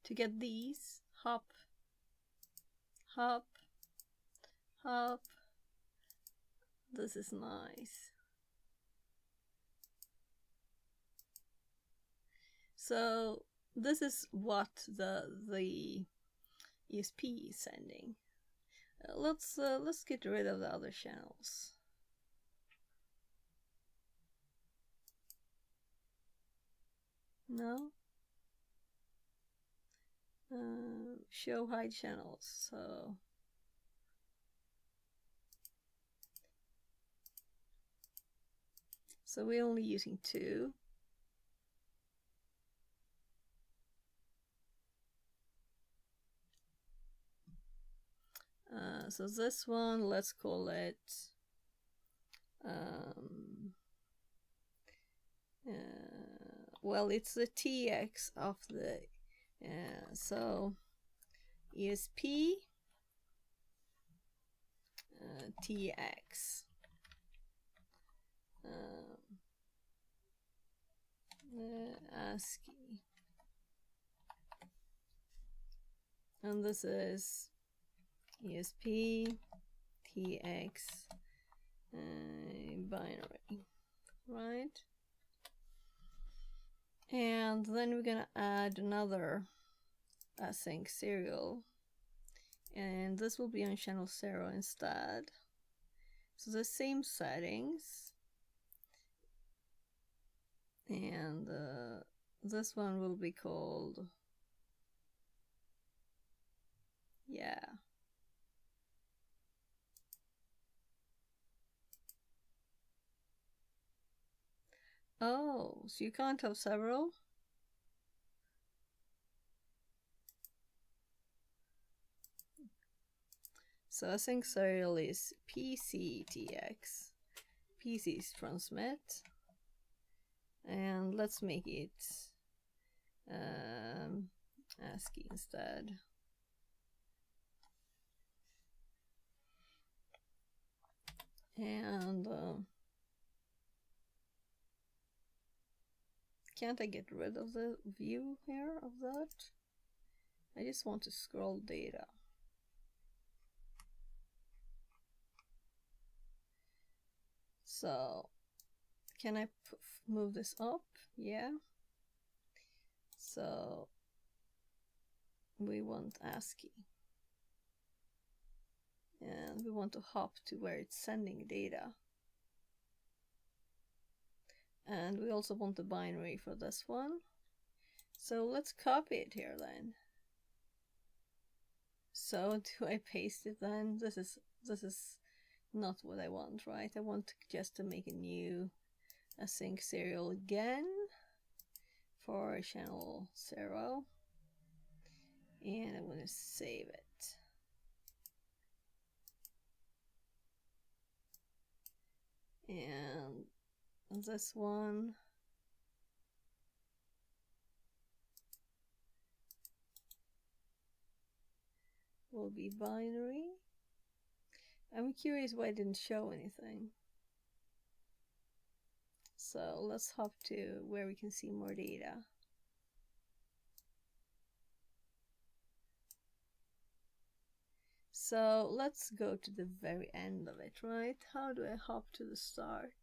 To get these, hop, hop, hop. This is nice. So this is what the ESP is sending. Let's get rid of the other channels. No. Show hide channels. So we're only using 2. So this one, let's call it well, it's the TX of the so ESP TX ASCII, and this is ESP TX binary, right? And then we're gonna add another async serial, and this will be on channel 0 instead. So the same settings, and this one will be called, yeah, oh, so you can't have several? So async serial is PCTX, PC is transmit, and let's make it ASCII instead. And can't I get rid of the view here of that? I just want to scroll data. So can I move this up? Yeah. So we want ASCII. And we want to hop to where it's sending data. And we also want the binary for this one. So let's copy it here then. So do I paste it then? This is not what I want, right? I want just to make a new async serial again for channel 0. And I'm going to save it. And this one will be binary. I'm curious why it didn't show anything. So let's hop to where we can see more data. So let's go to the very end of it, right? How do I hop to the start?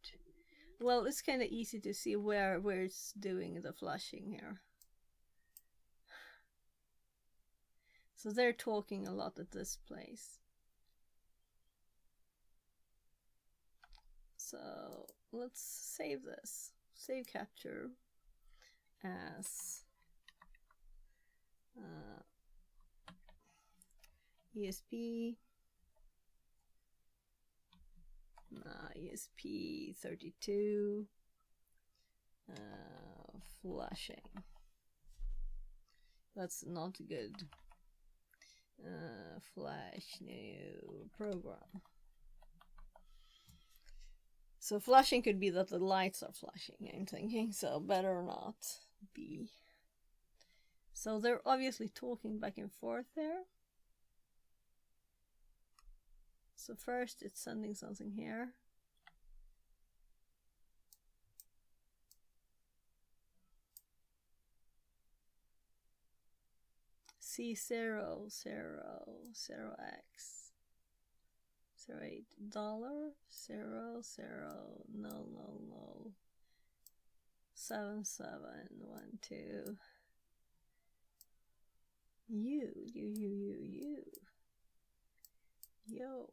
Well, it's kind of easy to see where it's doing the flushing here. So they're talking a lot at this place. So let's save this. Save capture as ESP. ESP32 flashing. That's not good. Flash new program. So flashing could be that the lights are flashing, I'm thinking, so better not be. So they're obviously talking back and forth there. So first it's sending something here. C0, 0x. $8, 0, 0, 0, 7, 7, 1, 2. You. Yo.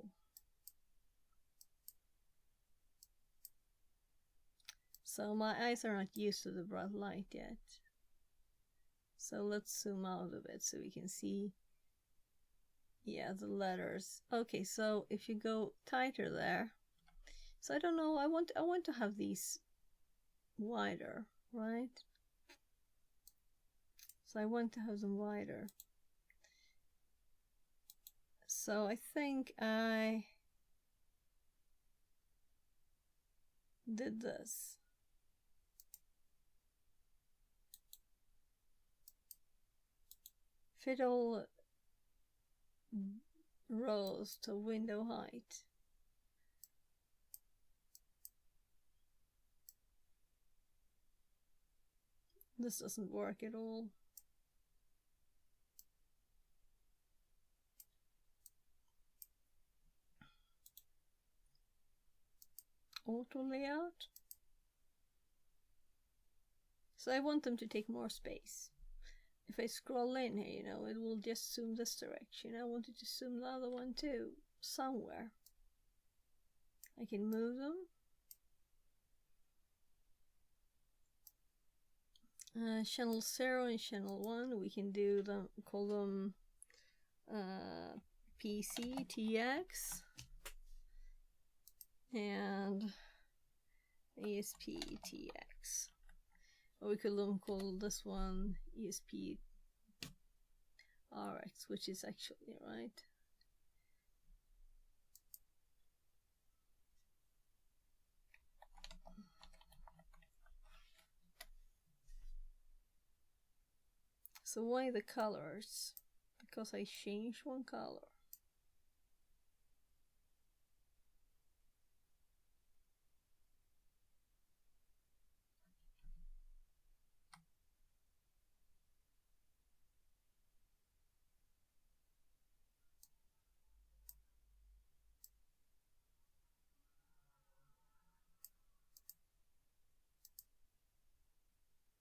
So my eyes are not used to the bright light yet. So let's zoom out a bit so we can see. Yeah, the letters. Okay, so if you go tighter there. So I don't know, I want to have these wider, right? So I want to have them wider. So I think I did this. Fit all rows to window height. This doesn't work at all. Auto layout. So I want them to take more space. If I scroll in here, you know, it will just zoom this direction. I want it to zoom the other one too, somewhere. I can move them. Channel 0 and channel 1, we can do them, call them PC, TX, and ESP, TX. Or we could call this one ESP RX, which is actually right. So why the colors? Because I changed one color.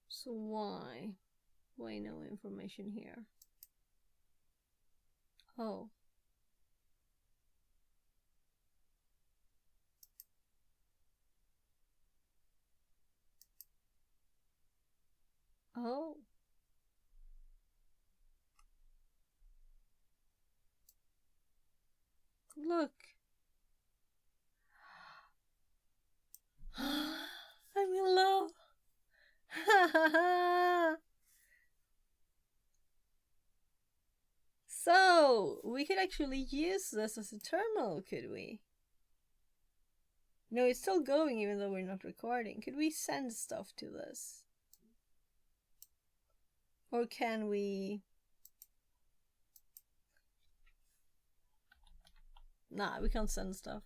So why? Why no information here? Oh. Oh. Look. I'm in love. So, we could actually use this as a terminal, could we? No, it's still going even though we're not recording. Could we send stuff to this? Or can we... Nah, we can't send stuff.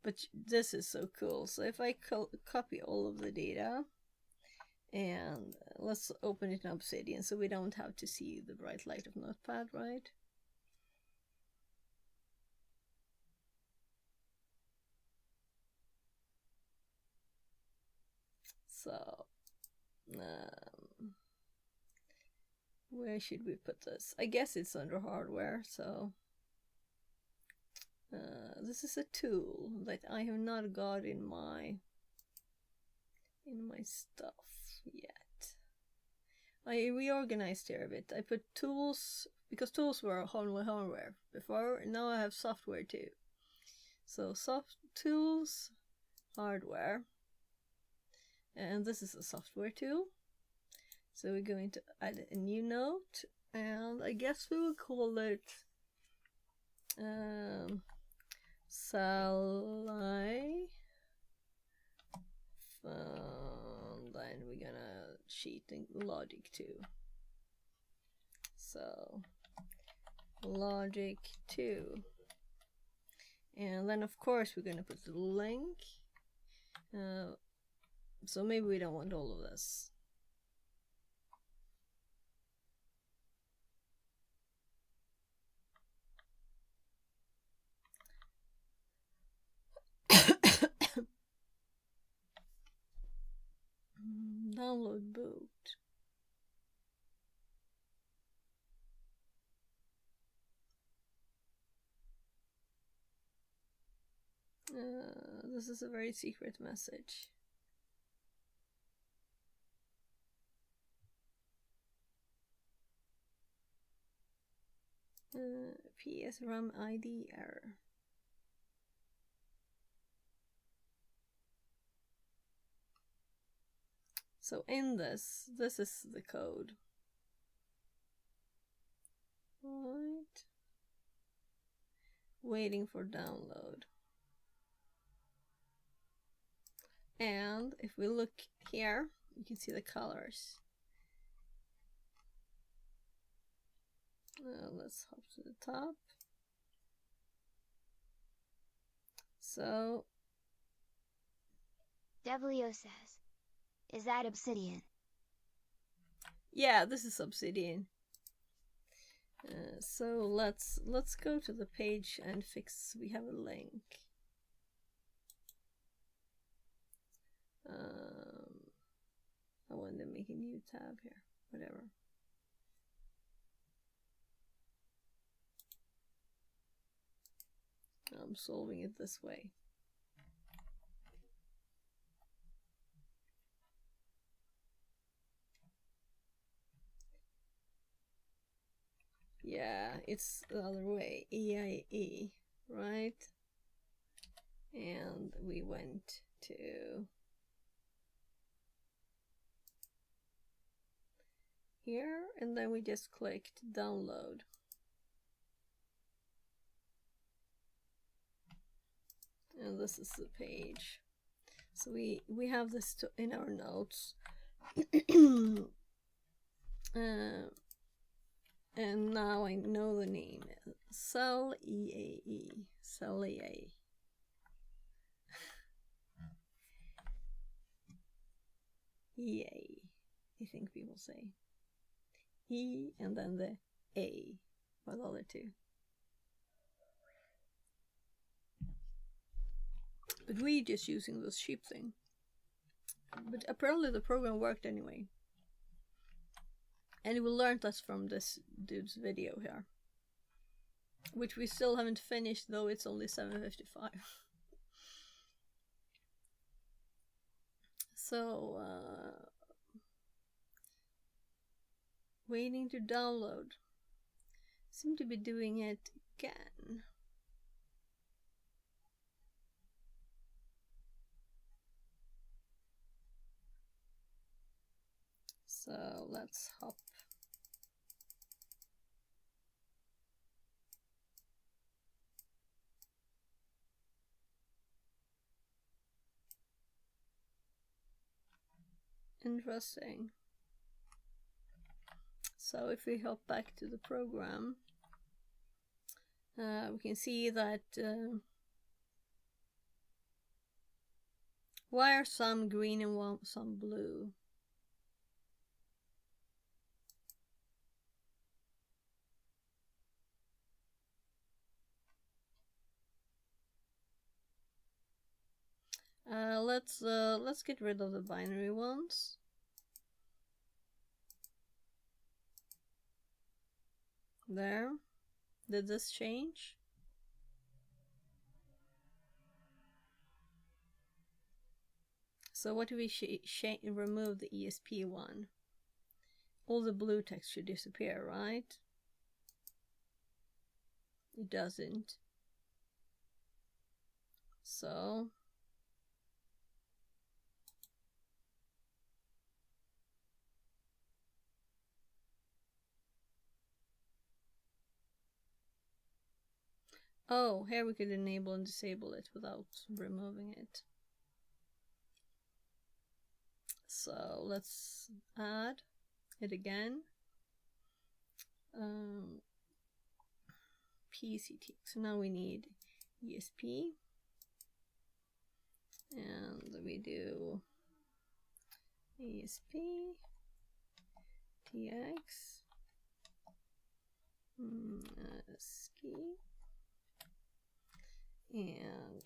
But this is so cool. So if I copy all of the data, and let's open it in Obsidian so we don't have to see the bright light of Notepad, right? So, where should we put this? I guess it's under hardware, so this is a tool that I have not got in my stuff yet. I reorganized here a bit. I put tools, because tools were hardware before, now I have software too. So tools, hardware, and this is a software tool. So we're going to add a new note, And I guess we will call it Sally. Then we're gonna cheat in logic too. So logic 2. And then of course we're gonna put the link. So maybe we don't want all of this. Download boot. This is a very secret message. PS RAM ID error. So in this is the code. Right. Waiting for download. And if we look here, you can see the colors. Let's hop to the top. So W says, is that obsidian? Yeah, this is obsidian. So let's go to the page and fix. We have a link. I want to make a new tab here. Whatever. I'm solving it this way. Yeah, it's the other way. EIE, right? And we went to here, and then we just clicked download. And this is the page. So we have this in our notes. And now I know the name. Cell EAE. Cell EAE. EA, I think people say. E and then the A for the other two. But we just using this sheep thing. But apparently the program worked anyway. And we learned that from this dude's video here. Which we still haven't finished, though it's only 7:55. So, waiting to download. Seem to be doing it again. So let's hop. Interesting. So if we hop back to the program, we can see that why are some green and some blue? Let's get rid of the binary ones. There. Did this change? So what do we remove the ESP one? All the blue text should disappear, right? It doesn't. So Oh, here we could enable and disable it without removing it. So let's add it again. PCT. So now we need ESP. And we do ESP TX ski, and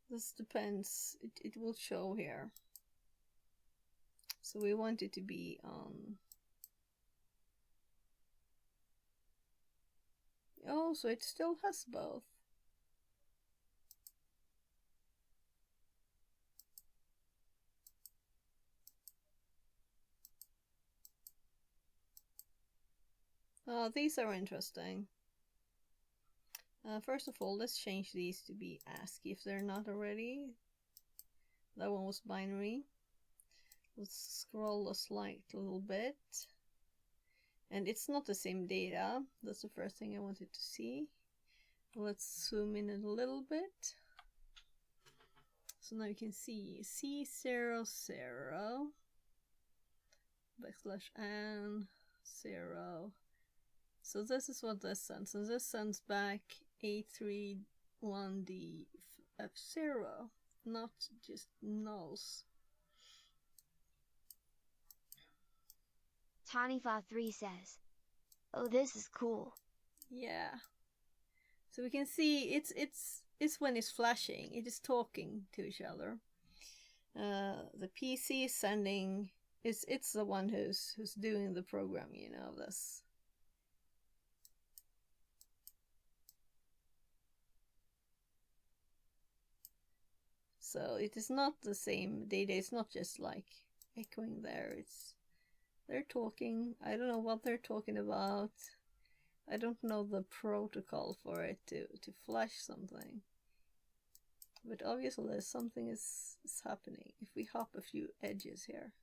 this depends, it will show here. So we want it to be on. Oh, so it still has both. Oh, these are interesting. First of all, let's change these to be ASCII if they're not already. That one was binary. Let's scroll a slight little bit. And it's not the same data. That's the first thing I wanted to see. Let's zoom in a little bit. So now you can see C00 \n0. So this is what this sends. And this sends back A31DF0, not just nulls. Tawny53 says, "Oh, this is cool." Yeah. So we can see it's when it's flashing, it is talking to each other. The PC is sending, it's the one who's doing the programming, of this. So it is not the same data. It's not just like echoing there. They're talking. I don't know what they're talking about. I don't know the protocol for it to flash something. But obviously something is happening. If we hop a few edges here,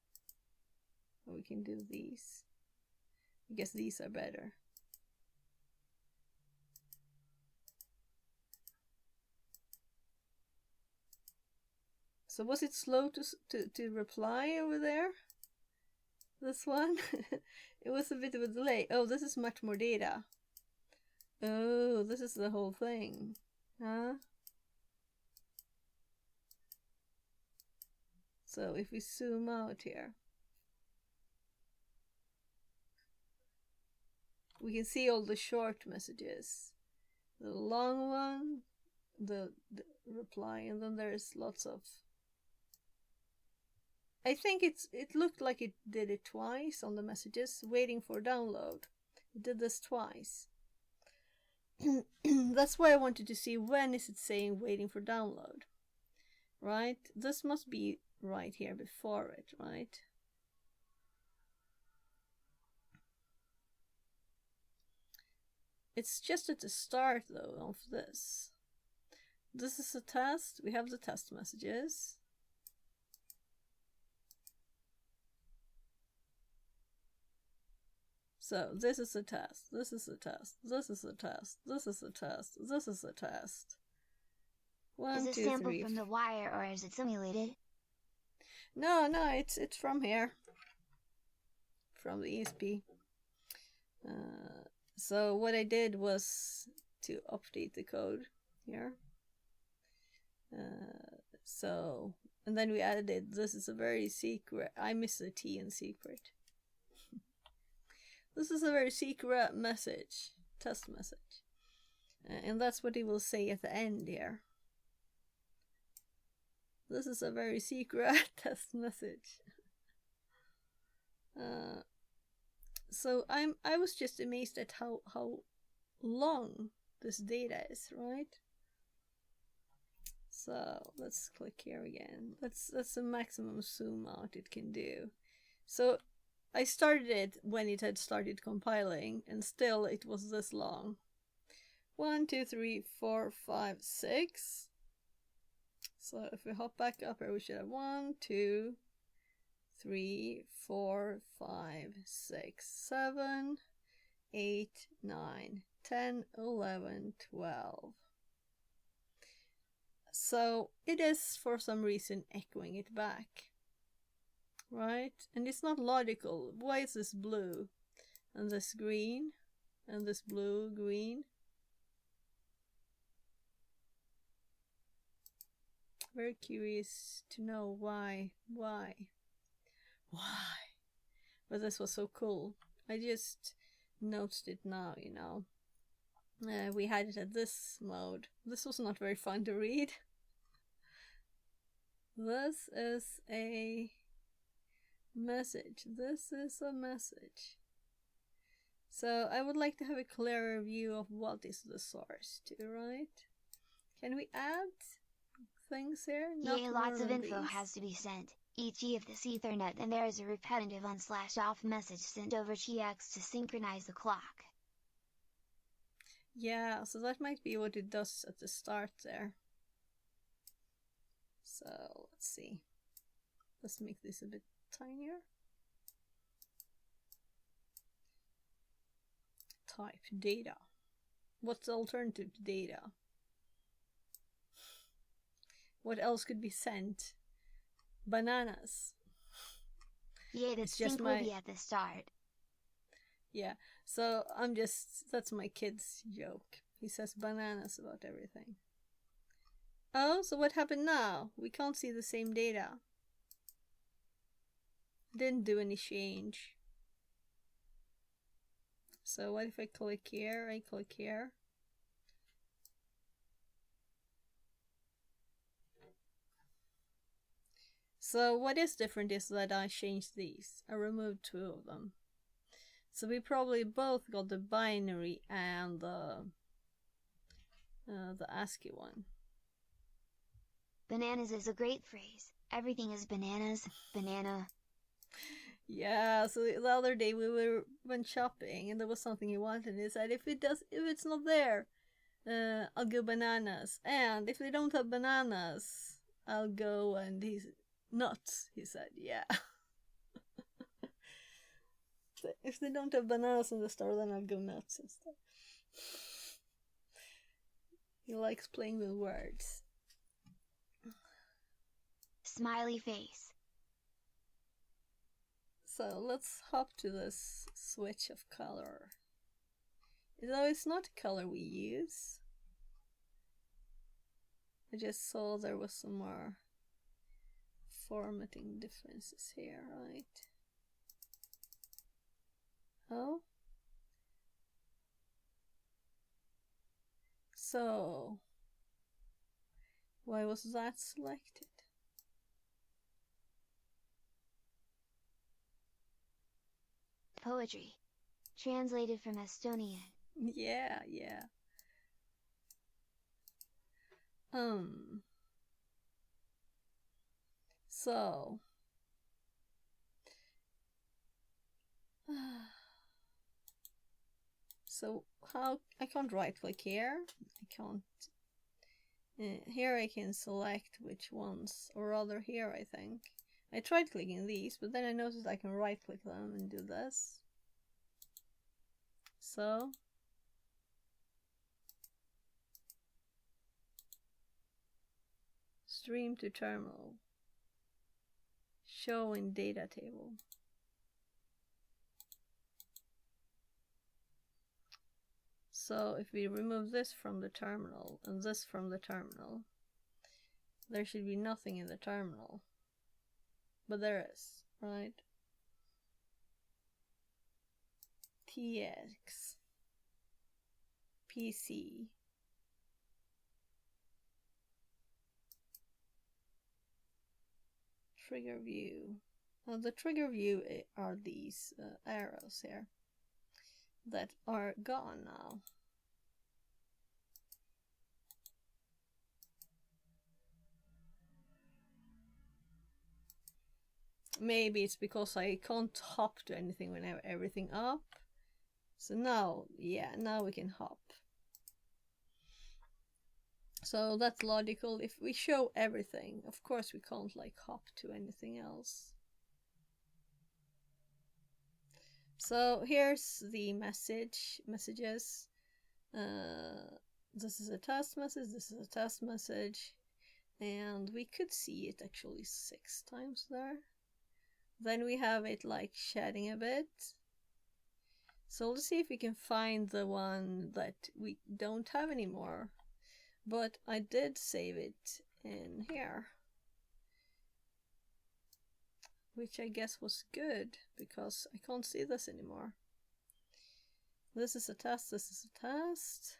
we can do these. I guess these are better. So was it slow to reply over there? This one? It was a bit of a delay. Oh, this is much more data. Oh, this is the whole thing. Huh? So if we zoom out here, we can see all the short messages. The long one, the reply, and then there's lots of... I think it looked like it did it twice on the messages, waiting for download. It did this twice. That's why I wanted to see when is it saying waiting for download. Right? This must be right here before it, right? It's just at the start though of this. This is a test. We have the test messages. So this is a test, this is a test, this is a test, this is a test, this is a test. One, is it 2, sampled 3. From the wire, or is it simulated? No, it's from here. From the ESP. So what I did was to update the code here. And then we added, this is a very secret, I miss the T in secret. This is a very secret message, test message. And that's what he will say at the end here. This is a very secret test message. So I was just amazed at how long this data is, right? So let's click here again. That's the maximum zoom out it can do. So I started it when it had started compiling, and still it was this long. 1, 2, 3, 4, 5, 6. So if we hop back up here, we should have 1, 2, 3, 4, 5, 6, 7, 8, 9, 10, 11, 12. So it is for some reason echoing it back. Right? And it's not logical. Why is this blue? And this green? And this blue, green? Very curious to know why. Why? But this was so cool. I just noticed it now, you know. We had it at this mode. This was not very fun to read. This is a message. This is a message. So I would like to have a clearer view of what is the source too, right? Can we add things here? Yeah, lots of info has to be sent. E.g. if this Ethernet, then there is a repetitive on/off message sent over TX to synchronize the clock. Yeah, so that might be what it does at the start there. So let's see. Let's make this a bit tinier. Type data. What's the alternative to data? What else could be sent? Bananas. Yeah, the sync will be at the start. Yeah, so that's my kid's joke. He says bananas about everything. Oh, so what happened now? We can't see the same data. Didn't do any change. So what if I click here? I click here. So what is different is that I changed these. I removed 2 of them. So we probably both got the binary and the ASCII one. Bananas is a great phrase. Everything is bananas. Banana. Yeah, so the other day we went shopping and there was something he wanted and he said if it's not there, I'll go bananas. And if they don't have bananas, I'll go and he's nuts, he said, yeah. If they don't have bananas in the store, then I'll go nuts instead. He likes playing with words. Smiley face. So let's hop to this switch of color. Though it's not a color we use. I just saw there was some more formatting differences here, right? Oh. So, why was that selected? Poetry. Translated from Estonian. Yeah. So. So, how I can't right click here. I can't. Here I can select which ones, or rather here I think. I tried clicking these, but then I noticed I can right click them and do this. So. Stream to terminal. Show in data table. So if we remove this from the terminal and this from the terminal, there should be nothing in the terminal. But there is, right? TX PC trigger view. Now the trigger view are these arrows here that are gone now. Maybe it's because I can't hop to anything when I have everything up. So now, yeah, now we can hop. So that's logical. If we show everything, of course we can't like hop to anything else. So here's the messages. This is a test message, this is a test message, and we could see it actually 6 times there. Then we have it like shedding a bit. So let's see if we can find the one that we don't have anymore. But I did save it in here, which I guess was good because I can't see this anymore. This is a test, this is a test.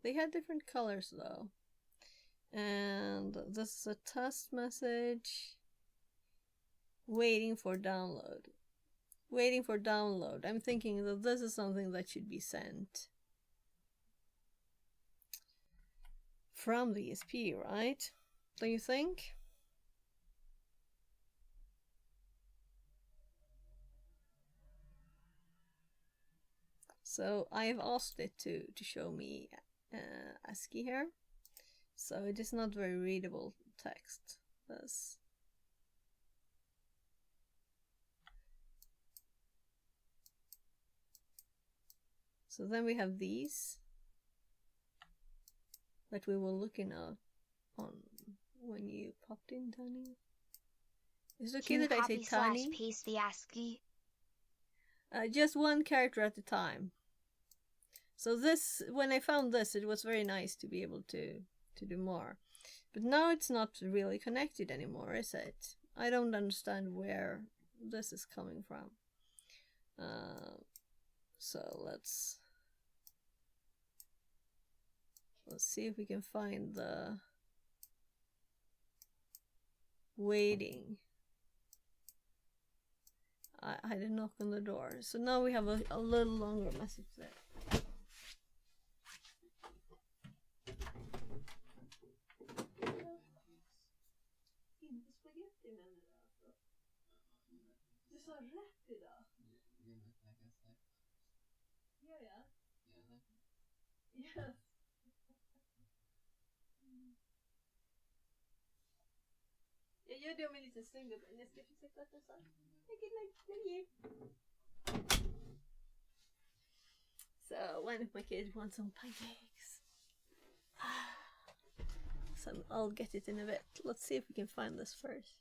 They had different colors though. And this is a test message. Waiting for download. Waiting for download. I'm thinking that this is something that should be sent from the ESP, right? Don't you think? So I've asked it to show me ASCII here. So it is not very readable text. This. So then we have these that we were looking at on when you popped in, Tani. Is it okay that I say Tani? Paste the ASCII. Just one character at a time. So this, when I found this, it was very nice to be able to do more. But now it's not really connected anymore, is it? I don't understand where this is coming from. So let's see if we can find the waiting. I had a knock on the door. So now we have a little longer message there. Du sa rätt idag. Gör jag? Yes. Jag gör det om en liten stund. Jag ska försöka att det så. Lägg. So one of my kids wants some pancakes. So I'll get it in a bit. Let's see if we can find this first.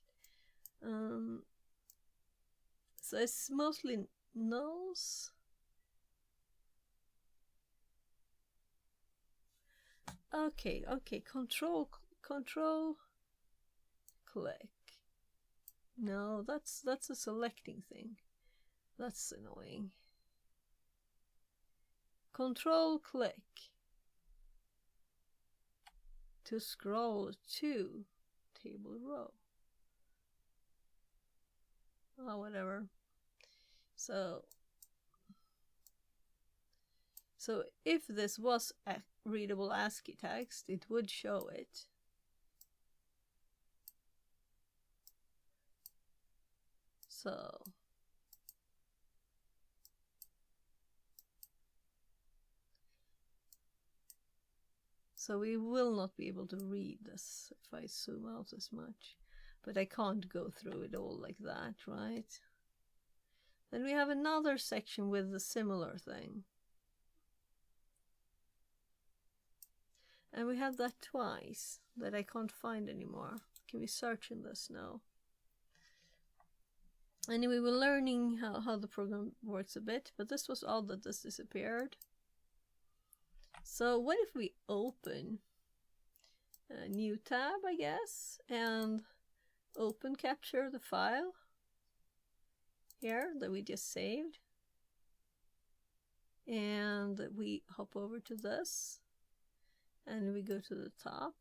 So it's mostly nulls. Okay. Control click. No, that's a selecting thing. That's annoying. Control click to scroll to table row. Oh, whatever. So if this was a readable ASCII text, it would show it. So we will not be able to read this if I zoom out as much. But I can't go through it all like that, right? Then we have another section with a similar thing. And we have that twice that I can't find anymore. Can we search in this now? Anyway, we're learning how the program works a bit, but this was odd that this disappeared. So what if we open a new tab, I guess, and open capture the file here that we just saved, and we hop over to this and we go to the top.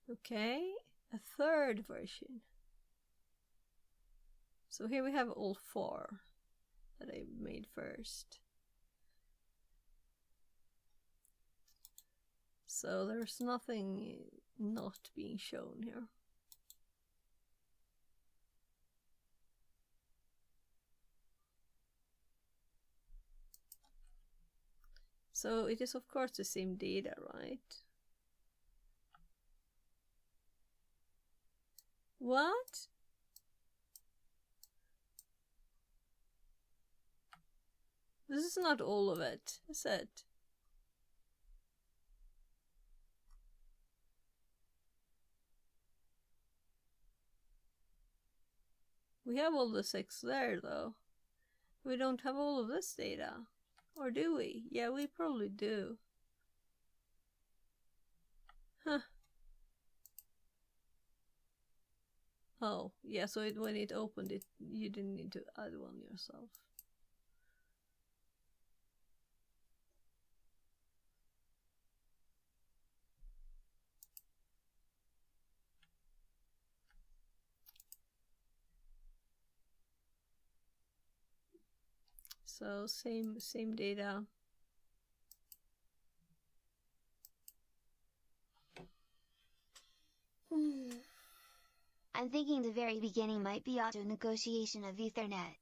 Okay, a third version. So here we have all 4 that I made first. So there's nothing not being shown here. So it is of course the same data, right? What? This is not all of it, is it? We have all the 6 there, though. We don't have all of this data. Or do we? Yeah, we probably do. Huh. Oh, yeah, so when it opened it, you didn't need to add one yourself. So same data. I'm thinking the very beginning might be auto negotiation of Ethernet.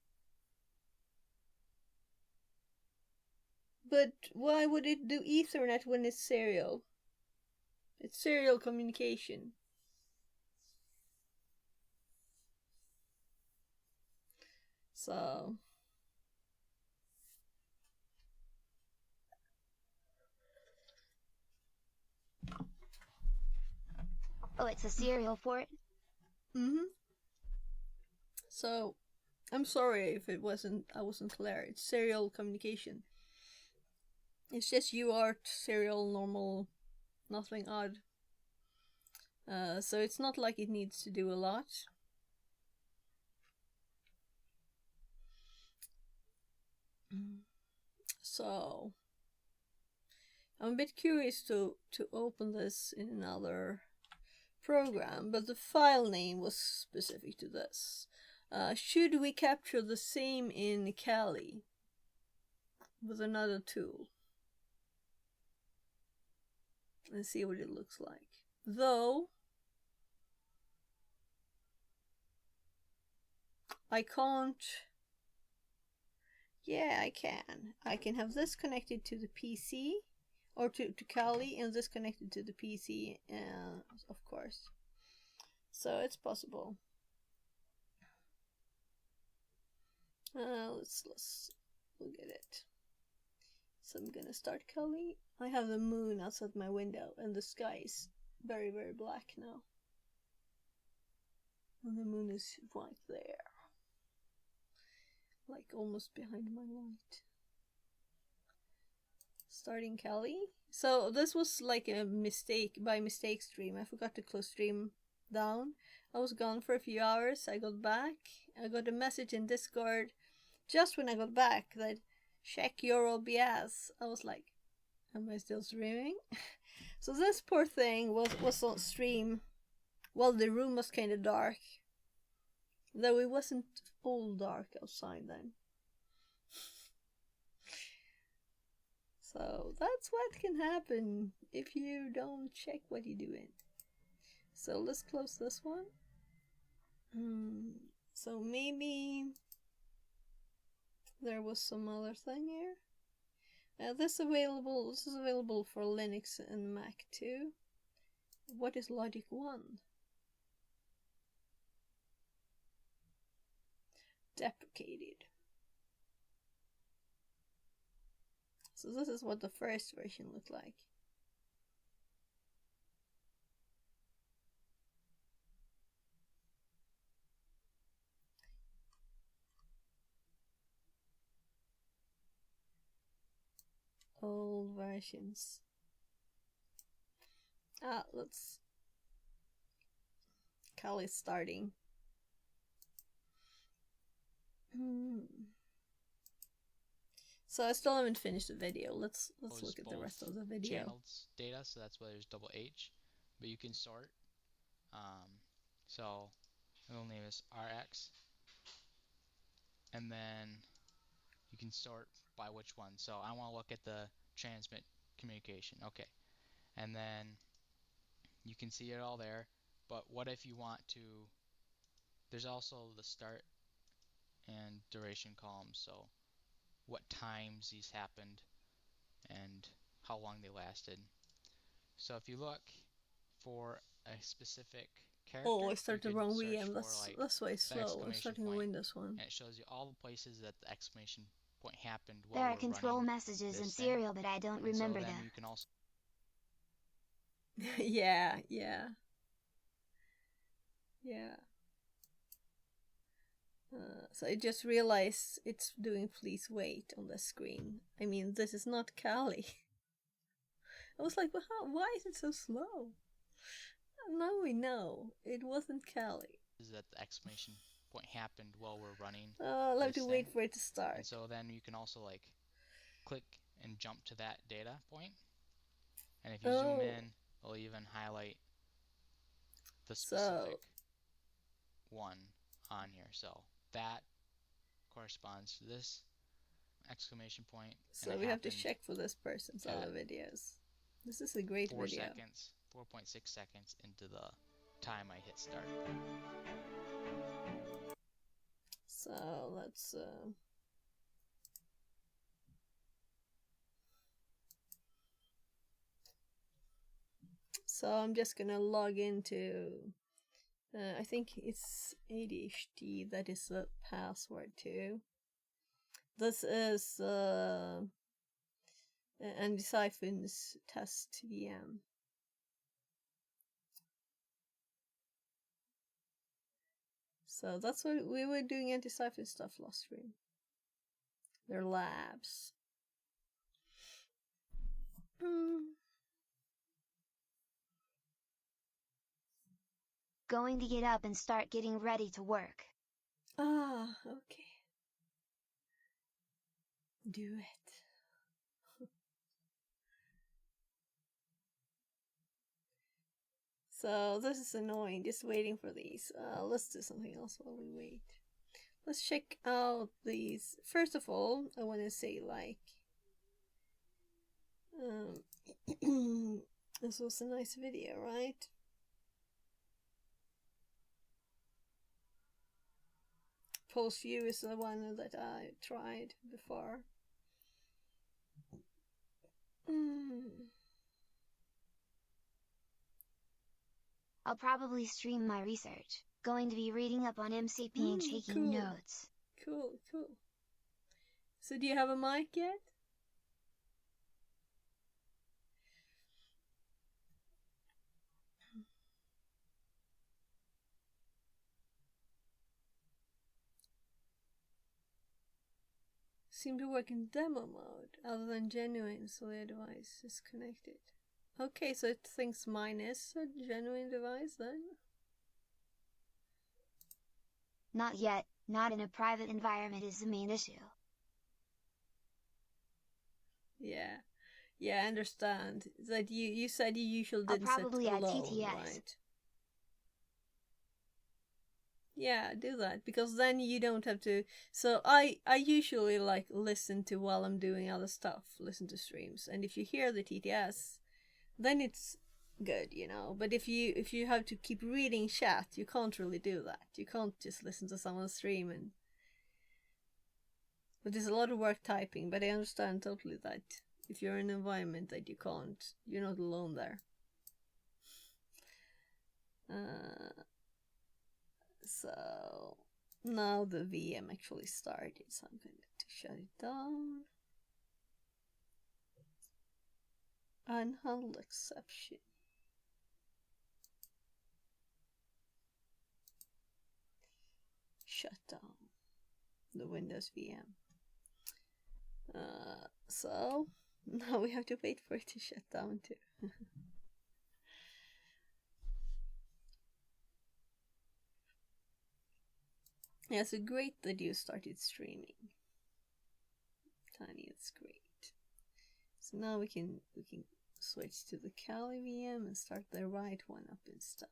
But why would it do Ethernet when it's serial? It's serial communication. So oh, it's a serial port? So I'm sorry if I wasn't clear. It's serial communication. It's just UART, serial, normal, nothing odd. So it's not like it needs to do a lot. So I'm a bit curious to open this in another program, but the file name was specific to this. Should we capture the same in Kali with another tool and see what it looks like? Though I can't. Yeah, I can. I can have this connected to the PC or to Kali and this connected to the PC, of course. So it's possible. Let's look at it. So I'm gonna start Kali. I have the moon outside my window and the sky is very, very black now. And the moon is right there. Like almost behind my light. Starting Kali. So this was like a by mistake stream. I forgot to close stream down. I was gone for a few hours. I got back. I got a message in Discord just when I got back that check your OBS. I was like, am I still streaming? So this poor thing was on stream. Well, the room was kind of dark. Though it wasn't all dark outside then. So that's what can happen if you don't check what you're doing. So let's close this one. So maybe there was some other thing here. This is available for Linux and Mac too. What is Logic 1? Deprecated. So this is what the first version looked like. Old versions. Let's Kali starting. So I still haven't finished the video. Let's look at the rest of the video. Channels data, so that's why there's double H, but you can sort. So the middle name is RX, and then you can sort by which one. So I want to look at the transmit communication. Okay, and then you can see it all there. But what if you want to? There's also the start and duration columns. So what times these happened and how long they lasted. So if you look for a specific character, oh, I started the wrong VM. That's why it's slow. I'm starting the point, Windows one. and it shows you all the places that the exclamation point happened while There are we're control running messages in this thing. serial, but I don't And remember so then them. you can also Yeah. So I just realized it's doing please wait on the screen. I mean, this is not Kali. I was like, well, why is it so slow? Now we know it wasn't Kali. is that the exclamation point happened while we're running. I'll have to wait for it to start. And so then you can also like click and jump to that data point. And if you zoom in, it'll even highlight the specific one on here. So that corresponds to this exclamation point. So we have to check for this person's other videos. This is a great video. 4.6 seconds into the time I hit start. So let's so I'm just gonna log into I think it's ADHD, that is the password too. This is Andy-Siphon's test VM. So that's what we were doing, Andy-Siphon stuff last stream. Their labs. Going to get up and start getting ready to work. Ah, okay. Do it. So this is annoying, just waiting for these. Let's do something else while we wait. Let's check out these. First of all, I want to say like, this was a nice video, right? Post view is the one that I tried before. I'll probably stream my research. Going to be reading up on MCP and taking notes. Cool. So do you have a mic yet? Seem to work in demo mode, other than genuine, so the device is connected. Okay, so it thinks mine is a genuine device then? Not yet, not in a private environment is the main issue. Yeah, I understand. That you said you usually didn't set probably add alone, TTS. right? Yeah, do that, because then you don't have to. So I usually like listen to while I'm doing other stuff, listen to streams, and if you hear the TTS, then it's good, you know. But if you have to keep reading chat, you can't really do that. You can't just listen to someone's stream and. But there's a lot of work typing, but I understand totally that if you're in an environment that you can't, you're not alone there. So now the VM actually started, so I'm going to shut it down. Unhandled exception. Shut down the Windows VM. So now we have to wait for it to shut down too. Yeah, so great that you started streaming. Tiny, it's great. So now we can switch to the Kali VM and start the right one up instead.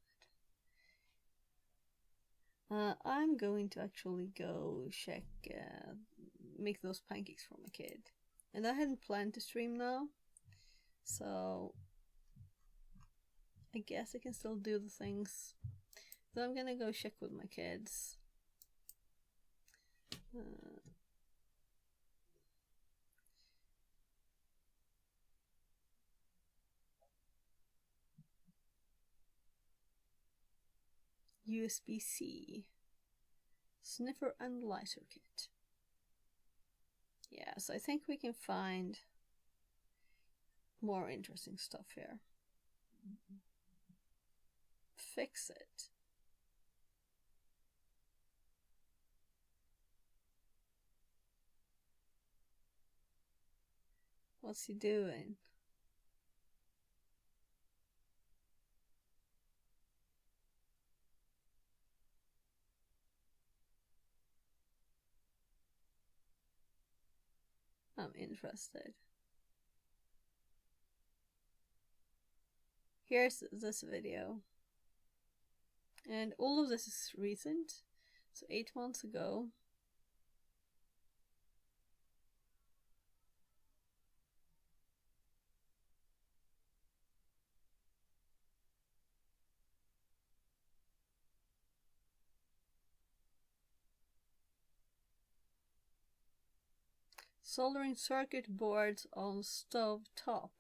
I'm going to actually go check, make those pancakes for my kid. And I hadn't planned to stream now, so I guess I can still do the things. So I'm gonna go check with my kids. USB-C sniffer analyzer kit. Yes, I think we can find more interesting stuff here. Fix it. What's he doing? I'm interested. Here's this video. And all of this is recent. So 8 months ago. Soldering circuit boards on stove top.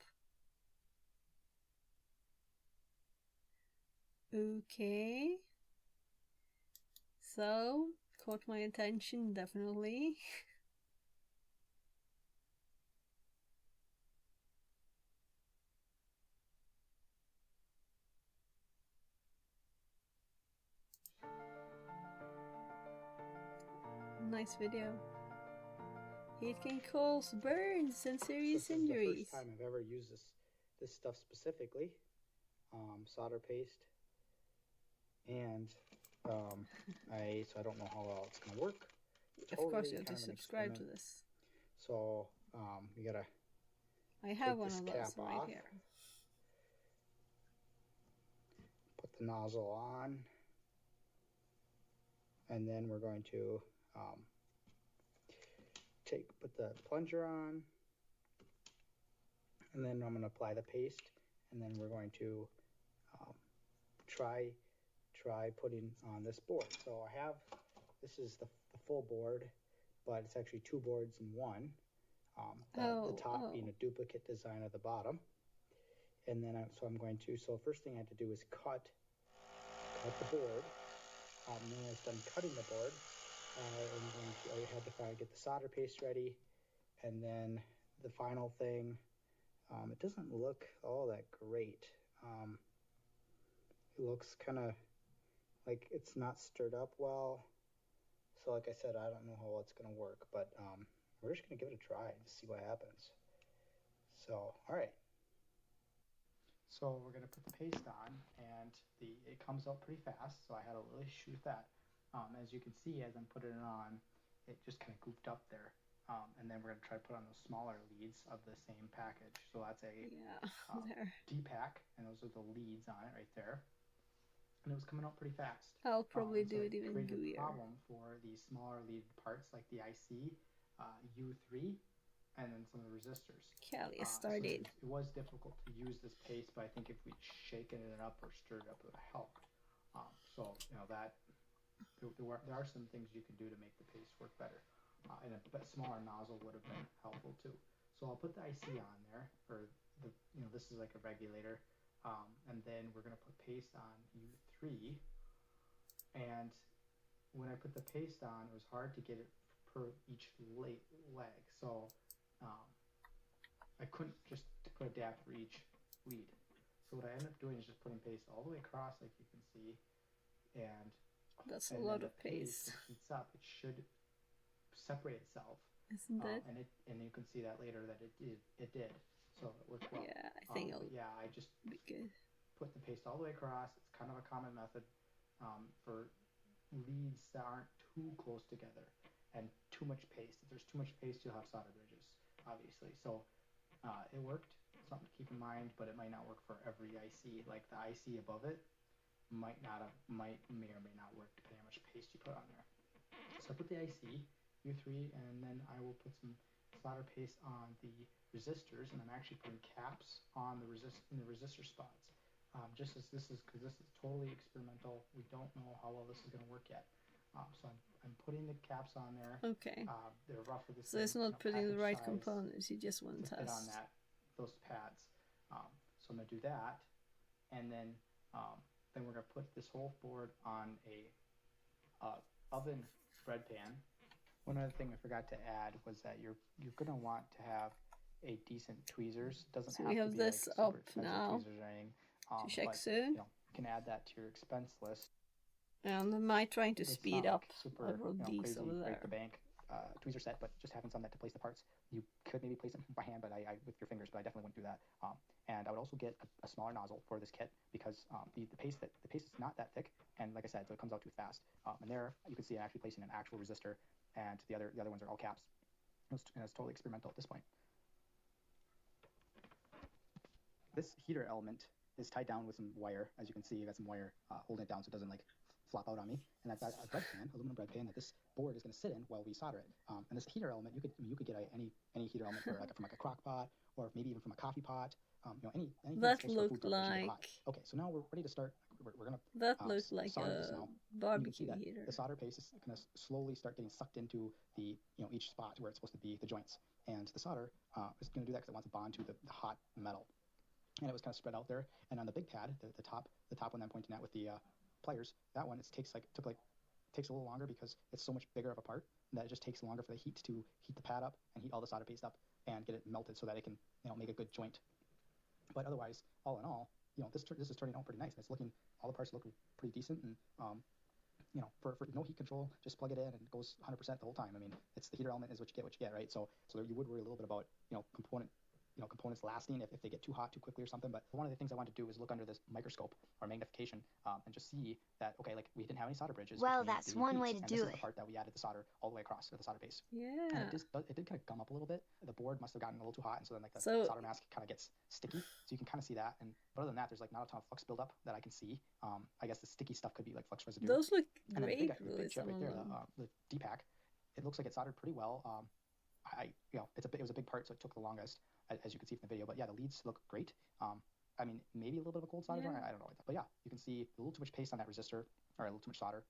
Okay. So, caught my attention, definitely. Nice video. Heat can cause burns and serious injuries. This is the first time I've ever used this stuff specifically. Solder paste. And so I don't know how well it's gonna work. Of course, you have to subscribe to this. So you gotta I have one of those right here. Put the nozzle on, and then we're going to put the plunger on, and then I'm going to apply the paste, and then we're going to try putting on this board. So this is the full board, but it's actually 2 boards in one. The top being a duplicate design of the bottom. And then so first thing I had to do is cut the board. Then when I was done cutting the board, I had to get the solder paste ready. And then the final thing, it doesn't look all that great. It looks kind of like it's not stirred up well. So like I said, I don't know how well it's going to work, but we're just going to give it a try and see what happens. So, all right. So we're going to put the paste on, and it comes out pretty fast, so I had to really shoot that. As you can see, as I'm putting it on, it just kind of goofed up there. And then we're going to try to put on those smaller leads of the same package. So that's a D-pack, and those are the leads on it right there. And it was coming out pretty fast. I'll probably do it even gooier. A problem for the smaller lead parts like the IC, U3, and then some of the resistors. Kelly started. So it was difficult to use this paste, but I think if we'd shaken it up or stirred it up, it would have helped. So that there are some things you can do to make the paste work better, and a smaller nozzle would have been helpful too. So I'll put the IC on there, or this is like a regulator, and then we're gonna put paste on U3. And when I put the paste on, it was hard to get it per each leg. So I couldn't just put a dab for each lead. So what I ended up doing is just putting paste all the way across, like you can see, and that's a lot of paste. When it heats up, it should separate itself. Isn't it? And you can see that later that it did. So it worked well. Yeah, I think I just put the paste all the way across. It's kind of a common method for leads that aren't too close together and too much paste. If there's too much paste, you'll have solder bridges, obviously. So it worked. Something to keep in mind, but it might not work for every IC. Like the IC above it may or may not work depending on how much paste you put on there. So I put the IC, U3, and then I will put some solder paste on the resistors, and I'm actually putting caps on the resistor spots. Just as because this is totally experimental. We don't know how well this is going to work yet. So I'm putting the caps on there. Okay. They're roughly the same. So it's not putting the right components. You just want to test. On those pads. So I'm going to do that, and then we're going to put this whole board on a oven bread pan. One other thing I forgot to add was that you're gonna want to have a decent tweezers. Doesn't so have we have to be this like up super expensive now tweezers or anything. to check but soon. you know, you can add that to your expense list. And am I trying to speed up super, over these crazy, over there? break the bank tweezer set, but just having some that to place the parts. You could maybe place them by hand, but I with your fingers, but I definitely wouldn't do that. And I would also get a smaller nozzle for this kit because the paste is not that thick, and like I said, so it comes out too fast. And there you can see I'm actually placing an actual resistor, and the other ones are all caps. And it's totally experimental at this point. This heater element is tied down with some wire. As you can see, you got some wire holding it down so it doesn't like flop out on me. And I've got a bread pan, aluminum bread pan, that this board is going to sit in while we solder it. And this heater element, you could get any heater element for from like a crock pot, or maybe even from a coffee pot. Anything that that's looked like. Okay, so now we're ready to start. We're gonna that looked like solder this now. barbecue heater. The solder paste is going to slowly start getting sucked into the each spot where it's supposed to be, the joints. And the solder is going to do that because it wants to bond to the hot metal. And it was kind of spread out there. And on the big pad, the top one I'm pointing at with the pliers, that one takes a little longer because it's so much bigger of a part that it just takes longer for the heat to heat the pad up and heat all the solder paste up and get it melted so that it can make a good joint. But otherwise, all in all, this is turning out pretty nice. It's looking, all the parts look pretty decent, and for no heat control, just plug it in and it goes 100% the whole time. I mean, it's the heater element is what you get, right? So you would worry a little bit about components lasting if they get too hot too quickly or something. But one of the things I wanted to do is look under this microscope or magnification and just see that, okay, like we didn't have any solder bridges. Well, that's one way to do it. This is the part that we added the solder all the way across, the solder base. Yeah. And it did kind of gum up a little bit. The board must have gotten a little too hot, and so then the solder mask kind of gets sticky. So you can kind of see that. And but other than that, there's like not a ton of flux buildup that I can see. I guess the sticky stuff could be like flux residue. Those look and great. Then the big chip right there, the D-pack. It looks like it's soldered pretty well. It was a big part, so it took the longest, as you can see from the video. But yeah, the leads look great. I mean, maybe a little bit of a cold solder joint. I don't know. But yeah, you can see a little too much paste on that resistor, or a little too much solder.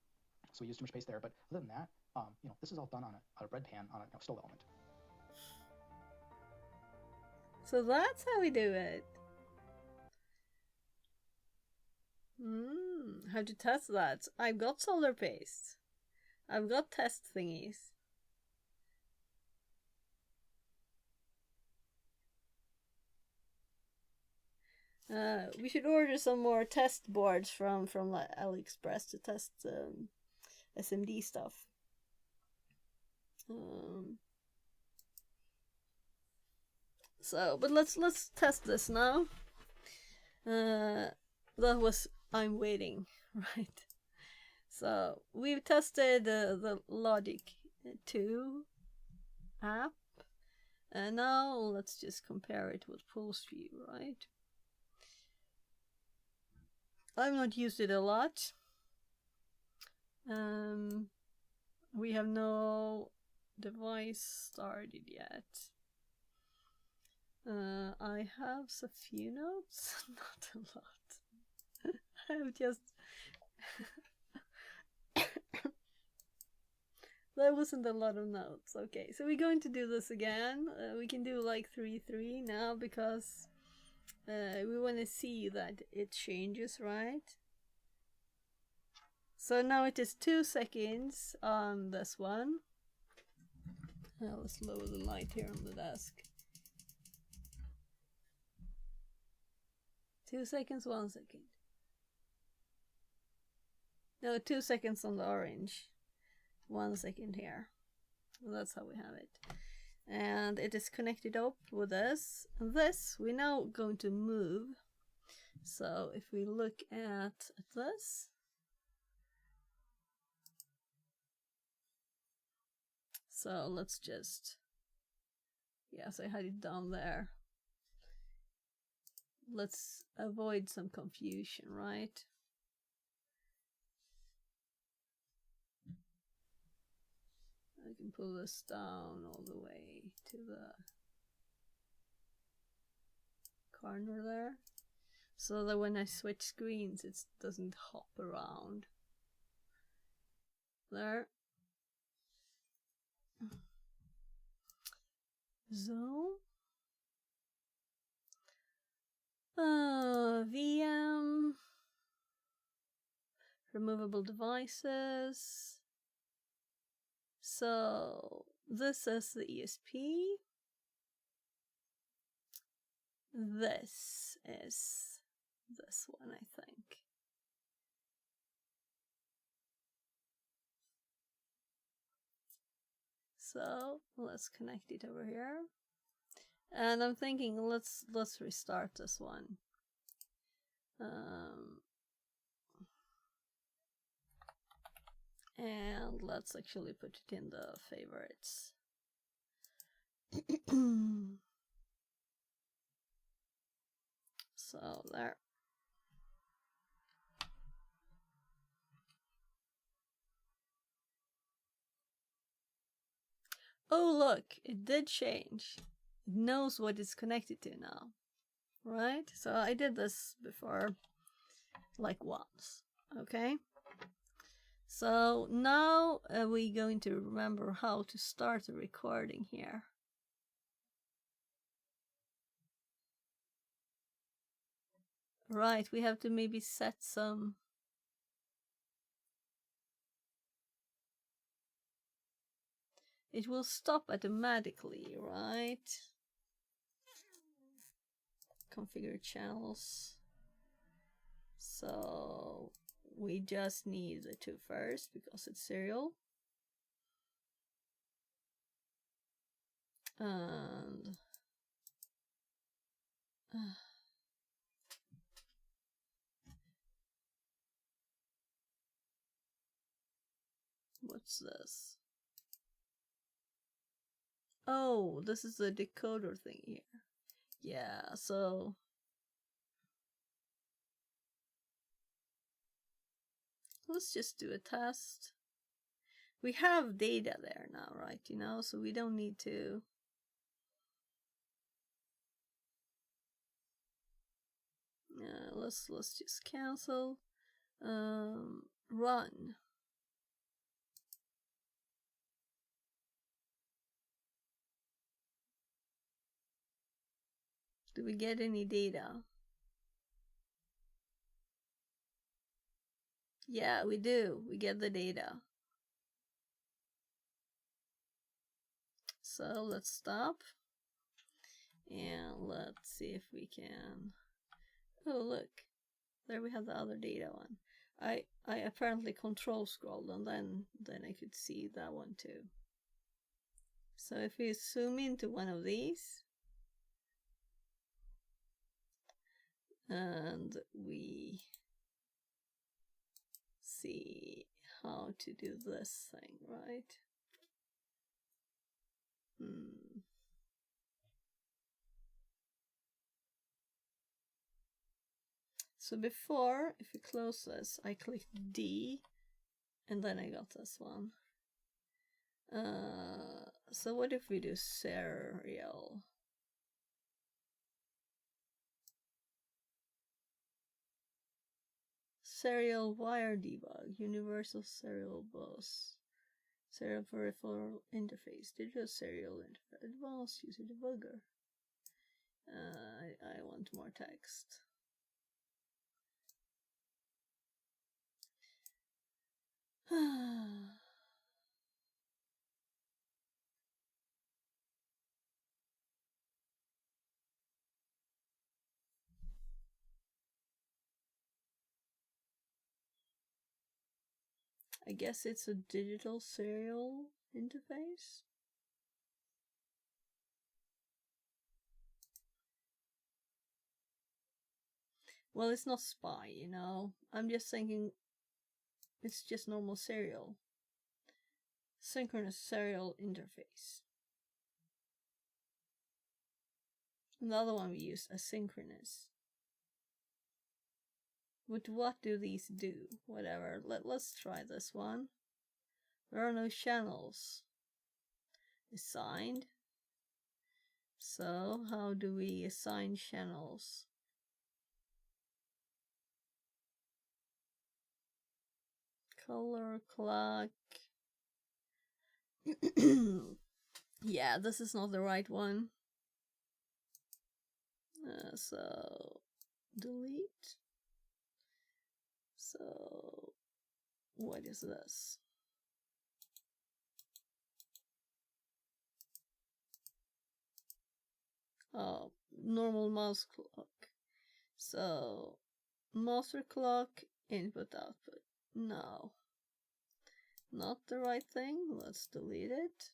So we used too much paste there. But other than that, this is all done on a bread pan on a stove element. So that's how we do it. How to test that? I've got solder paste. I've got test thingies. We should order some more test boards from AliExpress to test SMD stuff. But let's test this now. That was I'm waiting, right? So we've tested the Logic 2 app, and now let's just compare it with Pulse View, right? I've not used it a lot. We have no device started yet. I have a few notes, not a lot. I've just that wasn't a lot of notes. Okay, so we're going to do this again. We can do like 3-3 now because we want to see that it changes, right? So now it is 2 seconds on this one. Let's lower the light here on the desk. 2 seconds, 1 second. No, 2 seconds on the orange. 1 second here. That's how we have it. And it is connected up with this. And this we're now going to move. So if we look at this. So let's just, yes, I had it down there. Let's avoid some confusion, right? I can pull this down all the way to the corner there, so that when I switch screens it doesn't hop around. There. So VM, removable devices, So this is the ESP. This is this one, I think. So let's connect it over here. And I'm thinking let's restart this one. And let's actually put it in the favorites. So there. Oh look, it did change. It knows what it's connected to now. Right? So I did this before, like once. Okay? So now we're going to remember how to start the recording here. Right, we have to maybe set some... It will stop automatically, right? Configure channels. So we just need the 2 first because it's serial. And what's this? Oh, this is the decoder thing here. Yeah, so let's just do a test. We have data there now, right? You know, so we don't need to. Let's just cancel. Run. Do we get any data? Yeah, we do. We get the data. So let's stop. And let's see if we can... Oh, look. There we have the other data one. I apparently control scrolled and then I could see that one too. So if we zoom into one of these and we see how to do this thing, right? So before, if we close this, I clicked D and then I got this one. So what if we do serial? Serial wire debug, universal serial bus, serial peripheral interface, digital serial interface, advanced user debugger. I want more text. I guess it's a digital serial interface. Well, it's not SPI, you know. I'm just thinking it's just normal serial. Synchronous serial interface. Another one we use, asynchronous. But what do these do? Whatever. Let's try this one. There are no channels assigned. So how do we assign channels? Color clock. Yeah, this is not the right one. So delete. So what is this? normal mouse clock. So master clock, input output. No, not the right thing. Let's delete it.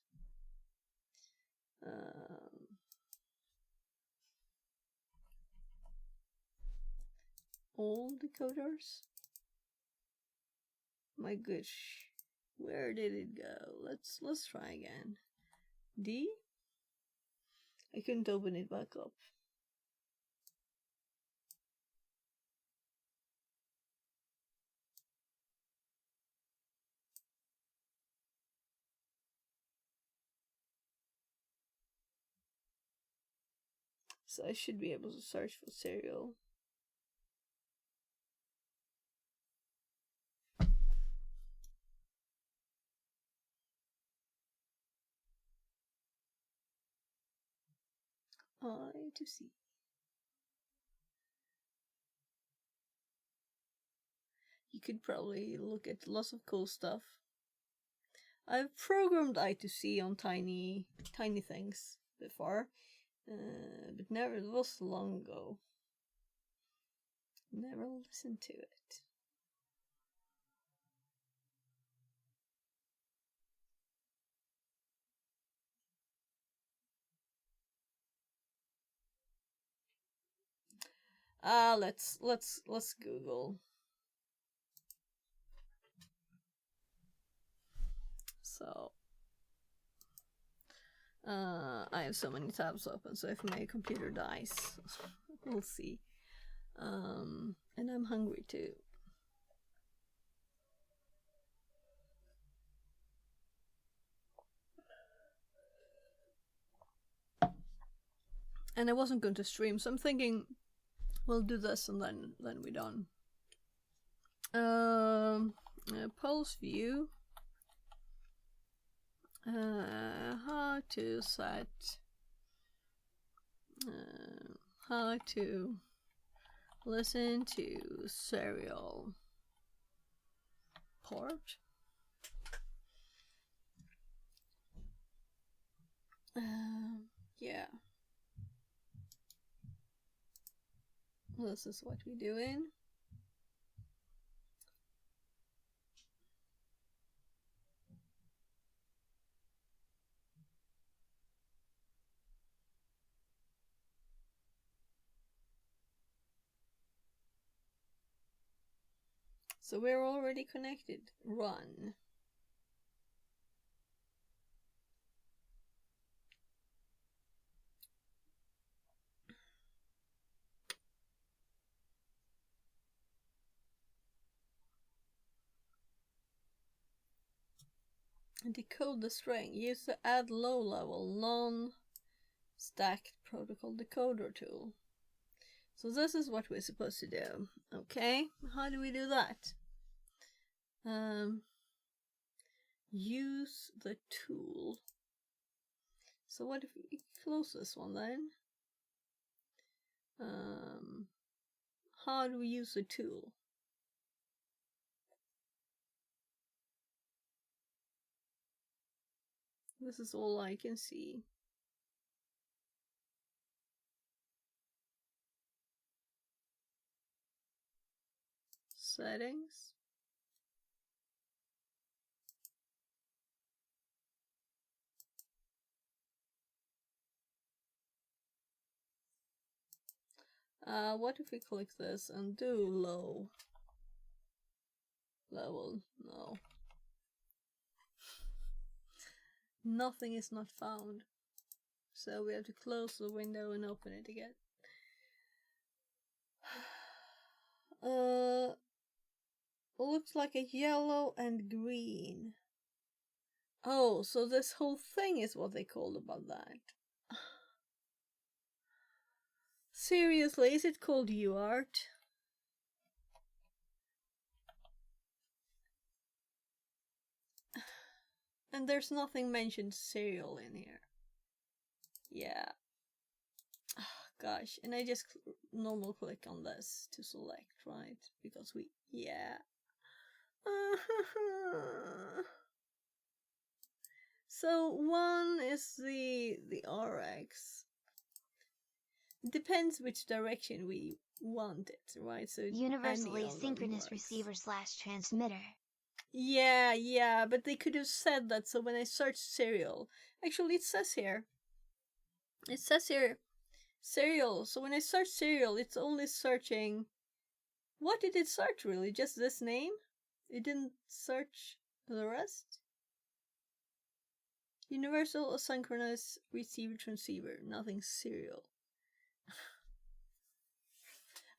All decoders. My gosh, where did it go? Let's try again. D. I couldn't open it back up. So I should be able to search for serial. I to C. You could probably look at lots of cool stuff. I've programmed I2C on tiny things before, but never. It was long ago. Never listened to it. Let's Google. So I have so many tabs open, so if my computer dies, we'll see. And I'm hungry too. And I wasn't going to stream, so I'm thinking we'll do this and then we're done. Pulse view. How to set. How to listen to serial port. Yeah. This is what we're doing. So we're already connected. Run. Decode the string. Use the add low level non-stacked protocol decoder tool. So this is what we're supposed to do. Okay, how do we do that? Use the tool. So what if we close this one then? How do we use the tool? This is all I can see. Settings. What if we click this and do low level? No. Nothing is not found. So we have to close the window and open it again. Looks like a yellow and green. Oh, so this whole thing is what they called about that. Seriously, is it called UART? And there's nothing mentioned serial in here. Yeah. Gosh, and I just normal click on this to select, right? Because we, yeah. So one is the RX, depends which direction we want it, right? So universally synchronous receiver / transmitter. Yeah, but they could have said that. So when I search serial, actually it says here. It says here serial. So when I search serial, it's only searching. What did it search really? Just this name? It didn't search the rest? Universal asynchronous receiver transceiver, nothing serial.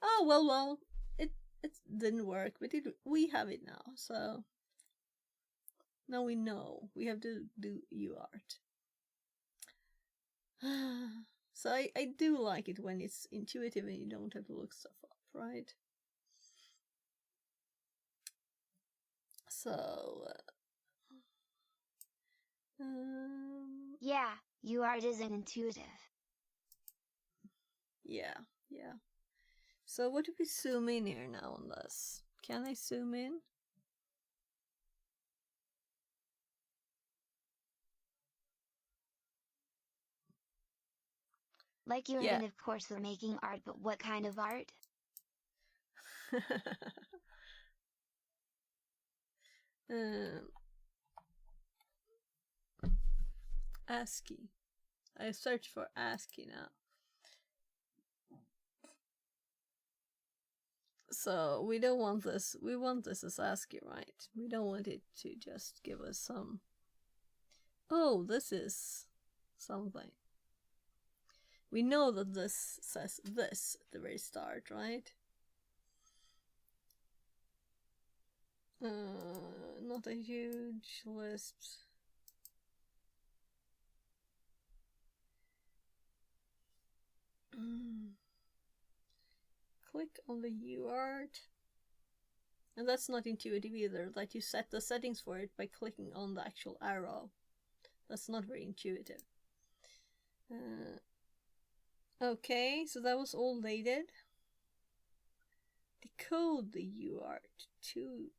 Oh well, it didn't work, but we have it now, so now we know we have to do UART. So I do like it when it's intuitive and you don't have to look stuff up, right? So yeah, UART isn't intuitive. Yeah. So what do we zoom in here now on this? Can I zoom in? Like you and of course we're making art, but what kind of art? ASCII. I search for ASCII now. So we don't want this. We want this as ASCII, right? We don't want it to just give us some. Oh, this is something. We know that this says this at the very start, right? Not a huge list. Click on the UART. And that's not intuitive either, that you set the settings for it by clicking on the actual arrow. That's not very intuitive. Okay, so that was all they did. Decode the UART to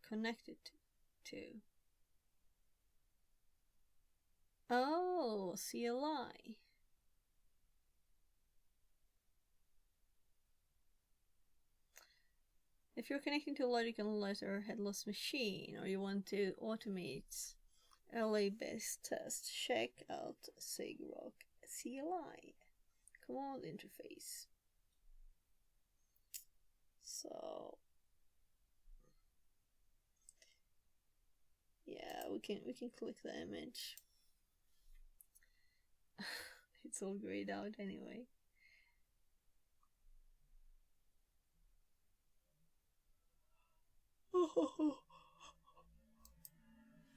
connect it to. Oh, CLI. If you're connecting to a logic analyzer or headless machine, or you want to automate LA-based test, check out SIGROC CLI command interface. So yeah, we can click the image. It's all grayed out anyway.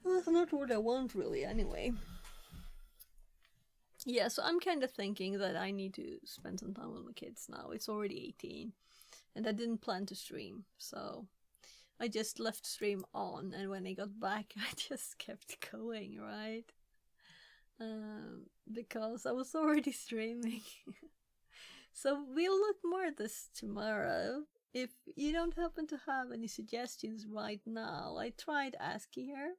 That's not what I want really anyway. Yeah, so I'm kind of thinking that I need to spend some time with my kids now. It's already 18 and I didn't plan to stream, so I just left stream on, and when I got back I just kept going, right? Because I was already streaming. So we'll look more at this tomorrow. If you don't happen to have any suggestions right now, I tried ASCII here.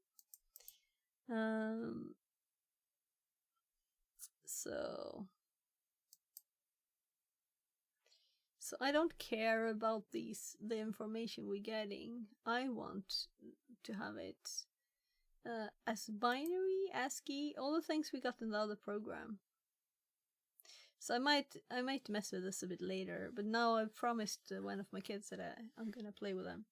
So I don't care about the information we're getting. I want to have it as binary, ASCII, all the things we got in the other program. So I might mess with this a bit later, but now I've promised one of my kids that I'm gonna play with them.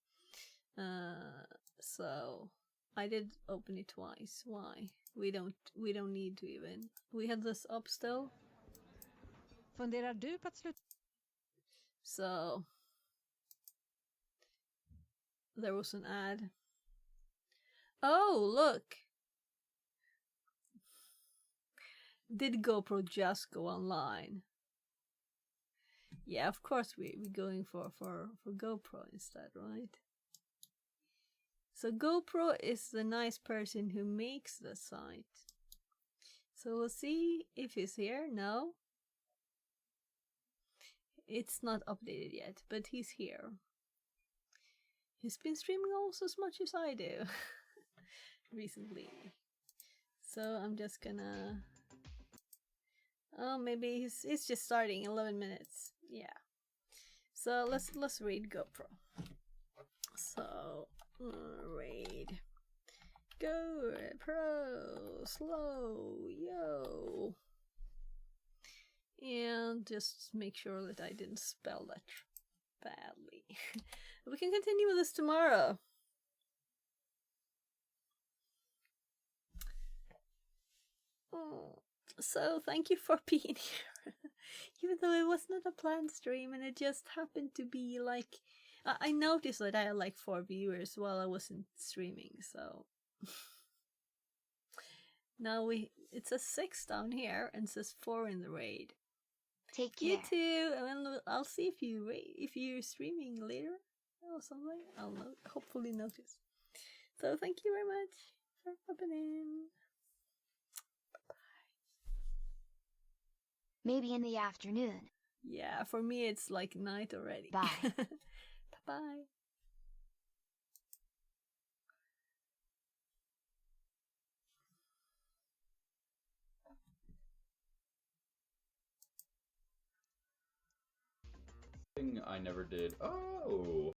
So I did open it twice. Why? We don't need to even. We had this up still. Funderar du på att sluta? So there was an ad. Oh, look! Did GoPro just go online? Yeah, of course we're going for GoPro instead, right? So GoPro is the nice person who makes the site. So we'll see if he's here. No. It's not updated yet, but he's here. He's been streaming almost as much as I do recently. So I'm just gonna Oh, maybe he's just starting. 11 minutes. Yeah. So let's read GoPro. So raid GoPro slow yo, and just make sure that I didn't spell that badly. We can continue with this tomorrow. So thank you for being here. Even though it was not a planned stream and it just happened to be like, I noticed that I had like 4 viewers while I wasn't streaming, so now it says 6 down here and says 4 in the raid. Take care. You too. And I'll see if you're streaming later or something. I'll hopefully notice. So thank you very much for popping in. Maybe in the afternoon. Yeah, for me it's like night already. Bye. Bye-bye. I never did. Oh!